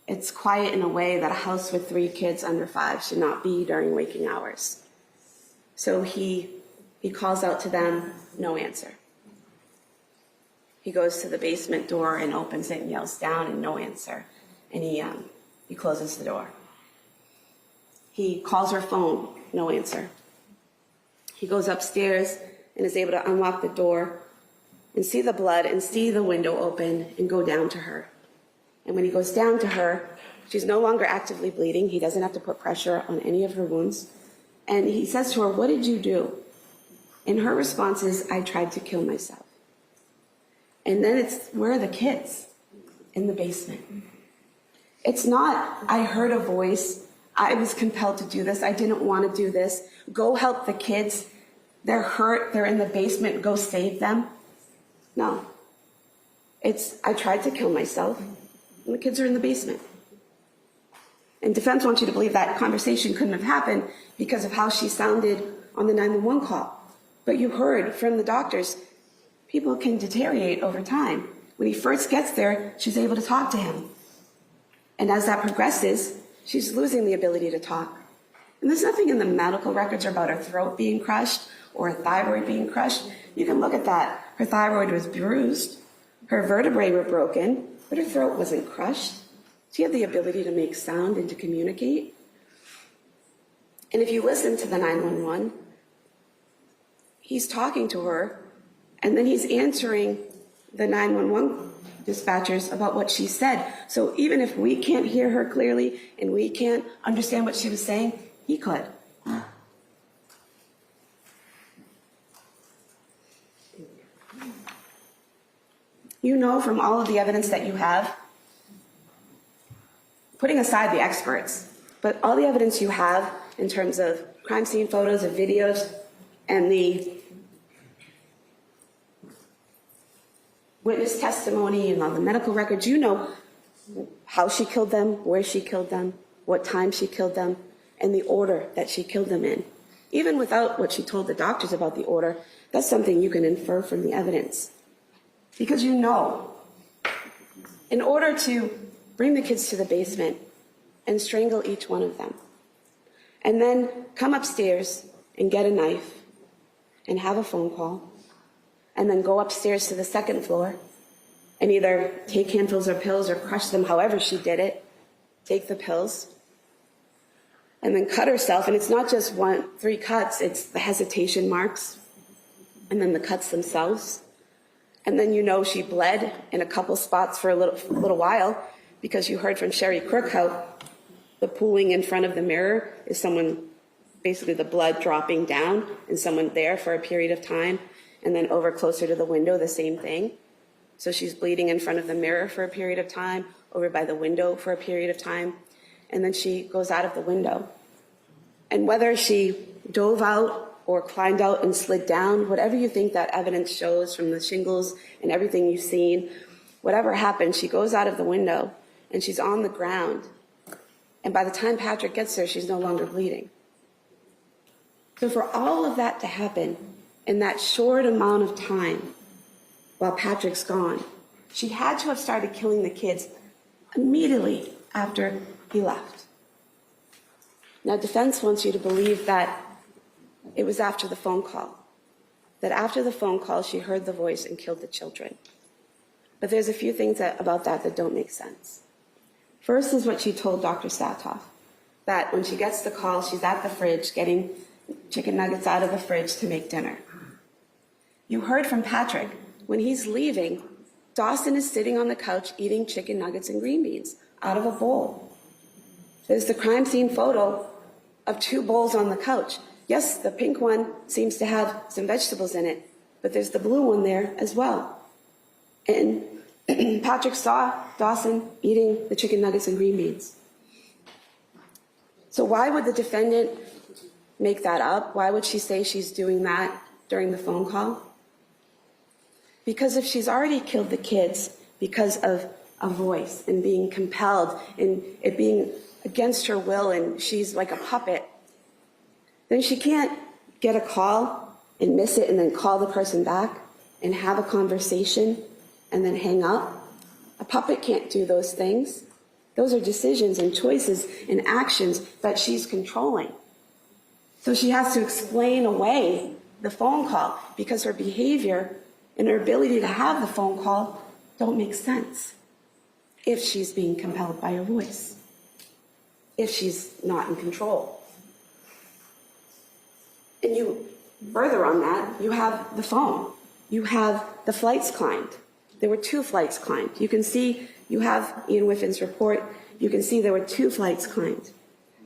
It's quiet in a way that a house with 3 kids under 5 should not be during waking hours. So he calls out to them, no answer. He goes to the basement door and opens it and yells down and no answer. And he closes the door. He calls her phone, no answer. He goes upstairs and is able to unlock the door and see the blood and see the window open and go down to her. And when he goes down to her, she's no longer actively bleeding. He doesn't have to put pressure on any of her wounds. And he says to her, what did you do? And her response is, I tried to kill myself. And then it's, where are the kids? In the basement. It's not, I heard a voice, I was compelled to do this, I didn't want to do this, go help the kids, they're hurt, they're in the basement, go save them. No. It's, I tried to kill myself, and the kids are in the basement. And defense wants you to believe that conversation couldn't have happened because of how she sounded on the 911 call. But you heard from the doctors, people can deteriorate over time. When he first gets there, she's able to talk to him. And as that progresses, she's losing the ability to talk. And there's nothing in the medical records about her throat being crushed or her thyroid being crushed. You can look at that. Her thyroid was bruised, her vertebrae were broken, but her throat wasn't crushed. She had the ability to make sound and to communicate. And if you listen to the 911, he's talking to her, and then he's answering the 911 dispatchers about what she said. So even if we can't hear her clearly and we can't understand what she was saying, he could. You know from all of the evidence that you have, putting aside the experts, but all the evidence you have in terms of crime scene photos and videos and the witness testimony and all the medical records, you know how she killed them, where she killed them, what time she killed them, and the order that she killed them in. Even without what she told the doctors about the order, that's something you can infer from the evidence. Because you know, in order to bring the kids to the basement and strangle each one of them, and then come upstairs and get a knife and have a phone call, and then go upstairs to the second floor and either take handfuls of pills or crush them, however she did it, take the pills, and then cut herself. And it's not just 3 cuts, it's the hesitation marks, and then the cuts themselves. And then you know she bled in a couple spots for a little while, because you heard from Sherry Crook how the pooling in front of the mirror is someone, basically the blood dropping down and someone there for a period of time. And then over closer to the window, the same thing. So she's bleeding in front of the mirror for a period of time, over by the window for a period of time, and then she goes out of the window. And whether she dove out or climbed out and slid down, whatever you think that evidence shows from the shingles and everything you've seen, whatever happened, she goes out of the window and she's on the ground. And by the time Patrick gets there, she's no longer bleeding. So for all of that to happen, in that short amount of time while Patrick's gone, she had to have started killing the kids immediately after he left. Now, defense wants you to believe that it was after the phone call, that after the phone call she heard the voice and killed the children. But there's a few things about that don't make sense. First is what she told Dr. Satoff, that when she gets the call, she's at the fridge getting chicken nuggets out of the fridge to make dinner. You heard from Patrick, when he's leaving, Dawson is sitting on the couch eating chicken nuggets and green beans out of a bowl. There's the crime scene photo of 2 bowls on the couch. Yes, the pink one seems to have some vegetables in it, but there's the blue one there as well. And Patrick saw Dawson eating the chicken nuggets and green beans. So why would the defendant make that up? Why would she say she's doing that during the phone call? Because if she's already killed the kids because of a voice and being compelled and it being against her will and she's like a puppet, then she can't get a call and miss it and then call the person back and have a conversation and then hang up. A puppet can't do those things. Those are decisions and choices and actions that she's controlling. So she has to explain away the phone call because her behavior and her ability to have the phone call don't make sense if she's being compelled by her voice, if she's not in control. And you, further on that, you have the phone. You have the flights climbed. There were 2 flights climbed. You can see, you have Ian Whiffin's report, you can see there were 2 flights climbed.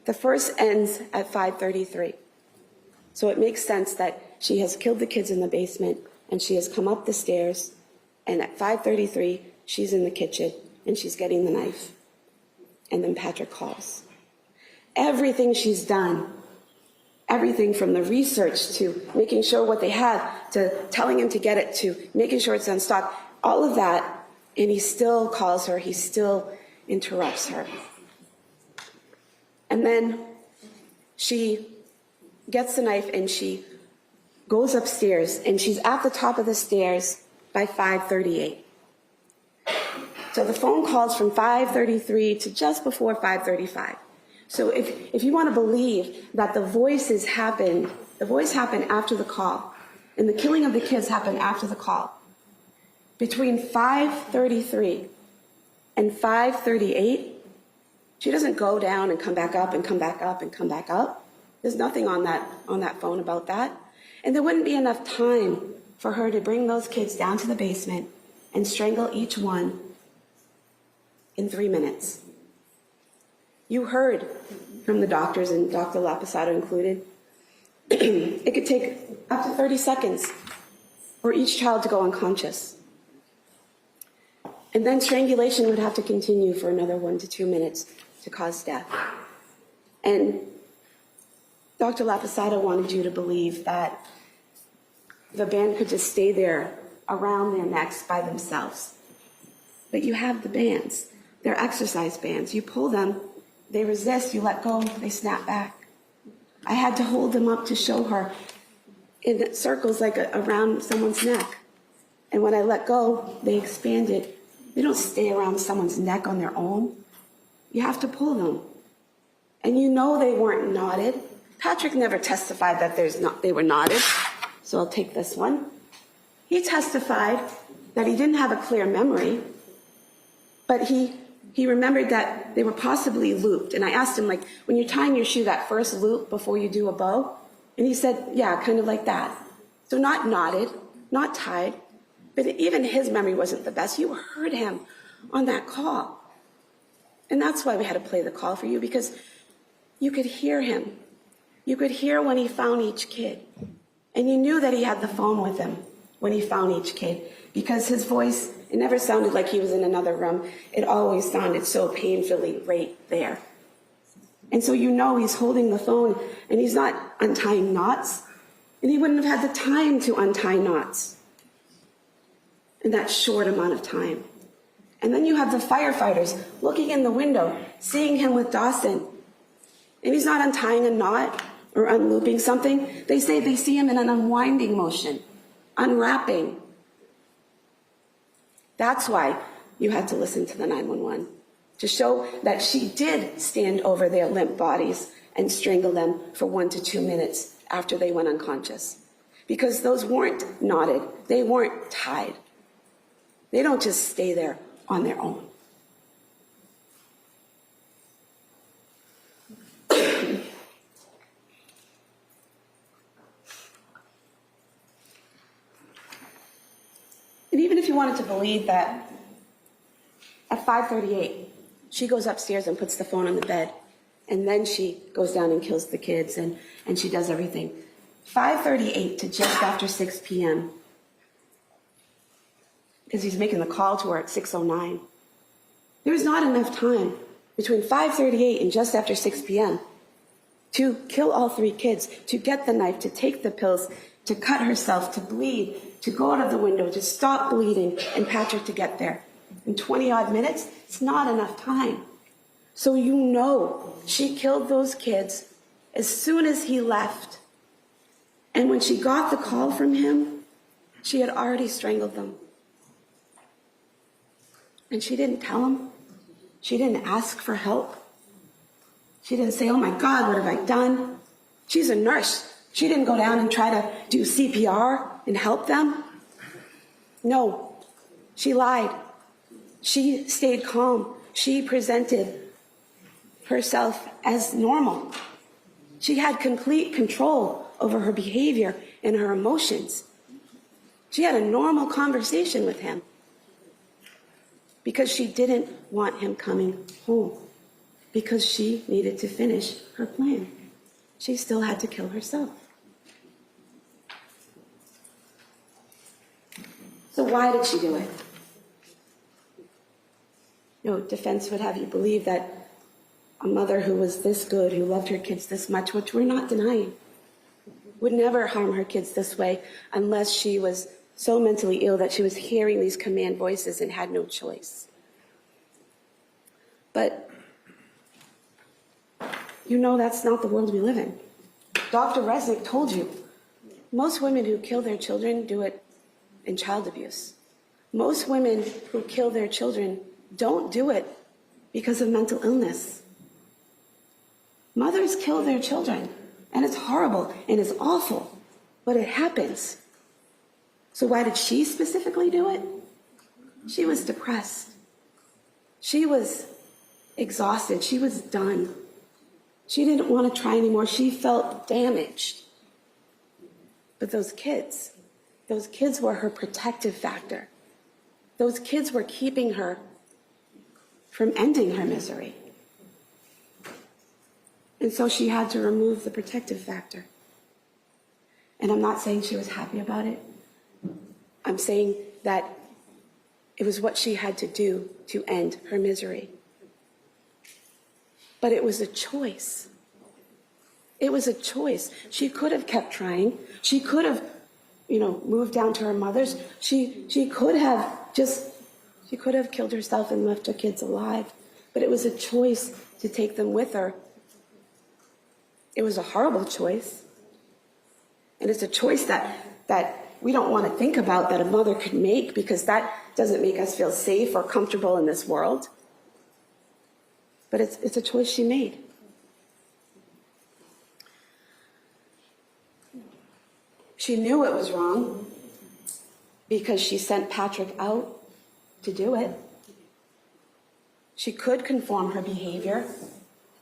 The first ends at 5:33. So it makes sense that she has killed the kids in the basement and she has come up the stairs, and at 5:33, she's in the kitchen and she's getting the knife. And then Patrick calls. Everything she's done, everything from the research to making sure what they have, to telling him to get it, to making sure it's on stock, all of that, and he still calls her, he still interrupts her. And then she gets the knife and she goes upstairs, and she's at the top of the stairs by 5:38. So the phone calls from 5:33 to just before 5:35. So if you want to believe that the voice happened after the call, and the killing of the kids happened after the call, between 5:33 and 5:38, she doesn't go down and come back up and come back up and come back up. There's nothing on that phone about that. And there wouldn't be enough time for her to bring those kids down to the basement and strangle each one in 3 minutes. You heard from the doctors, and Dr. Lapisato included, it could take up to 30 seconds for each child to go unconscious. And then strangulation would have to continue for another 1 to 2 minutes to cause death. And Dr. Lapisato wanted you to believe that the band could just stay there around their necks by themselves. But you have the bands. They're exercise bands. You pull them, they resist, you let go, they snap back. I had to hold them up to show her in circles like around someone's neck. And when I let go, they expanded. They don't stay around someone's neck on their own. You have to pull them. And you know they weren't knotted. Patrick never testified that they were knotted, so I'll take this one. He testified that he didn't have a clear memory, but he remembered that they were possibly looped. And I asked him, like, when you're tying your shoe, that first loop before you do a bow? And he said, yeah, kind of like that. So not knotted, not tied, but even his memory wasn't the best. You heard him on that call. And that's why we had to play the call for you, because you could hear him. You could hear when he found each kid. And you knew that he had the phone with him when he found each kid, because his voice, it never sounded like he was in another room. It always sounded so painfully right there. And so you know he's holding the phone and he's not untying knots, and he wouldn't have had the time to untie knots in that short amount of time. And then you have the firefighters looking in the window, seeing him with Dawson, and he's not untying a knot or unlooping something. They say they see him in an unwinding motion, unwrapping. That's why you had to listen to the 911, to show that she did stand over their limp bodies and strangle them for 1 to 2 minutes after they went unconscious. Because those weren't knotted, they weren't tied. They don't just stay there on their own. And even if you wanted to believe that at 5:38, she goes upstairs and puts the phone on the bed, and then she goes down and kills the kids, and she does everything. 5:38 to just after 6 p.m., because he's making the call to her at 6:09. There's not enough time between 5:38 and just after 6 p.m. to kill all 3 kids, to get the knife, to take the pills, to cut herself, to bleed, to go out of the window, to stop bleeding, and Patrick to get there. In 20-odd minutes, it's not enough time. So you know she killed those kids as soon as he left. And when she got the call from him, she had already strangled them. And she didn't tell him. She didn't ask for help. She didn't say, oh my God, what have I done? She's a nurse. She didn't go down and try to do CPR and help them. No, she lied. She stayed calm. She presented herself as normal. She had complete control over her behavior and her emotions. She had a normal conversation with him because she didn't want him coming home, because she needed to finish her plan. She still had to kill herself. So why did she do it? Defense would have you believe that a mother who was this good, who loved her kids this much, which we're not denying, would never harm her kids this way unless she was so mentally ill that she was hearing these command voices and had no choice. But that's not the world we live in. Dr. Resnick told you, most women who kill their children do it in child abuse. Most women who kill their children don't do it because of mental illness. Mothers kill their children, and it's horrible and it's awful, but it happens. So why did she specifically do it? She was depressed. She was exhausted. She was done. She didn't want to try anymore. She felt damaged. But those kids were her protective factor. Those kids were keeping her from ending her misery. And so she had to remove the protective factor. And I'm not saying she was happy about it. I'm saying that it was what she had to do to end her misery. But it was a choice. It was a choice. She could have kept trying. She could have, moved down to her mother's. She could have killed herself and left her kids alive. But it was a choice to take them with her. It was a horrible choice. And it's a choice that we don't want to think about that a mother could make, because that doesn't make us feel safe or comfortable in this world. But it's a choice she made. She knew it was wrong because she sent Patrick out to do it. She could conform her behavior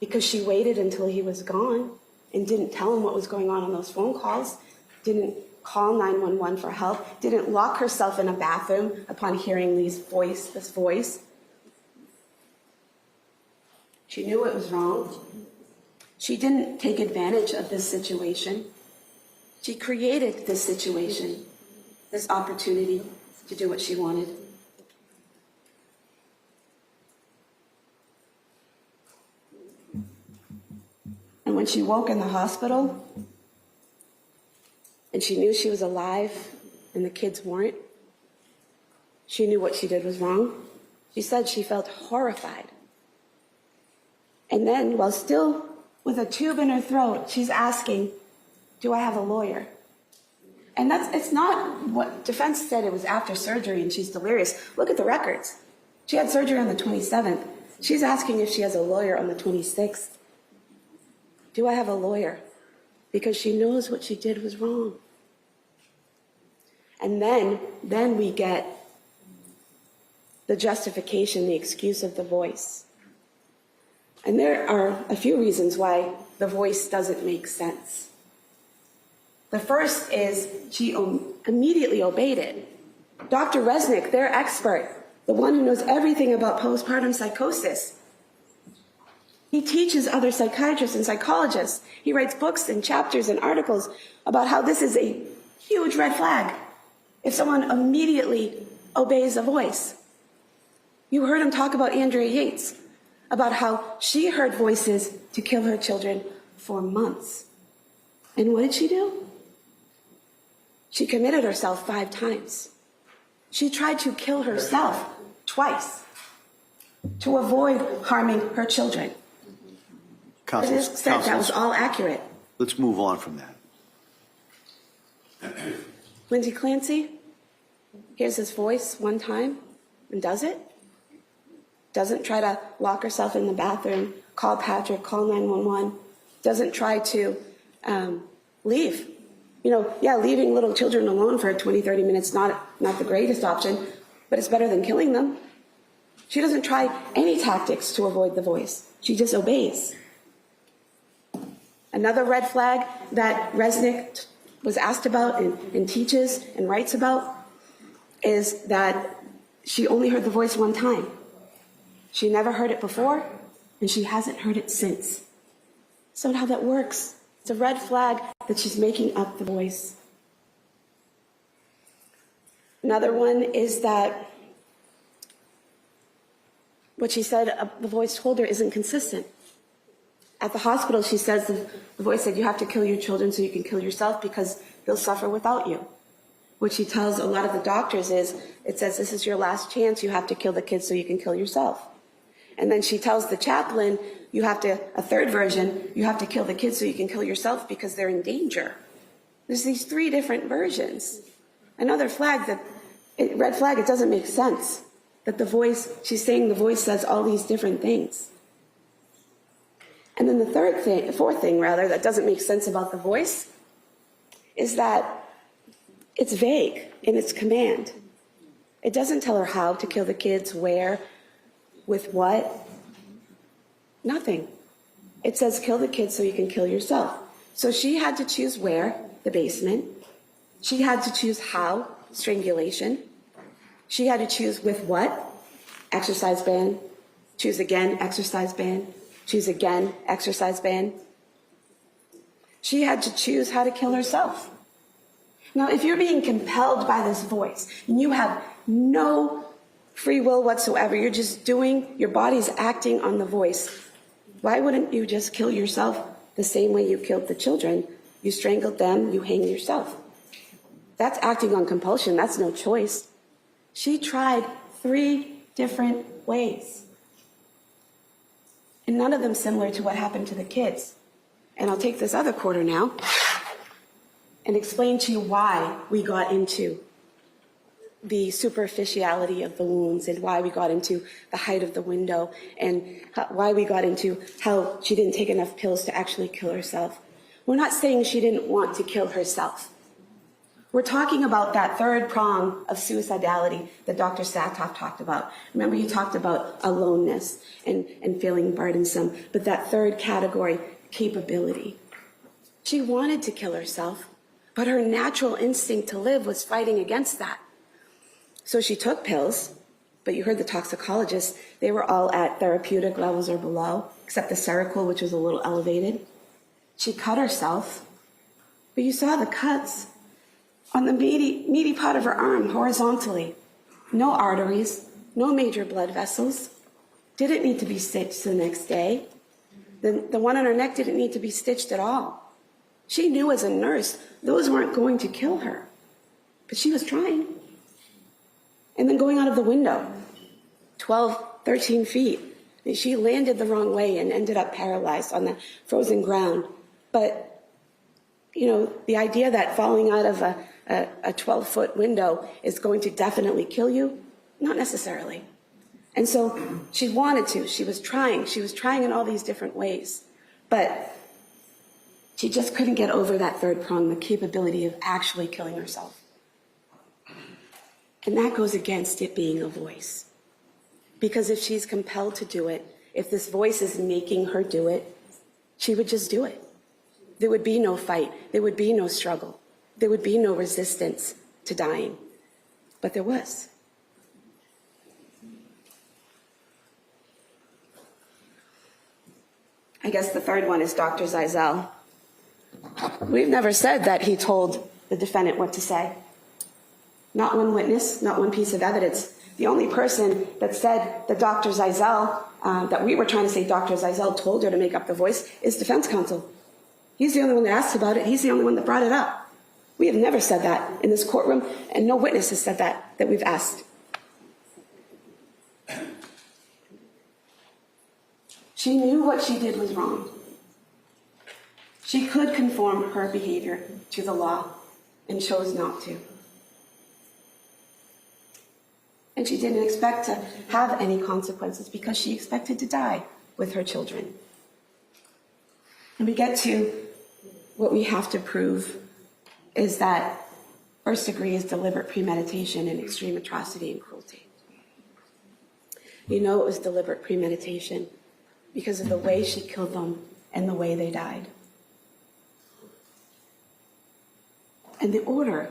because she waited until he was gone and didn't tell him what was going on those phone calls, didn't call 911 for help, didn't lock herself in a bathroom upon hearing this voice. She knew it was wrong. She didn't take advantage of this situation. She created this situation, this opportunity to do what she wanted. And when she woke in the hospital, and she knew she was alive and the kids weren't, she knew what she did was wrong. She said she felt horrified. And then, while still with a tube in her throat, she's asking, do I have a lawyer? And it's not what defense said. It was after surgery and she's delirious. Look at the records. She had surgery on the 27th. She's asking if she has a lawyer on the 26th. Do I have a lawyer? Because she knows what she did was wrong. And then we get the justification, the excuse of the voice. And there are a few reasons why the voice doesn't make sense. The first is she immediately obeyed it. Dr. Resnick, their expert, the one who knows everything about postpartum psychosis, he teaches other psychiatrists and psychologists. He writes books and chapters and articles about how this is a huge red flag if someone immediately obeys a voice. You heard him talk about Andrea Yates, about how she heard voices to kill her children for months. And what did she do? She committed herself 5 times. She tried to kill herself twice to avoid harming her children.
Counsel,
That was all accurate.
let's move on from that.
Lindsay Clancy hears his voice one time and does it. Doesn't try to lock herself in the bathroom, call Patrick, call 911. Doesn't try to leave. Leaving little children alone for 20, 30 minutes, not the greatest option, but it's better than killing them. She doesn't try any tactics to avoid the voice. She just obeys. Another red flag that Resnick was asked about and teaches and writes about is that she only heard the voice one time. She never heard it before, and she hasn't heard it since. So how that works. It's a red flag that she's making up the voice. Another one is that what she said the voice told her isn't consistent. At the hospital, she says the voice said, you have to kill your children so you can kill yourself because they'll suffer without you. What she tells a lot of the doctors is, it says, this is your last chance, you have to kill the kids so you can kill yourself. And then she tells the chaplain, a third version, you have to kill the kids so you can kill yourself because they're in danger. There's these 3 different versions. Another flag red flag, it doesn't make sense. That she's saying the voice says all these different things. And then the fourth thing that doesn't make sense about the voice is that it's vague in its command. It doesn't tell her how to kill the kids, where, with what, nothing. It says kill the kids so you can kill yourself. So she had to choose where, the basement. She had to choose how, strangulation. She had to choose with what, exercise ban. Choose again, exercise ban. Choose again, exercise ban. She had to choose how to kill herself. Now, if you're being compelled by this voice, and you have no free will whatsoever, you're just your body's acting on the voice, why wouldn't you just kill yourself the same way you killed the children? You strangled them, you hang yourself. That's acting on compulsion, that's no choice. She tried 3 different ways. And none of them similar to what happened to the kids. And I'll take this other quarter now and explain to you why we got into the superficiality of the wounds and why we got into the height of the window and why we got into how she didn't take enough pills to actually kill herself. We're not saying she didn't want to kill herself. We're talking about that 3rd prong of suicidality that Dr. Satoff talked about. Remember, he talked about aloneness and feeling burdensome, but that 3rd category, capability. She wanted to kill herself, but her natural instinct to live was fighting against that. So she took pills, but you heard the toxicologists, they were all at therapeutic levels or below, except the Seroquel, which was a little elevated. She cut herself, but you saw the cuts on the meaty part of her arm horizontally. No arteries, no major blood vessels. Didn't need to be stitched the next day. The one on her neck didn't need to be stitched at all. She knew as a nurse those weren't going to kill her, but she was trying. And then going out of the window, 12, 13 feet. And she landed the wrong way and ended up paralyzed on the frozen ground. But, the idea that falling out of a 12-foot window is going to definitely kill you, not necessarily. And so she wanted to, she was trying in all these different ways. But she just couldn't get over that 3rd prong, the capability of actually killing herself. And that goes against it being a voice. Because if she's compelled to do it, if this voice is making her do it, she would just do it. There would be no fight. There would be no struggle. There would be no resistance to dying. but there was. I guess the third one is Dr. Zeisel. We've never said that he told the defendant what to say. Not one witness, not one piece of evidence. The only person that said that Dr. Zeisel, that we were trying to say Dr. Zeisel told her to make up the voice, is defense counsel. He's the only one that asked about it. He's the only one that brought it up. We have never said that in this courtroom, and no witness has said that we've asked. She knew what she did was wrong. She could conform her behavior to the law and chose not to. And she didn't expect to have any consequences because she expected to die with her children. And we get to what we have to prove is that first degree is deliberate premeditation and extreme atrocity and cruelty. You know it was deliberate premeditation because of the way she killed them and the way they died. And the order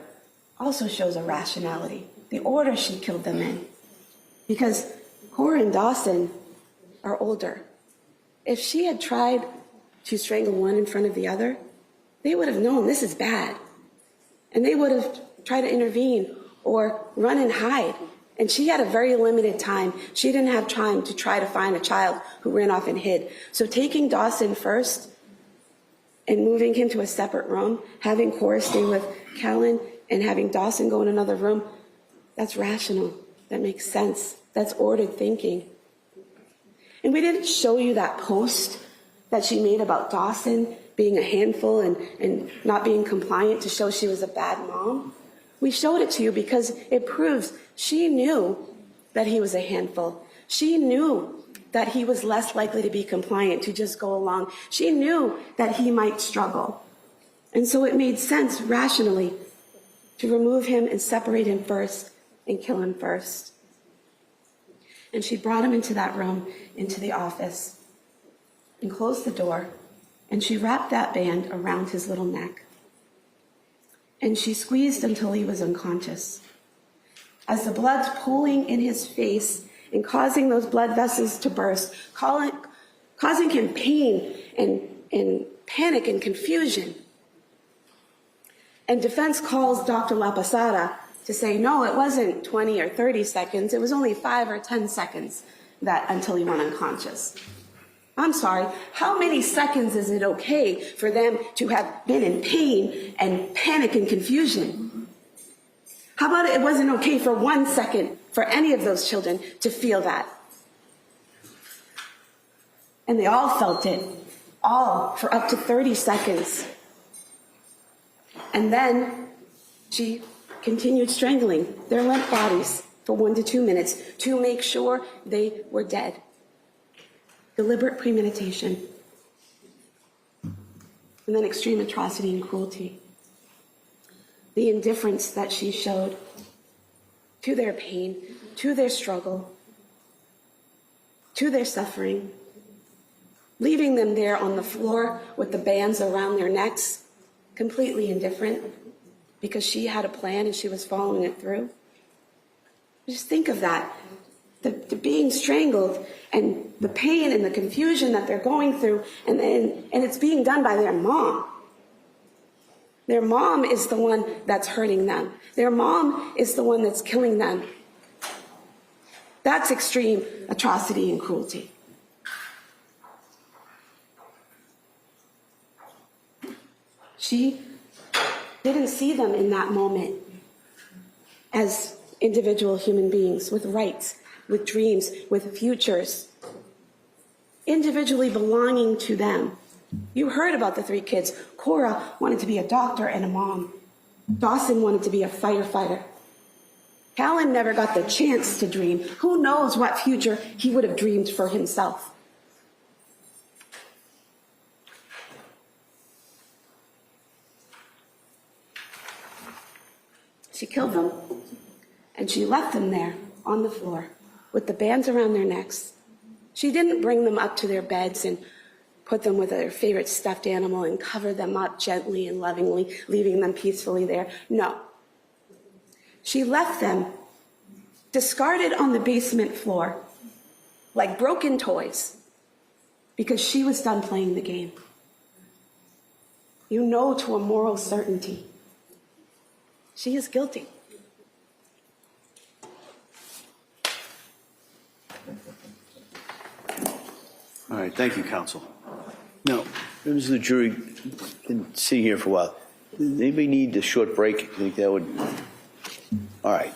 also shows a rationality. The order she killed them in. Because Cora and Dawson are older. If she had tried to strangle one in front of the other, they would have known this is bad. And they would have tried to intervene or run and hide. And she had a very limited time. She didn't have time to try to find a child who ran off and hid. So taking Dawson first and moving him to a separate room, having Cora stay with Callan and having Dawson go in another room, that's rational. That makes sense. That's ordered thinking. And we didn't show you that post that she made about Dawson being a handful and not being compliant to show she was a bad mom. We showed it to you because it proves she knew that he was a handful. She knew that he was less likely to be compliant, to just go along. She knew that he might struggle. And so it made sense rationally to remove him and separate him first and kill him first. And she brought him into that room, into the office, and closed the door, and she wrapped that band around his little neck. And she squeezed until he was unconscious. As the blood's pooling in his face and causing those blood vessels to burst, causing him pain and panic and confusion. And defense calls Dr. La Posada to say, no, it wasn't 20 or 30 seconds. It was only 5 or 10 seconds until he went unconscious. I'm sorry, how many seconds is it okay for them to have been in pain and panic and confusion? How about it wasn't okay for 1 second for any of those children to feel that? And they all felt it, all for up to 30 seconds. And then she continued strangling their limp bodies for 1 to 2 minutes to make sure they were dead. Deliberate premeditation. And then extreme atrocity and cruelty. The indifference that she showed to their pain, to their struggle, to their suffering, leaving them there on the floor with the bands around their necks, completely indifferent, because she had a plan and she was following it through. Just think of that. The being strangled and the pain and the confusion that they're going through, and it's being done by their mom. Their mom is the one that's hurting them. Their mom is the one that's killing them. That's extreme atrocity and cruelty. She didn't see them in that moment as individual human beings with rights, with dreams, with futures, individually belonging to them. You heard about the 3 kids. Cora wanted to be a doctor and a mom. Dawson wanted to be a firefighter. Callan never got the chance to dream. Who knows what future he would have dreamed for himself. She killed them, and she left them there on the floor with the bands around their necks. She didn't bring them up to their beds and put them with their favorite stuffed animal and cover them up gently and lovingly, leaving them peacefully there. No. She left them discarded on the basement floor like broken toys because she was done playing the game. You know to a moral certainty she is guilty.
All right, thank you, counsel. Now, members of the jury, been sitting here for a while. Does anybody need a short break? I think that would. All right.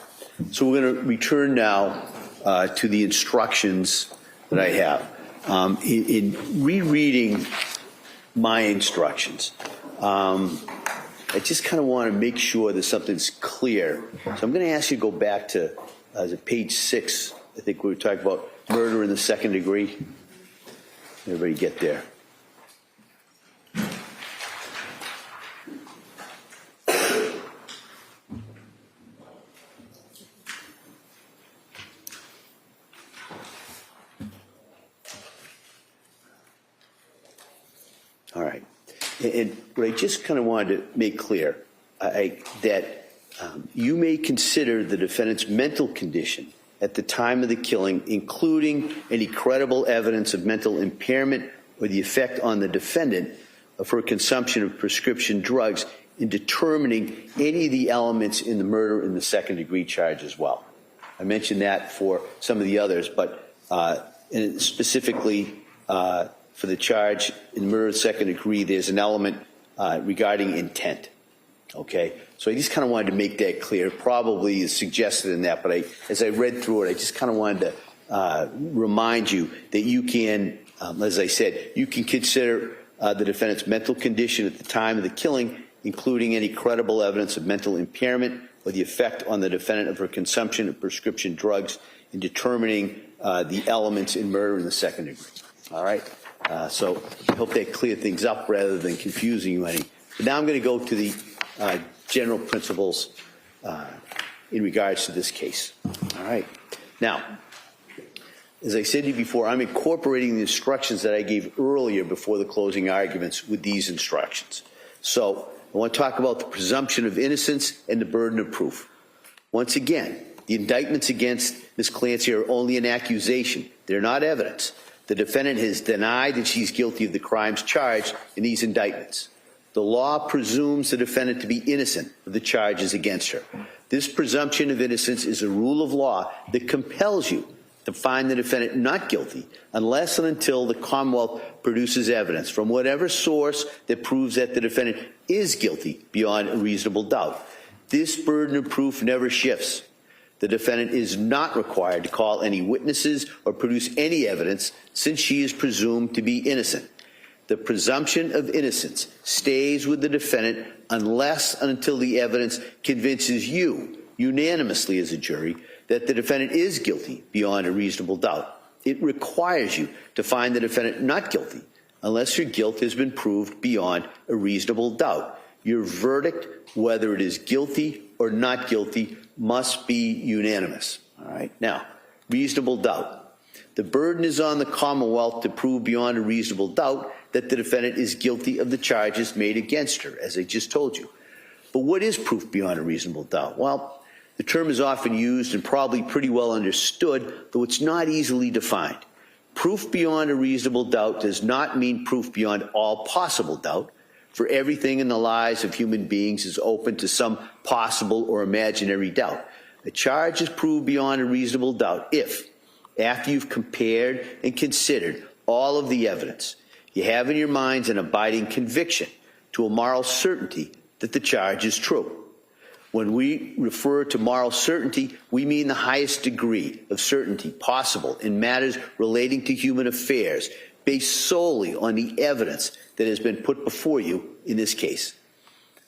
So we're going to return now to the instructions that I have. In rereading my instructions, I just kind of want to make sure that something's clear. So I'm going to ask you to go back to page 6. I think we were talking about murder in the second degree. Everybody get there. All right. And what I just kind of wanted to make clear, that you may consider the defendant's mental condition at the time of the killing, including any credible evidence of mental impairment or the effect on the defendant of her consumption of prescription drugs, in determining any of the elements in the murder in the second degree charge as well. I mentioned that for some of the others, but and specifically for the charge in murder in the second degree, there's an element regarding intent. Okay, so I just kind of wanted to make that clear. Probably is suggested in that, but as I read through it, I just kind of wanted to remind you that you can, as I said, you can consider the defendant's mental condition at the time of the killing, including any credible evidence of mental impairment or the effect on the defendant of her consumption of prescription drugs, in determining the elements in murder in the second degree. All right, so I hope that cleared things up rather than confusing you any. But now I'm going to go to the general principles in regards to this case. All right. Now, as I said to you before, I'm incorporating the instructions that I gave earlier before the closing arguments with these instructions. So I want to talk about the presumption of innocence and the burden of proof. Once again, the indictments against Ms. Clancy are only an accusation. They're not evidence. The defendant has denied that she's guilty of the crimes charged in these indictments. The law presumes the defendant to be innocent of the charges against her. This presumption of innocence is a rule of law that compels you to find the defendant not guilty unless and until the Commonwealth produces evidence from whatever source that proves that the defendant is guilty beyond a reasonable doubt. This burden of proof never shifts. The defendant is not required to call any witnesses or produce any evidence, since she is presumed to be innocent. The presumption of innocence stays with the defendant unless and until the evidence convinces you, unanimously as a jury, that the defendant is guilty beyond a reasonable doubt. It requires you to find the defendant not guilty unless your guilt has been proved beyond a reasonable doubt. Your verdict, whether it is guilty or not guilty, must be unanimous. All right. Now, reasonable doubt. The burden is on the Commonwealth to prove beyond a reasonable doubt that the defendant is guilty of the charges made against her, as I just told you. But what is proof beyond a reasonable doubt? Well, the term is often used and probably pretty well understood, though it's not easily defined. Proof beyond a reasonable doubt does not mean proof beyond all possible doubt, for everything in the lives of human beings is open to some possible or imaginary doubt. A charge is proved beyond a reasonable doubt if, after you've compared and considered all of the evidence, you have in your minds an abiding conviction to a moral certainty that the charge is true. When we refer to moral certainty, we mean the highest degree of certainty possible in matters relating to human affairs, based solely on the evidence that has been put before you in this case.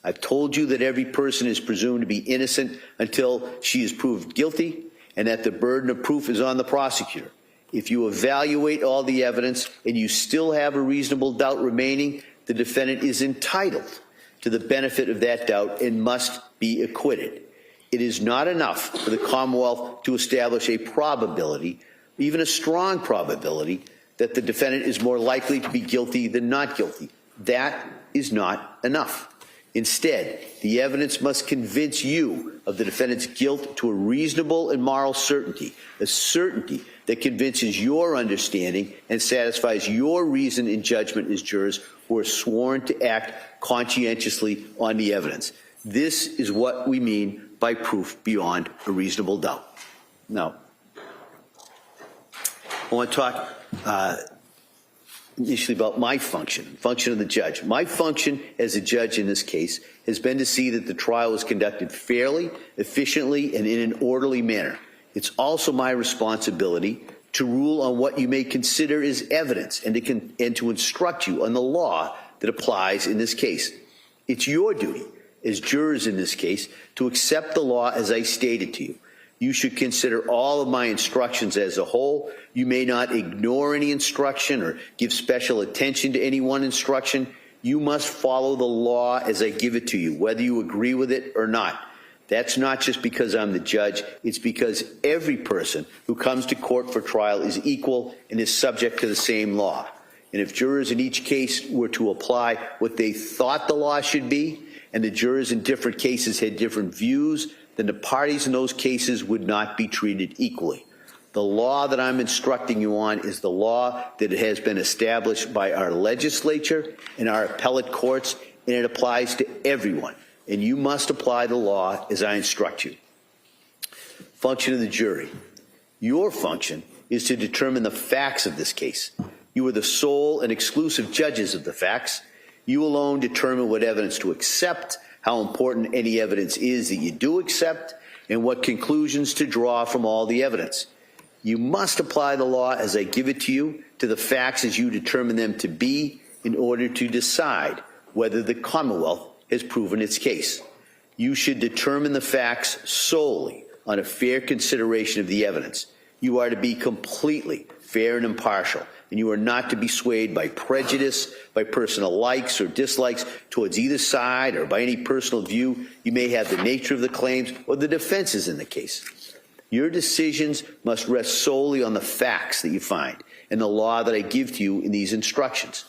I've told you that every person is presumed to be innocent until she is proved guilty, and that the burden of proof is on the prosecutor. If you evaluate all the evidence and you still have a reasonable doubt remaining, the defendant is entitled to the benefit of that doubt and must be acquitted. It is not enough for the Commonwealth to establish a probability, even a strong probability, that the defendant is more likely to be guilty than not guilty. That is not enough. Instead, the evidence must convince you of the defendant's guilt to a reasonable and moral certainty, a certainty that convinces your understanding and satisfies your reason and judgment as jurors who are sworn to act conscientiously on the evidence. This is what we mean by proof beyond a reasonable doubt. Now, I want to talk initially about my function of the judge. My function as a judge in this case has been to see that the trial was conducted fairly, efficiently, and in an orderly manner. It's also my responsibility to rule on what you may consider as evidence and to instruct you on the law that applies in this case. It's your duty as jurors in this case to accept the law as I stated to you. You should consider all of my instructions as a whole. You may not ignore any instruction or give special attention to any one instruction. You must follow the law as I give it to you, whether you agree with it or not. That's not just because I'm the judge. It's because every person who comes to court for trial is equal and is subject to the same law. And if jurors in each case were to apply what they thought the law should be, and the jurors in different cases had different views, then the parties in those cases would not be treated equally. The law that I'm instructing you on is the law that has been established by our legislature and our appellate courts, and it applies to everyone. And you must apply the law as I instruct you. Function of the jury. Your function is to determine the facts of this case. You are the sole and exclusive judges of the facts. You alone determine what evidence to accept, how important any evidence is that you do accept, and what conclusions to draw from all the evidence. You must apply the law as I give it to you, to the facts as you determine them to be, in order to decide whether the Commonwealth has proven its case. You should determine the facts solely on a fair consideration of the evidence. You are to be completely fair and impartial, and you are not to be swayed by prejudice, by personal likes or dislikes towards either side, or by any personal view you may have the nature of the claims or the defenses in the case. Your decisions must rest solely on the facts that you find and the law that I give to you in these instructions.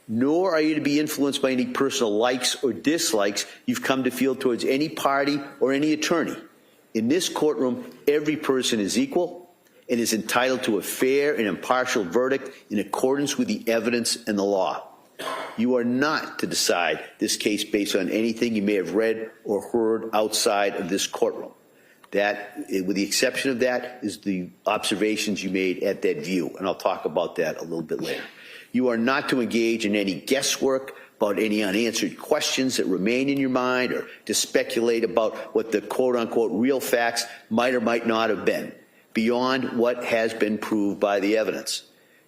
Nor are you to be influenced by any personal likes or dislikes you've come to feel towards any party or any attorney. In this courtroom, every person is equal and is entitled to a fair and impartial verdict in accordance with the evidence and the law. You are not to decide this case based on anything you may have read or heard outside of this courtroom. That, with the exception of that, is the observations you made at that view, and I'll talk about that a little bit later. You are not to engage in any guesswork about any unanswered questions that remain in your mind, or to speculate about what the quote-unquote real facts might or might not have been, beyond what has been proved by the evidence.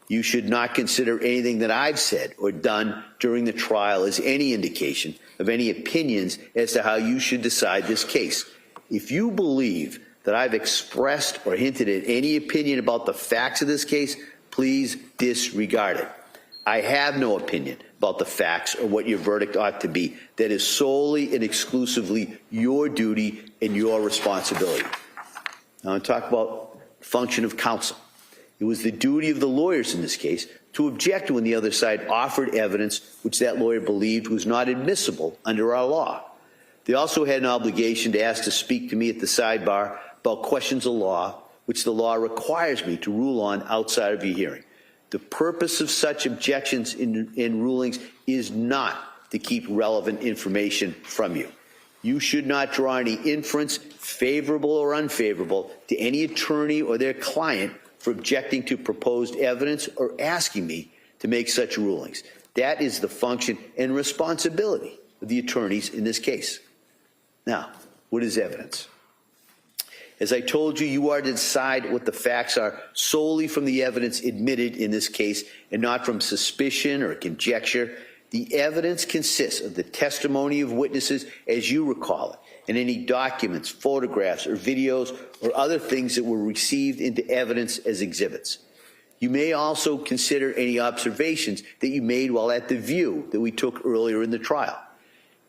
You should not consider anything that I've said or done during the trial as any indication of any opinions as to how you should decide this case. If you believe that I've expressed or hinted at any opinion about the facts of this case, please disregard it. I have no opinion about the facts or what your verdict ought to be. That is solely and exclusively your duty and your responsibility. Now, I'm talk about function of counsel. It was the duty of the lawyers in this case to object when the other side offered evidence which that lawyer believed was not admissible under our law. They also had an obligation to ask to speak to me at the sidebar about questions of law which the law requires me to rule on outside of your hearing. The purpose of such objections in rulings is not to keep relevant information from you. You should not draw any inference, favorable or unfavorable, to any attorney or their client for objecting to proposed evidence or asking me to make such rulings. That is the function and responsibility of the attorneys in this case. Now, what is evidence? As I told you, you are to decide what the facts are solely from the evidence admitted in this case and not from suspicion or conjecture. The evidence consists of the testimony of witnesses as you recall it, and any documents, photographs, or videos or other things that were received into evidence as exhibits. You may also consider any observations that you made while at the view that we took earlier in the trial.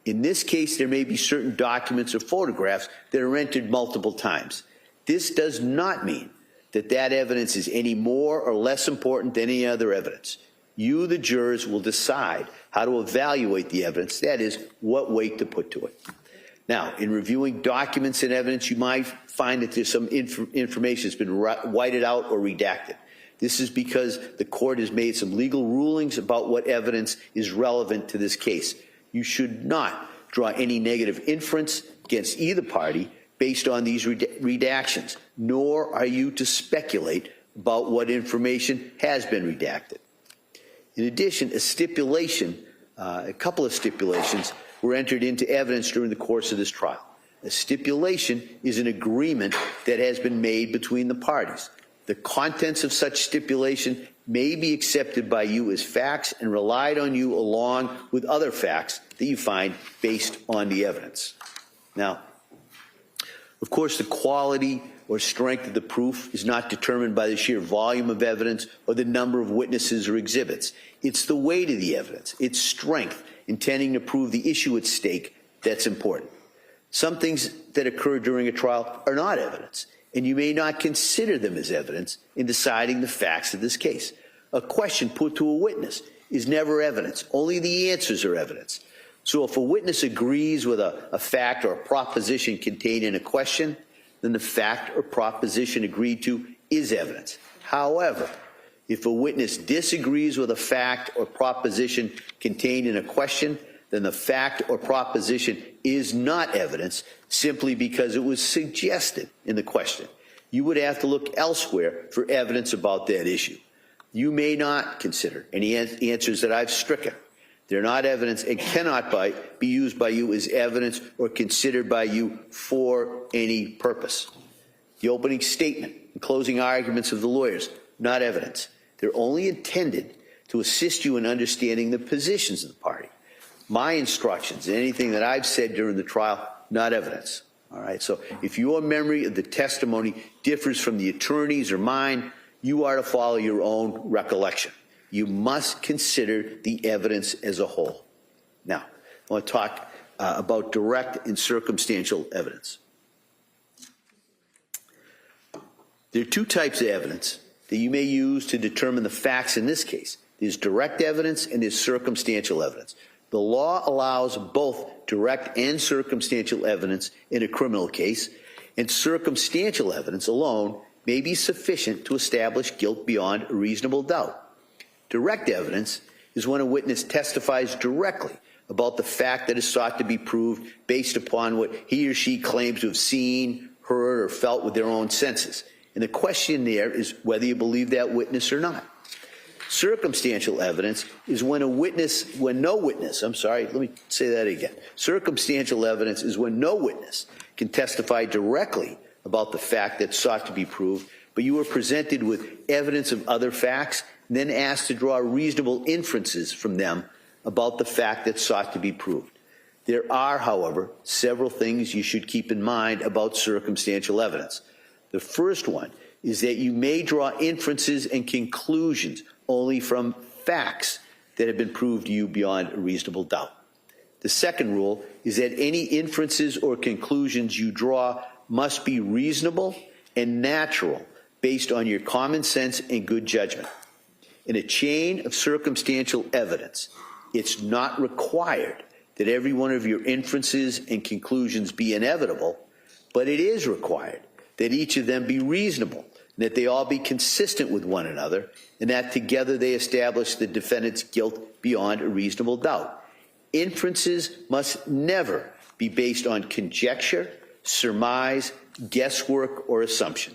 In this case, there may be certain documents or photographs that are entered multiple times. This does not mean that that evidence is any more or less important than any other evidence. You, the jurors, will decide how to evaluate the evidence, that is, what weight to put to it. Now, in reviewing documents and evidence, you might find that there's some information that's been whited out or redacted. This is because the court has made some legal rulings about what evidence is relevant to this case. You should not draw any negative inference against either party based on these redactions, nor are you to speculate about what information has been redacted. In addition, a couple of stipulations were entered into evidence during the course of this trial. A stipulation is an agreement that has been made between the parties. The contents of such stipulation may be accepted by you as facts and relied on you along with other facts that you find based on the evidence. Now, of course, the quality or strength of the proof is not determined by the sheer volume of evidence or the number of witnesses or exhibits. It's the weight of the evidence, its strength, intending to prove the issue at stake that's important. Some things that occur during a trial are not evidence, and you may not consider them as evidence in deciding the facts of this case. A question put to a witness is never evidence. Only the answers are evidence. So if a witness agrees with a fact or a proposition contained in a question, then the fact or proposition agreed to is evidence. However, if a witness disagrees with a fact or proposition contained in a question, then the fact or proposition is not evidence simply because it was suggested in the question. You would have to look elsewhere for evidence about that issue. You may not consider any answers that I've stricken. They're not evidence and cannot be used by you as evidence or considered by you for any purpose. The opening statement and closing arguments of the lawyers, not evidence. They're only intended to assist you in understanding the positions of the party. My instructions and anything that I've said during the trial, not evidence. All right, so if your memory of the testimony differs from the attorney's or mine, you are to follow your own recollection. You must consider the evidence as a whole. Now, I want to talk about direct and circumstantial evidence. There are two types of evidence that you may use to determine the facts in this case. There's direct evidence and there's circumstantial evidence. The law allows both direct and circumstantial evidence in a criminal case, and circumstantial evidence alone may be sufficient to establish guilt beyond a reasonable doubt. Direct evidence is when a witness testifies directly about the fact that is sought to be proved based upon what he or she claims to have seen, heard, or felt with their own senses. And the question there is whether you believe that witness or not. Circumstantial evidence is when Circumstantial evidence is when no witness can testify directly about the fact that's sought to be proved, but you are presented with evidence of other facts and then asked to draw reasonable inferences from them about the fact that's sought to be proved. There are, however, several things you should keep in mind about circumstantial evidence. The first one is that you may draw inferences and conclusions only from facts that have been proved to you beyond a reasonable doubt. The second rule is that any inferences or conclusions you draw must be reasonable and natural based on your common sense and good judgment. In a chain of circumstantial evidence, it's not required that every one of your inferences and conclusions be inevitable, but it is required that each of them be reasonable, and that they all be consistent with one another, and that together they establish the defendant's guilt beyond a reasonable doubt. Inferences must never be based on conjecture, surmise, guesswork, or assumption.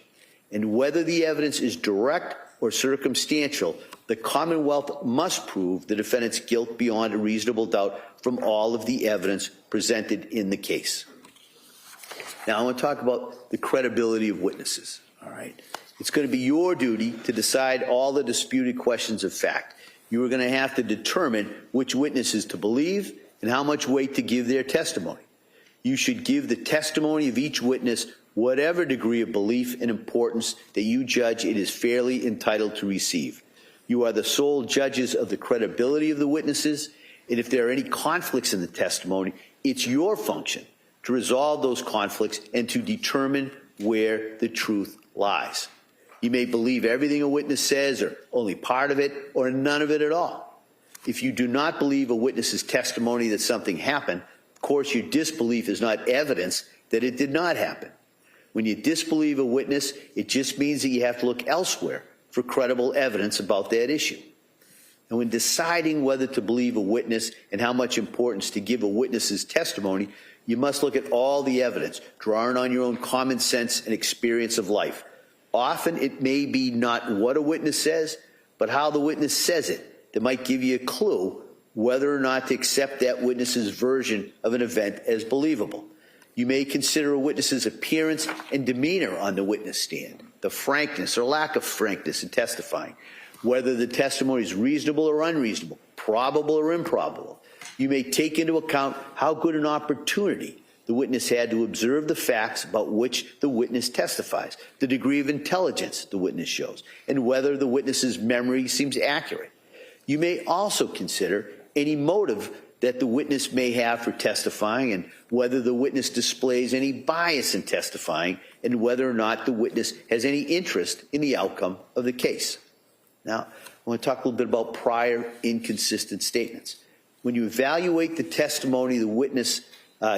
And whether the evidence is direct or circumstantial, the Commonwealth must prove the defendant's guilt beyond a reasonable doubt from all of the evidence presented in the case. Now, I want to talk about the credibility of witnesses, all right? It's going to be your duty to decide all the disputed questions of fact. You are going to have to determine which witnesses to believe and how much weight to give their testimony. You should give the testimony of each witness whatever degree of belief and importance that you judge it is fairly entitled to receive. You are the sole judges of the credibility of the witnesses, and if there are any conflicts in the testimony, it's your function to resolve those conflicts and to determine where the truth lies. You may believe everything a witness says, or only part of it, or none of it at all. If you do not believe a witness's testimony that something happened, of course your disbelief is not evidence that it did not happen. When you disbelieve a witness, it just means that you have to look elsewhere for credible evidence about that issue. And when deciding whether to believe a witness and how much importance to give a witness's testimony, you must look at all the evidence, drawing on your own common sense and experience of life. Often it may be not what a witness says, but how the witness says it that might give you a clue whether or not to accept that witness's version of an event as believable. You may consider a witness's appearance and demeanor on the witness stand, the frankness or lack of frankness in testifying, whether the testimony is reasonable or unreasonable, probable or improbable. You may take into account how good an opportunity the witness had to observe the facts about which the witness testifies, the degree of intelligence the witness shows, and whether the witness's memory seems accurate. You may also consider any motive that the witness may have for testifying, and whether the witness displays any bias in testifying, and whether or not the witness has any interest in the outcome of the case. Now, I want to talk a little bit about prior inconsistent statements. When you evaluate the testimony the witness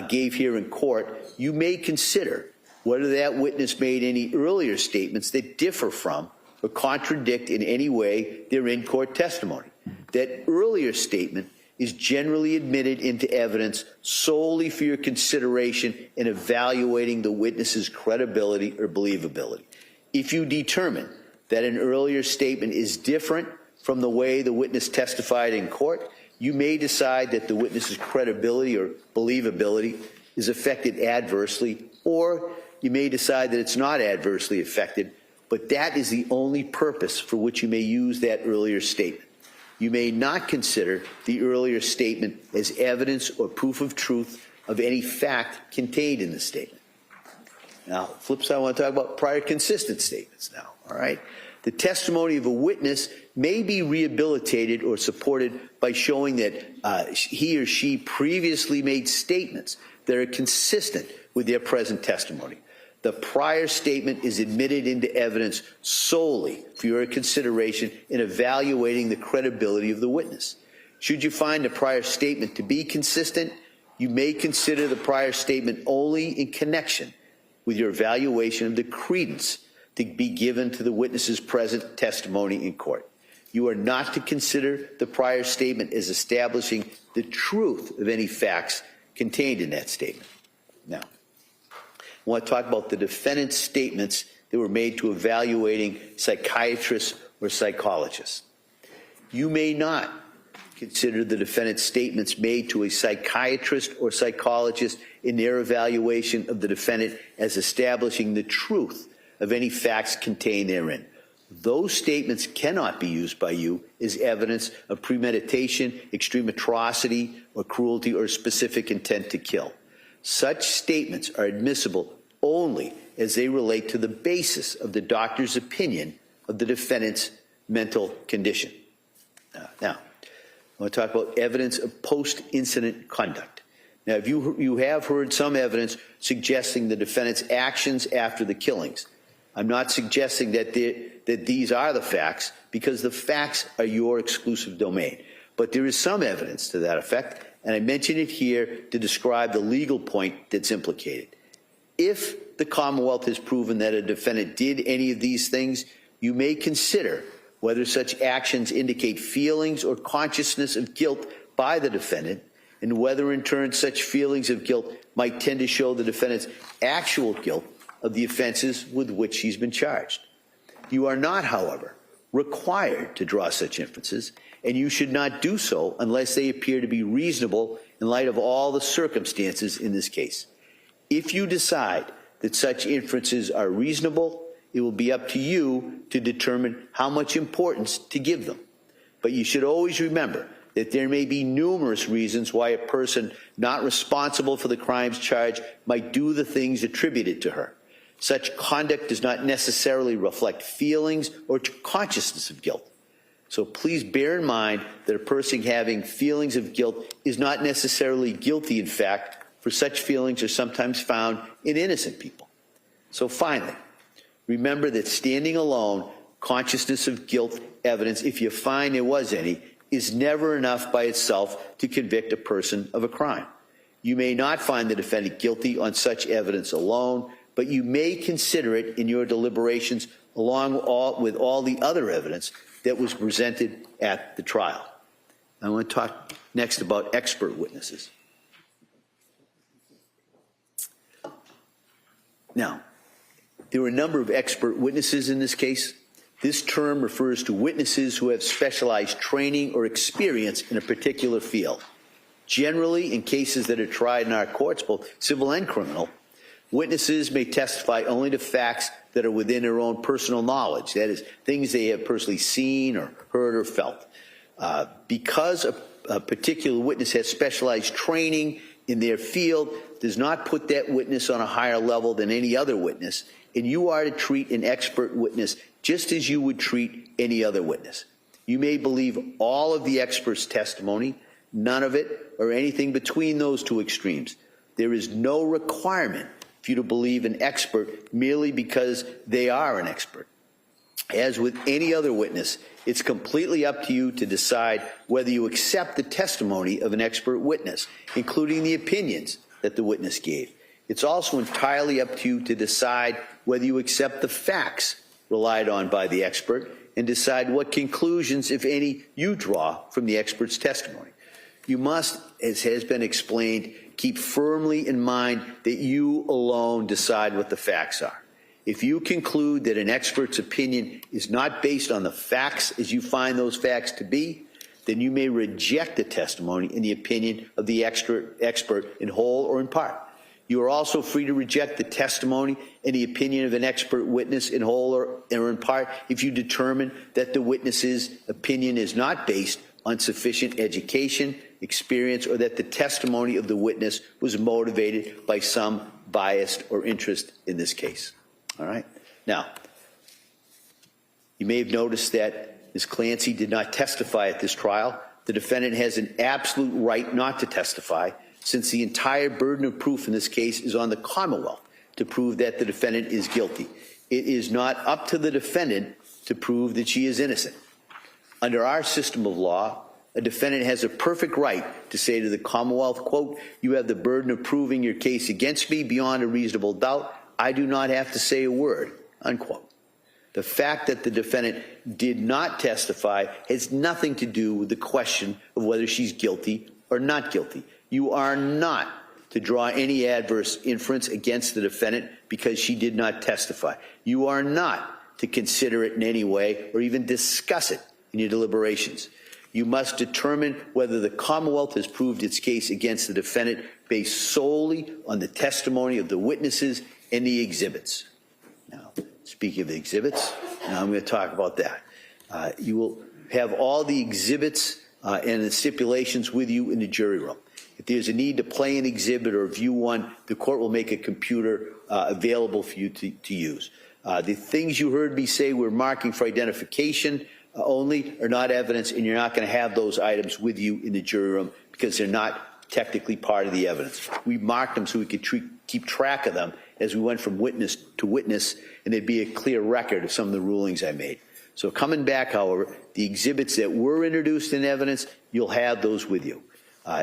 gave here in court, you may consider whether that witness made any earlier statements that differ from or contradict in any way their in-court testimony. That earlier statement is generally admitted into evidence solely for your consideration in evaluating the witness's credibility or believability. If you determine that an earlier statement is different from the way the witness testified in court, you may decide that the witness's credibility or believability is affected adversely, or you may decide that it's not adversely affected, but that is the only purpose for which you may use that earlier statement. You may not consider the earlier statement as evidence or proof of truth of any fact contained in the statement. Now, flip side, I want to talk about prior consistent statements now, all right? The testimony of a witness may be rehabilitated or supported by showing that he or she previously made statements that are consistent with their present testimony. The prior statement is admitted into evidence solely for your consideration in evaluating the credibility of the witness. Should you find the prior statement to be consistent, you may consider the prior statement only in connection with your evaluation of the credence to be given to the witness's present testimony in court. You are not to consider the prior statement as establishing the truth of any facts contained in that statement. Now, I want to talk about the defendant's statements that were made to evaluating psychiatrists or psychologists. You may not consider the defendant's statements made to a psychiatrist or psychologist in their evaluation of the defendant as establishing the truth of any facts contained therein. Those statements cannot be used by you as evidence of premeditation, extreme atrocity, or cruelty, or specific intent to kill. Such statements are admissible only as they relate to the basis of the doctor's opinion of the defendant's mental condition. Now, I want to talk about evidence of post-incident conduct. Now, if you have heard some evidence suggesting the defendant's actions after the killings. I'm not suggesting that these are the facts, because the facts are your exclusive domain. But there is some evidence to that effect, and I mention it here to describe the legal point that's implicated. If the Commonwealth has proven that a defendant did any of these things, you may consider whether such actions indicate feelings or consciousness of guilt by the defendant, and whether in turn such feelings of guilt might tend to show the defendant's actual guilt of the offenses with which he's been charged. You are not, however, required to draw such inferences, and you should not do so unless they appear to be reasonable in light of all the circumstances in this case. If you decide that such inferences are reasonable, it will be up to you to determine how much importance to give them. But you should always remember that there may be numerous reasons why a person not responsible for the crimes charged might do the things attributed to her. Such conduct does not necessarily reflect feelings or consciousness of guilt. So please bear in mind that a person having feelings of guilt is not necessarily guilty, in fact, for such feelings are sometimes found in innocent people. So finally, Remember that standing alone, consciousness of guilt evidence, if you find there was any, is never enough by itself to convict a person of a crime. You may not find the defendant guilty on such evidence alone, but you may consider it in your deliberations along with all the other evidence that was presented at the trial. I want to talk next about expert witnesses. Now, there were a number of expert witnesses in this case. This term refers to witnesses who have specialized training or experience in a particular field. Generally, in cases that are tried in our courts, both civil and criminal, witnesses may testify only to facts that are within their own personal knowledge, that is, things they have personally seen or heard or felt. Because a particular witness has specialized training in their field does not put that witness on a higher level than any other witness, and you are to treat an expert witness just as you would treat any other witness. You may believe all of the expert's testimony, none of it, or anything between those two extremes. There is no requirement for you to believe an expert merely because they are an expert. As with any other witness, it's completely up to you to decide whether you accept the testimony of an expert witness, including the opinions that the witness gave. It's also entirely up to you to decide whether you accept the facts relied on by the expert and decide what conclusions, if any, you draw from the expert's testimony. You must, as has been explained, keep firmly in mind that you alone decide what the facts are. If you conclude that an expert's opinion is not based on the facts as you find those facts to be, then you may reject the testimony and the opinion of the expert in whole or in part. You are also free to reject the testimony and the opinion of an expert witness in whole or in part if you determine that the witness's opinion is not based on sufficient education, experience, or that the testimony of the witness was motivated by some bias or interest in this case. All right? Now, you may have noticed that Ms. Clancy did not testify at this trial. The defendant has an absolute right not to testify, since the entire burden of proof in this case is on the Commonwealth to prove that the defendant is guilty. It is not up to the defendant to prove that she is innocent. Under our system of law, a defendant has a perfect right to say to the Commonwealth, quote, "You have the burden of proving your case against me beyond a reasonable doubt. I do not have to say a word," unquote. The fact that the defendant did not testify has nothing to do with the question of whether she's guilty or not guilty. You are not to draw any adverse inference against the defendant because she did not testify. You are not to consider it in any way or even discuss it in your deliberations. You must determine whether the Commonwealth has proved its case against the defendant based solely on the testimony of the witnesses and the exhibits. Now, speaking of the exhibits, now I'm going to talk about that. You will have all the exhibits and the stipulations with you in the jury room. If there's a need to play an exhibit or view one, the court will make a computer available for you to use. The things you heard me say we're marking for identification only are not evidence, and you're not going to have those items with you in the jury room because they're not technically part of the evidence. We marked them so we could keep track of them as we went from witness to witness, and there'd be a clear record of some of the rulings I made. So coming back, however, the exhibits that were introduced in evidence, you'll have those with you.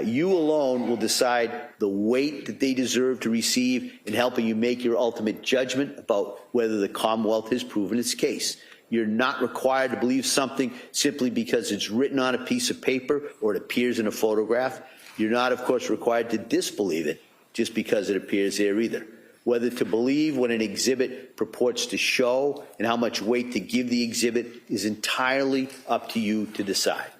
You alone will decide the weight that they deserve to receive in helping you make your ultimate judgment about whether the Commonwealth has proven its case. You're not required to believe something simply because it's written on a piece of paper or it appears in a photograph. You're not, of course, required to disbelieve it just because it appears there either. Whether to believe what an exhibit purports to show and how much weight to give the exhibit is entirely up to you to decide.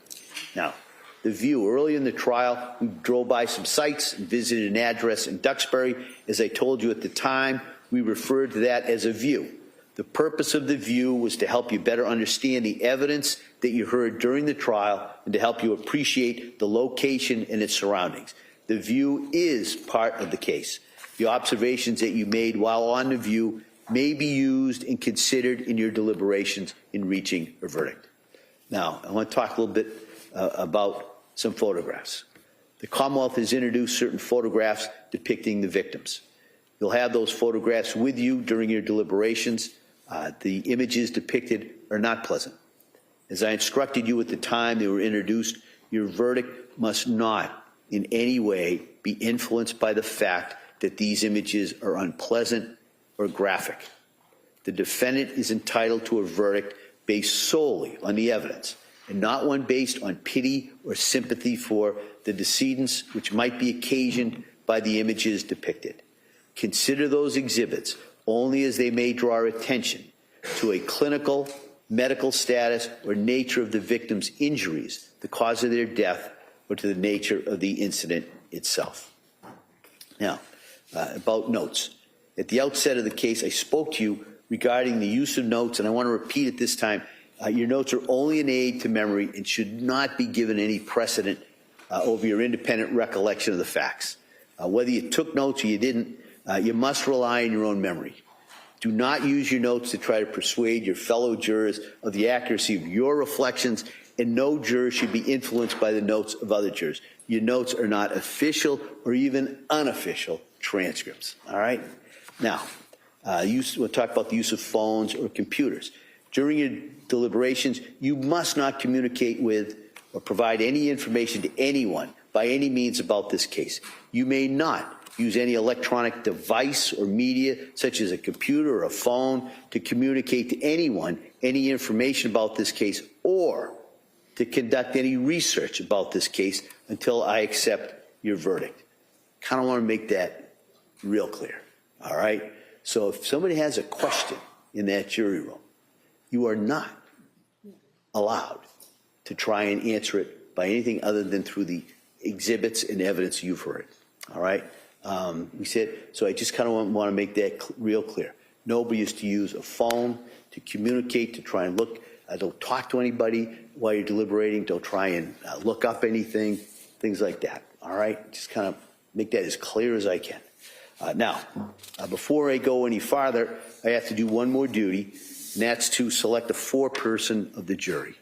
Now, the view. Early in the trial, we drove by some sites and visited an address in Duxbury. As I told you at the time, we referred to that as a view. The purpose of the view was to help you better understand the evidence that you heard during the trial and to help you appreciate the location and its surroundings. The view is part of the case. The observations that you made while on the view may be used and considered in your deliberations in reaching a verdict. Now, I want to talk a little bit about some photographs. The Commonwealth has introduced certain photographs depicting the victims. You'll have those photographs with you during your deliberations. The images depicted are not pleasant. As I instructed you at the time they were introduced, your verdict must not in any way be influenced by the fact that these images are unpleasant or graphic. The defendant is entitled to a verdict based solely on the evidence, and not one based on pity or sympathy for the decedents, which might be occasioned by the images depicted. Consider those exhibits only as they may draw attention to a clinical, medical status, or nature of the victim's injuries, the cause of their death, or to the nature of the incident itself. Now, about notes. At the outset of the case, I spoke to you regarding the use of notes, and I want to repeat it this time. Your notes are only an aid to memory and should not be given any precedent over your independent recollection of the facts. Whether you took notes or you didn't, you must rely on your own memory. Do not use your notes to try to persuade your fellow jurors of the accuracy of your reflections, and no juror should be influenced by the notes of other jurors. Your notes are not official or even unofficial transcripts, all right? Now, we'll talk about the use of phones or computers. During your deliberations, you must not communicate with or provide any information to anyone by any means about this case. You may not use any electronic device or media, such as a computer or a phone, to communicate to anyone any information about this case or to conduct any research about this case until I accept your verdict. Kind of want to make that real clear, all right? So if somebody has a question in that jury room, you are not allowed to try and answer it by anything other than through the exhibits and evidence you've heard, all right? We said, so I just kind of want to make that real clear. Nobody is to use a phone to communicate, to try and look. Don't talk to anybody while you're deliberating. Don't try and look up anything, things like that, all right? Just kind of make that as clear as I can. Now, before I go any farther, I have to do one more duty, and that's to select a foreperson of the jury.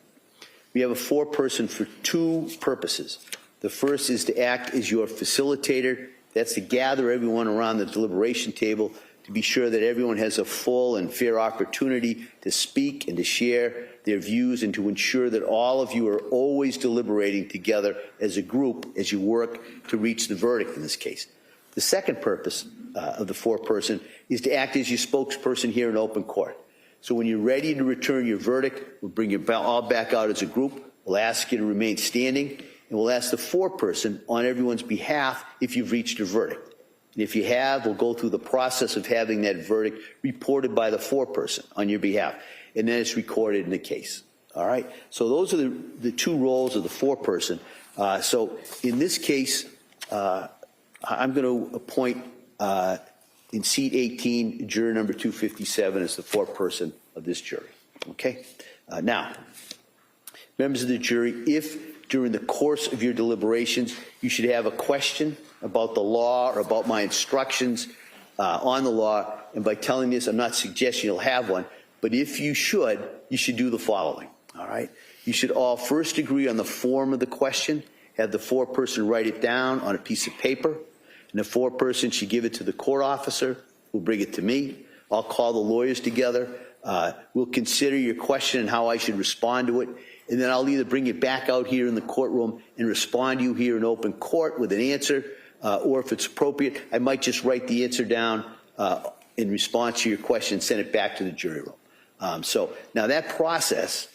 We have a foreperson for two purposes. The first is to act as your facilitator. That's to gather everyone around the deliberation table to be sure that everyone has a full and fair opportunity to speak and to share their views, and to ensure that all of you are always deliberating together as a group as you work to reach the verdict in this case. The second purpose of the foreperson is to act as your spokesperson here in open court. So when you're ready to return your verdict, we'll bring you all back out as a group. We'll ask you to remain standing, and we'll ask the foreperson on everyone's behalf if you've reached a verdict. And if you have, we'll go through the process of having that verdict reported by the foreperson on your behalf, and then it's recorded in the case. All right? So those are the two roles of the foreperson. So in this case, I'm going to appoint in seat 18, juror number 257 as the foreperson of this jury. Okay? Now, members of the jury, if during the course of your deliberations you should have a question about the law or about my instructions on the law, and by telling this, I'm not suggesting you'll have one, but if you should do the following, all right? You should all first agree on the form of the question, have the foreperson write it down on a piece of paper, and the foreperson should give it to the court officer, who'll bring it to me. I'll call the lawyers together. We'll consider your question and how I should respond to it, and then I'll either bring it back out here in the courtroom and respond to you here in open court with an answer, or if it's appropriate, I might just write the answer down in response to your question and send it back to the jury room. So now that process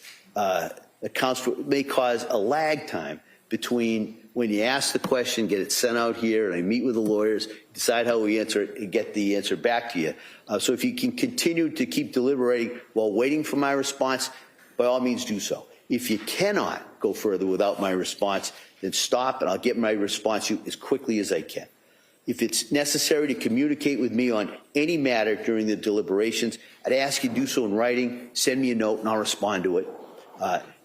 accounts for, may cause a lag time between when you ask the question, get it sent out here, and I meet with the lawyers, decide how we answer it, and get the answer back to you. So if you can continue to keep deliberating while waiting for my response, by all means do so. If you cannot go further without my response, then stop, and I'll get my response to you as quickly as I can. If it's necessary to communicate with me on any matter during the deliberations, I'd ask you to do so in writing. Send me a note, and I'll respond to it.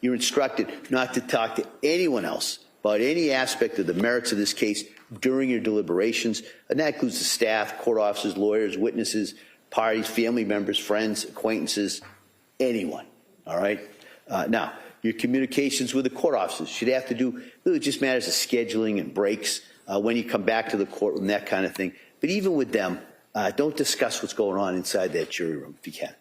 You're instructed not to talk to anyone else about any aspect of the merits of this case during your deliberations, and that includes the staff, court officers, lawyers, witnesses, parties, family members, friends, acquaintances, anyone, all right? Now, your communications with the court officers should have to do, really just matters of scheduling and breaks, when you come back to the courtroom, that kind of thing. But even with them, don't discuss what's going on inside that jury room if you can.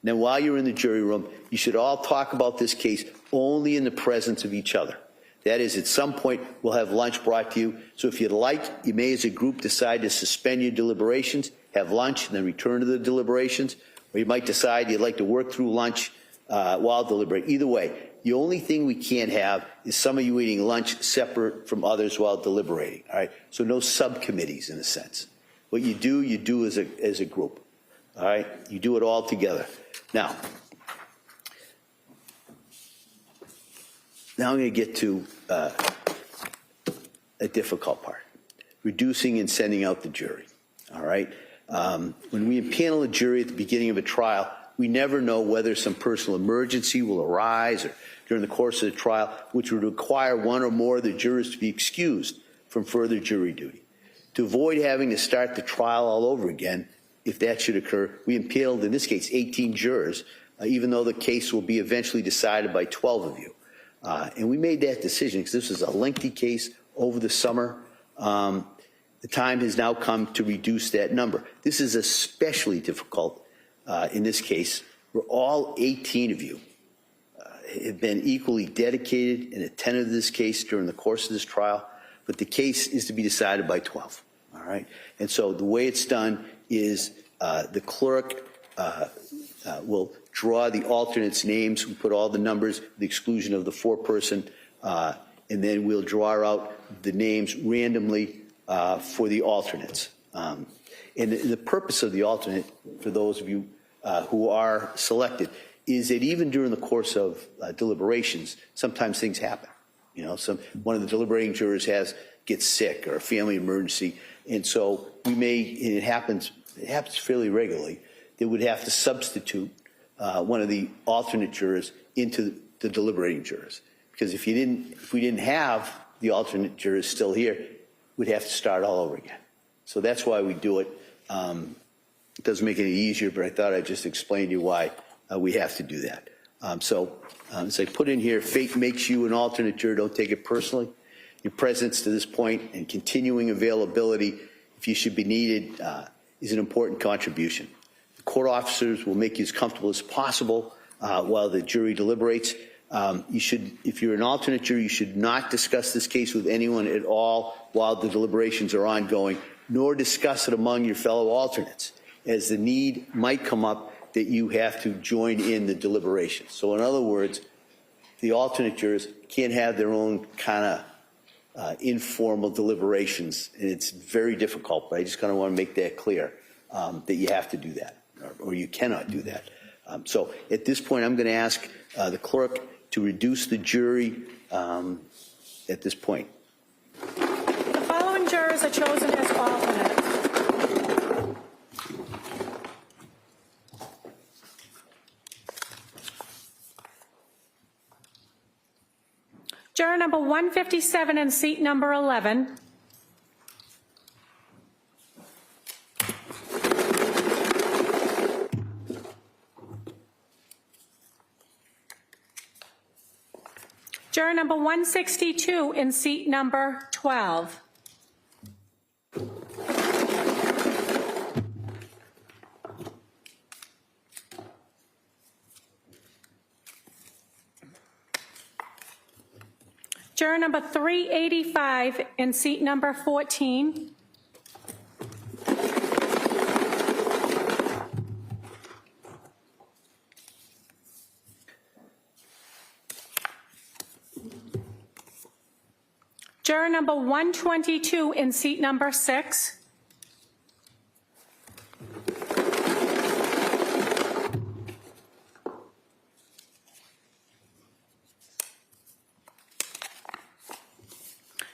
then while you're in the jury room, you should all talk about this case only in the presence of each other. That is, at some point, we'll have lunch brought to you. So if you'd like, you may as a group decide to suspend your deliberations, have lunch, and then return to the deliberations. Or you might decide you'd like to work through lunch while deliberating. Either way, the only thing we can't have is some of you eating lunch separate from others while deliberating, all right? So no subcommittees in a sense. What you do as a group, all right? You do it all together. Now I'm going to get to a difficult part, reducing and sending out the jury, all right? When we impanel a jury at the beginning of a trial, we never know whether some personal emergency will arise or during the course of the trial, which would require one or more of the jurors to be excused from further jury duty. To avoid having to start the trial all over again, if that should occur, we impaneled, in this case, 18 jurors, even though the case will be eventually decided by 12 of you. And we made that decision because this is a lengthy case over the summer. The time has now come to reduce that number. This is especially difficult in this case, where all 18 of you have been equally dedicated and attentive to this case during the course of this trial, but the case is to be decided by 12, all right? And so the way it's done is the clerk will draw the alternates' names, we put all the numbers, the exclusion of the foreperson, and then we'll draw out the names randomly for the alternates. And the purpose of the alternate, for those of you who are selected, is that even during the course of deliberations, sometimes things happen. You know, one of the deliberating jurors gets sick or a family emergency, and so we may, and it happens fairly regularly, they would have to substitute one of the alternate jurors into the deliberating jurors. Because if we didn't have the alternate jurors still here, we'd have to start all over again. So that's why we do it. It doesn't make it any easier, but I thought I'd just explain to you why we have to do that. As I put in here, fate makes you an alternate juror. Don't take it personally. Your presence to this point and continuing availability, if you should be needed, is an important contribution. The court officers will make you as comfortable as possible while the jury deliberates. If you're an alternate juror, you should not discuss this case with anyone at all while the deliberations are ongoing, nor discuss it among your fellow alternates, as the need might come up that you have to join in the deliberations. So in other words, the alternate jurors can't have their own kind of informal deliberations, and it's very difficult, but I just kind of want to make that clear, that you have to do that, or you cannot do that. So at this point, I'm going to ask the clerk to reduce the jury at this point.
The following jurors are chosen as alternates. Juror number 157 in seat number 11. Juror number 162 in seat number 12. Juror number 385 in seat number 14. Juror number 122 in seat number 6.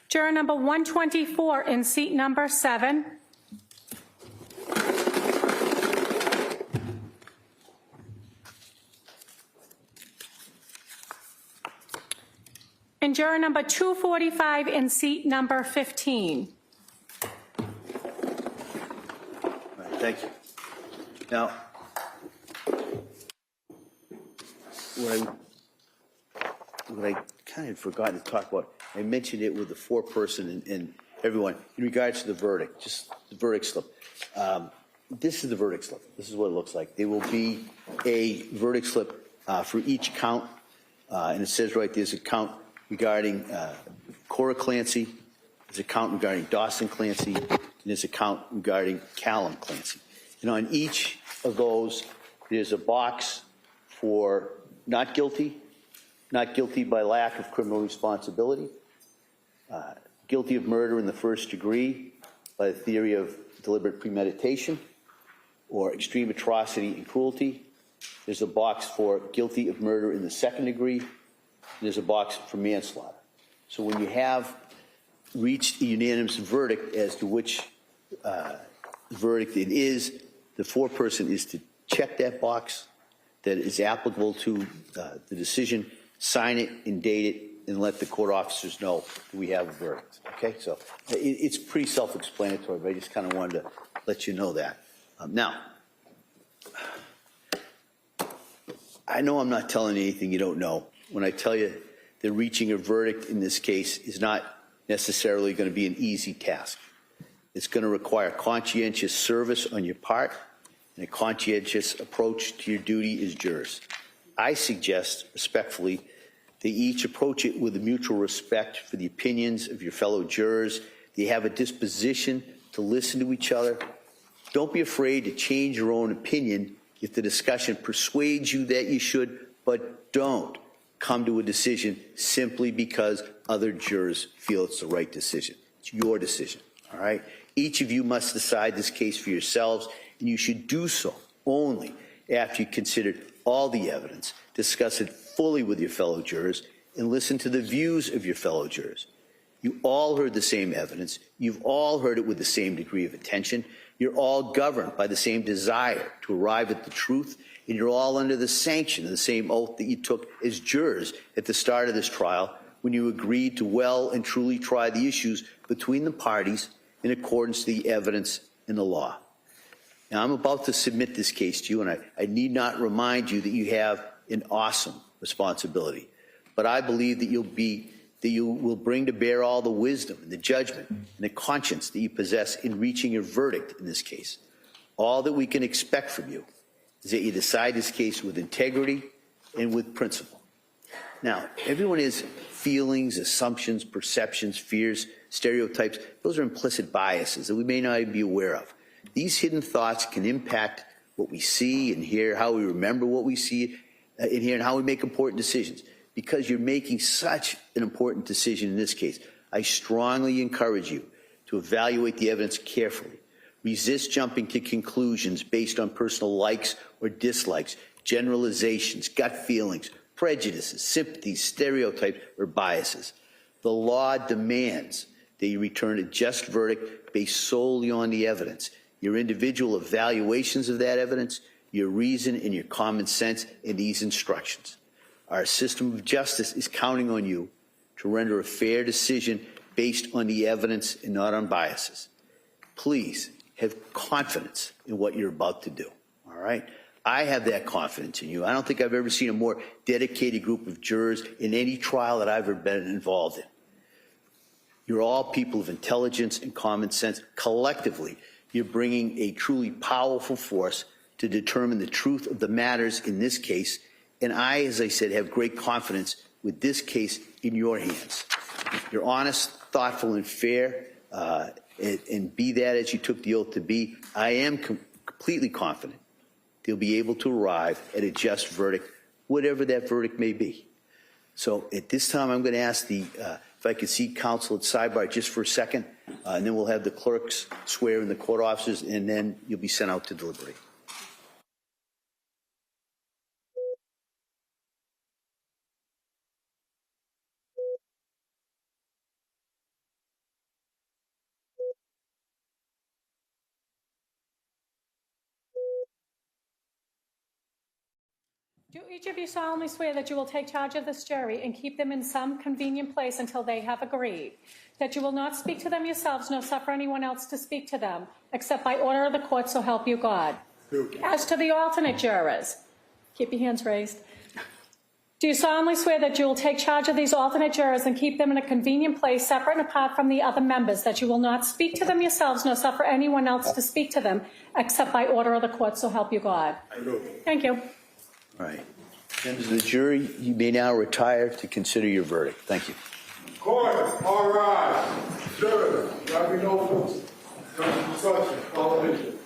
Juror number 124 in seat number 7. And juror number 245 in seat number 15.
All right, thank you. Now, what I kind of had forgotten to talk about, I mentioned it with the foreperson and everyone in regards to the verdict, just the verdict slip. this is the verdict slip. This is what it looks like. There will be a verdict slip for each count, and it says right there's a count regarding Cora Clancy, there's a count regarding Dawson Clancy, and there's a count regarding Callum Clancy. And on each of those, there's a box for not guilty by lack of criminal responsibility, guilty of murder in the first degree by the theory of deliberate premeditation, or extreme atrocity and cruelty. There's a box for guilty of murder in the second degree. And there's a box for manslaughter. So when you have reached a unanimous verdict as to which verdict it is, the foreperson is to check that box that is applicable to the decision, sign it and date it, and let the court officers know that we have a verdict. Okay, so it's pretty self-explanatory, but I just kind of wanted to let you know that. Now, I know I'm not telling you anything you don't know when I tell you that reaching a verdict in this case is not necessarily going to be an easy task. It's going to require conscientious service on your part and a conscientious approach to your duty as jurors. I suggest, respectfully, that each approach it with a mutual respect for the opinions of your fellow jurors. They have a disposition to listen to each other. Don't be afraid to change your own opinion if the discussion persuades you that you should, but don't come to a decision simply because other jurors feel it's the right decision. It's your decision, all right? Each of you must decide this case for yourselves, and you should do so only after you considered all the evidence, discuss it fully with your fellow jurors, and listen to the views of your fellow jurors. You all heard the same evidence. You've all heard it with the same degree of attention. You're all governed by the same desire to arrive at the truth, and you're all under the sanction of the same oath that you took as jurors at the start of this trial when you agreed to well and truly try the issues between the parties in accordance to the evidence and the law. Now, I'm about to submit this case to you, and I need not remind you that you have an awesome responsibility. But I believe that you will bring to bear all the wisdom and the judgment and the conscience that you possess in reaching your verdict in this case. All that we can expect from you is that you decide this case with integrity and with principle. Now, everyone has feelings, assumptions, perceptions, fears, stereotypes. Those are implicit biases that we may not even be aware of. These hidden thoughts can impact what we see and hear, how we remember what we see and hear, and how we make important decisions. Because you're making such an important decision in this case, I strongly encourage you to evaluate the evidence carefully. Resist jumping to conclusions based on personal likes or dislikes, generalizations, gut feelings, prejudices, sympathies, stereotypes, or biases. The law demands that you return a just verdict based solely on the evidence, your individual evaluations of that evidence, your reason and your common sense in these instructions. Our system of justice is counting on you to render a fair decision based on the evidence and not on biases. Please have confidence in what you're about to do, all right? I have that confidence in you. I don't think I've ever seen a more dedicated group of jurors in any trial that I've ever been involved in. You're all people of intelligence and common sense. Collectively, you're bringing a truly powerful force to determine the truth of the matters in this case. And I, as I said, have great confidence with this case in your hands. You're honest, thoughtful, and fair, and be that as you took the oath to be. I am completely confident they'll be able to arrive at a just verdict, whatever that verdict may be. So at this time, I'm going to ask if I could see counsel at sidebar just for a second, and then we'll have the clerks swear in the court officers, and then you'll be sent out to deliberate.
Do each of you solemnly swear that you will take charge of this jury and keep them in some convenient place until they have agreed, that you will not speak to them yourselves nor suffer anyone else to speak to them, except by order of the court, so help you God? As to the alternate jurors, keep your hands raised. Do you solemnly swear that you will take charge of these alternate jurors and keep them in a convenient place, separate and apart from the other members, that you will not speak to them yourselves nor suffer anyone else to speak to them except by order of the court, so help you God?
I do.
Thank you.
All right. Members of the jury, you may now retire to consider your verdict. Thank you.
Court, all rise. Jurors, there be no votes. Come to discussion. Call the issue.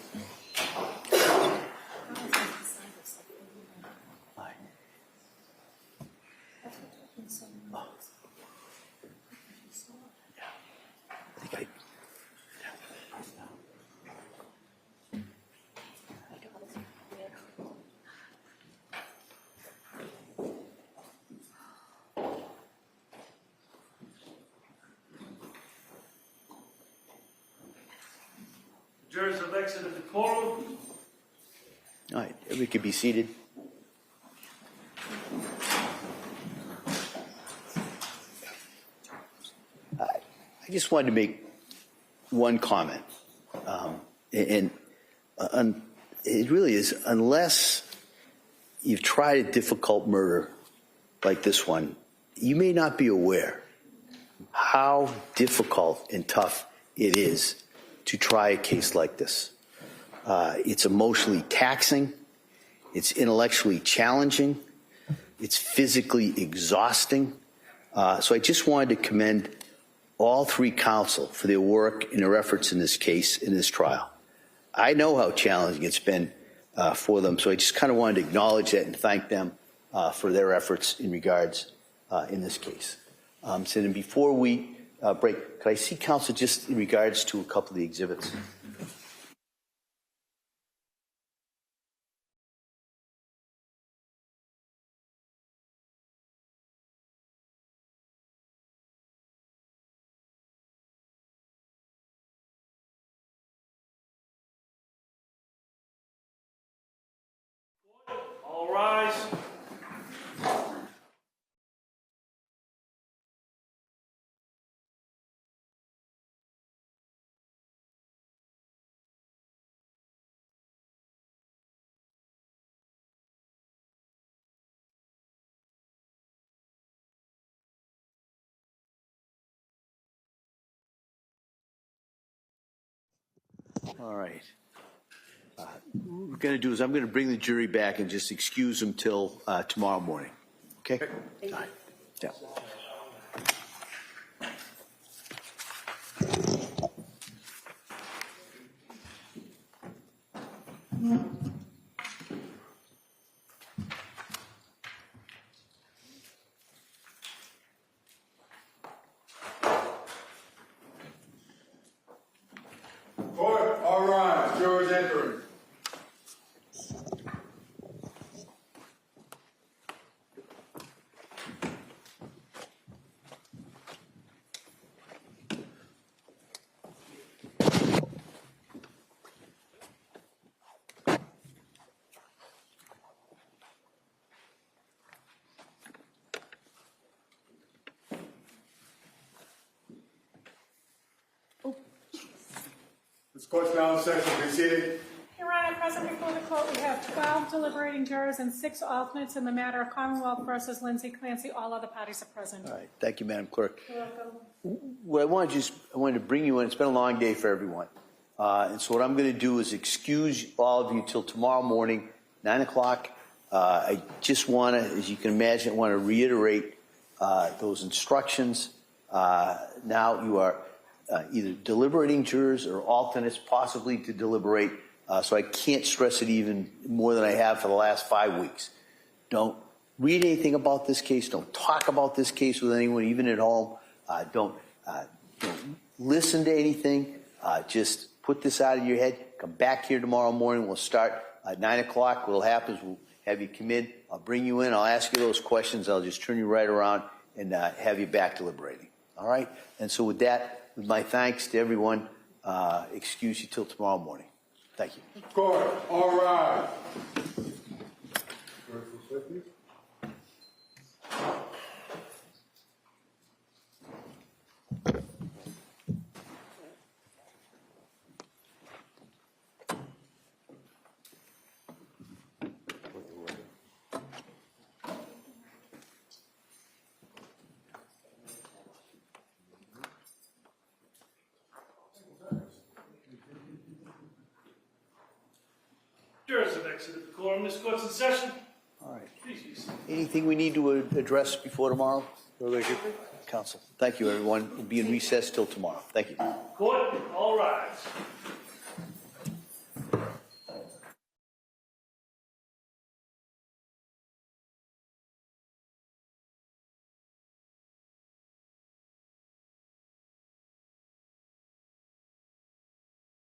Jurors have exited the courtroom.
All right, everybody can be seated. I just wanted to make one comment, and it really is, unless you've tried a difficult murder like this one, you may not be aware how difficult and tough it is to try a case like this. It's emotionally taxing, it's intellectually challenging, it's physically exhausting. So I just wanted to commend all three counsel for their work and their efforts in this case, in this trial. I know how challenging it's been for them, so I just kind of wanted to acknowledge that and thank them for their efforts in regards in this case. So then before we break, could I see counsel just in regards to a couple of the exhibits?
All rise.
All right. What we're going to do is I'm going to bring the jury back and just excuse them till tomorrow morning. Okay? All right. Yeah.
Court, all rise. Jurors entering. This court's now in session. Be seated.
Your Honor, present before the court, we have 12 deliberating jurors and 6 alternates in the matter of Commonwealth versus Lindsay Clancy. All other parties are present.
All right. Thank you, Madam Clerk.
You're welcome.
What I wanted to bring you in. It's been a long day for everyone. And so what I'm going to do is excuse all of you till tomorrow morning, 9 o'clock. I just want to, as you can imagine, I want to reiterate those instructions. Now you are either deliberating jurors or alternates, possibly to deliberate. So I can't stress it even more than I have for the last 5 weeks. Don't read anything about this case. Don't talk about this case with anyone, even at home. Don't listen to anything. Just put this out of your head. Come back here tomorrow morning. We'll start at 9 o'clock. What'll happen is we'll have you come in. I'll bring you in. I'll ask you those questions. I'll just turn you right around and have you back deliberating. All right? And so with that, with my thanks to everyone, excuse you till tomorrow morning. Thank you.
Court, all rise.
Jurors have exited the quorum. This court's in session.
All right.
Please be seated.
Anything we need to address before tomorrow? Counsel. Thank you, everyone. We'll be in recess till tomorrow. Thank you.
Court, all rise.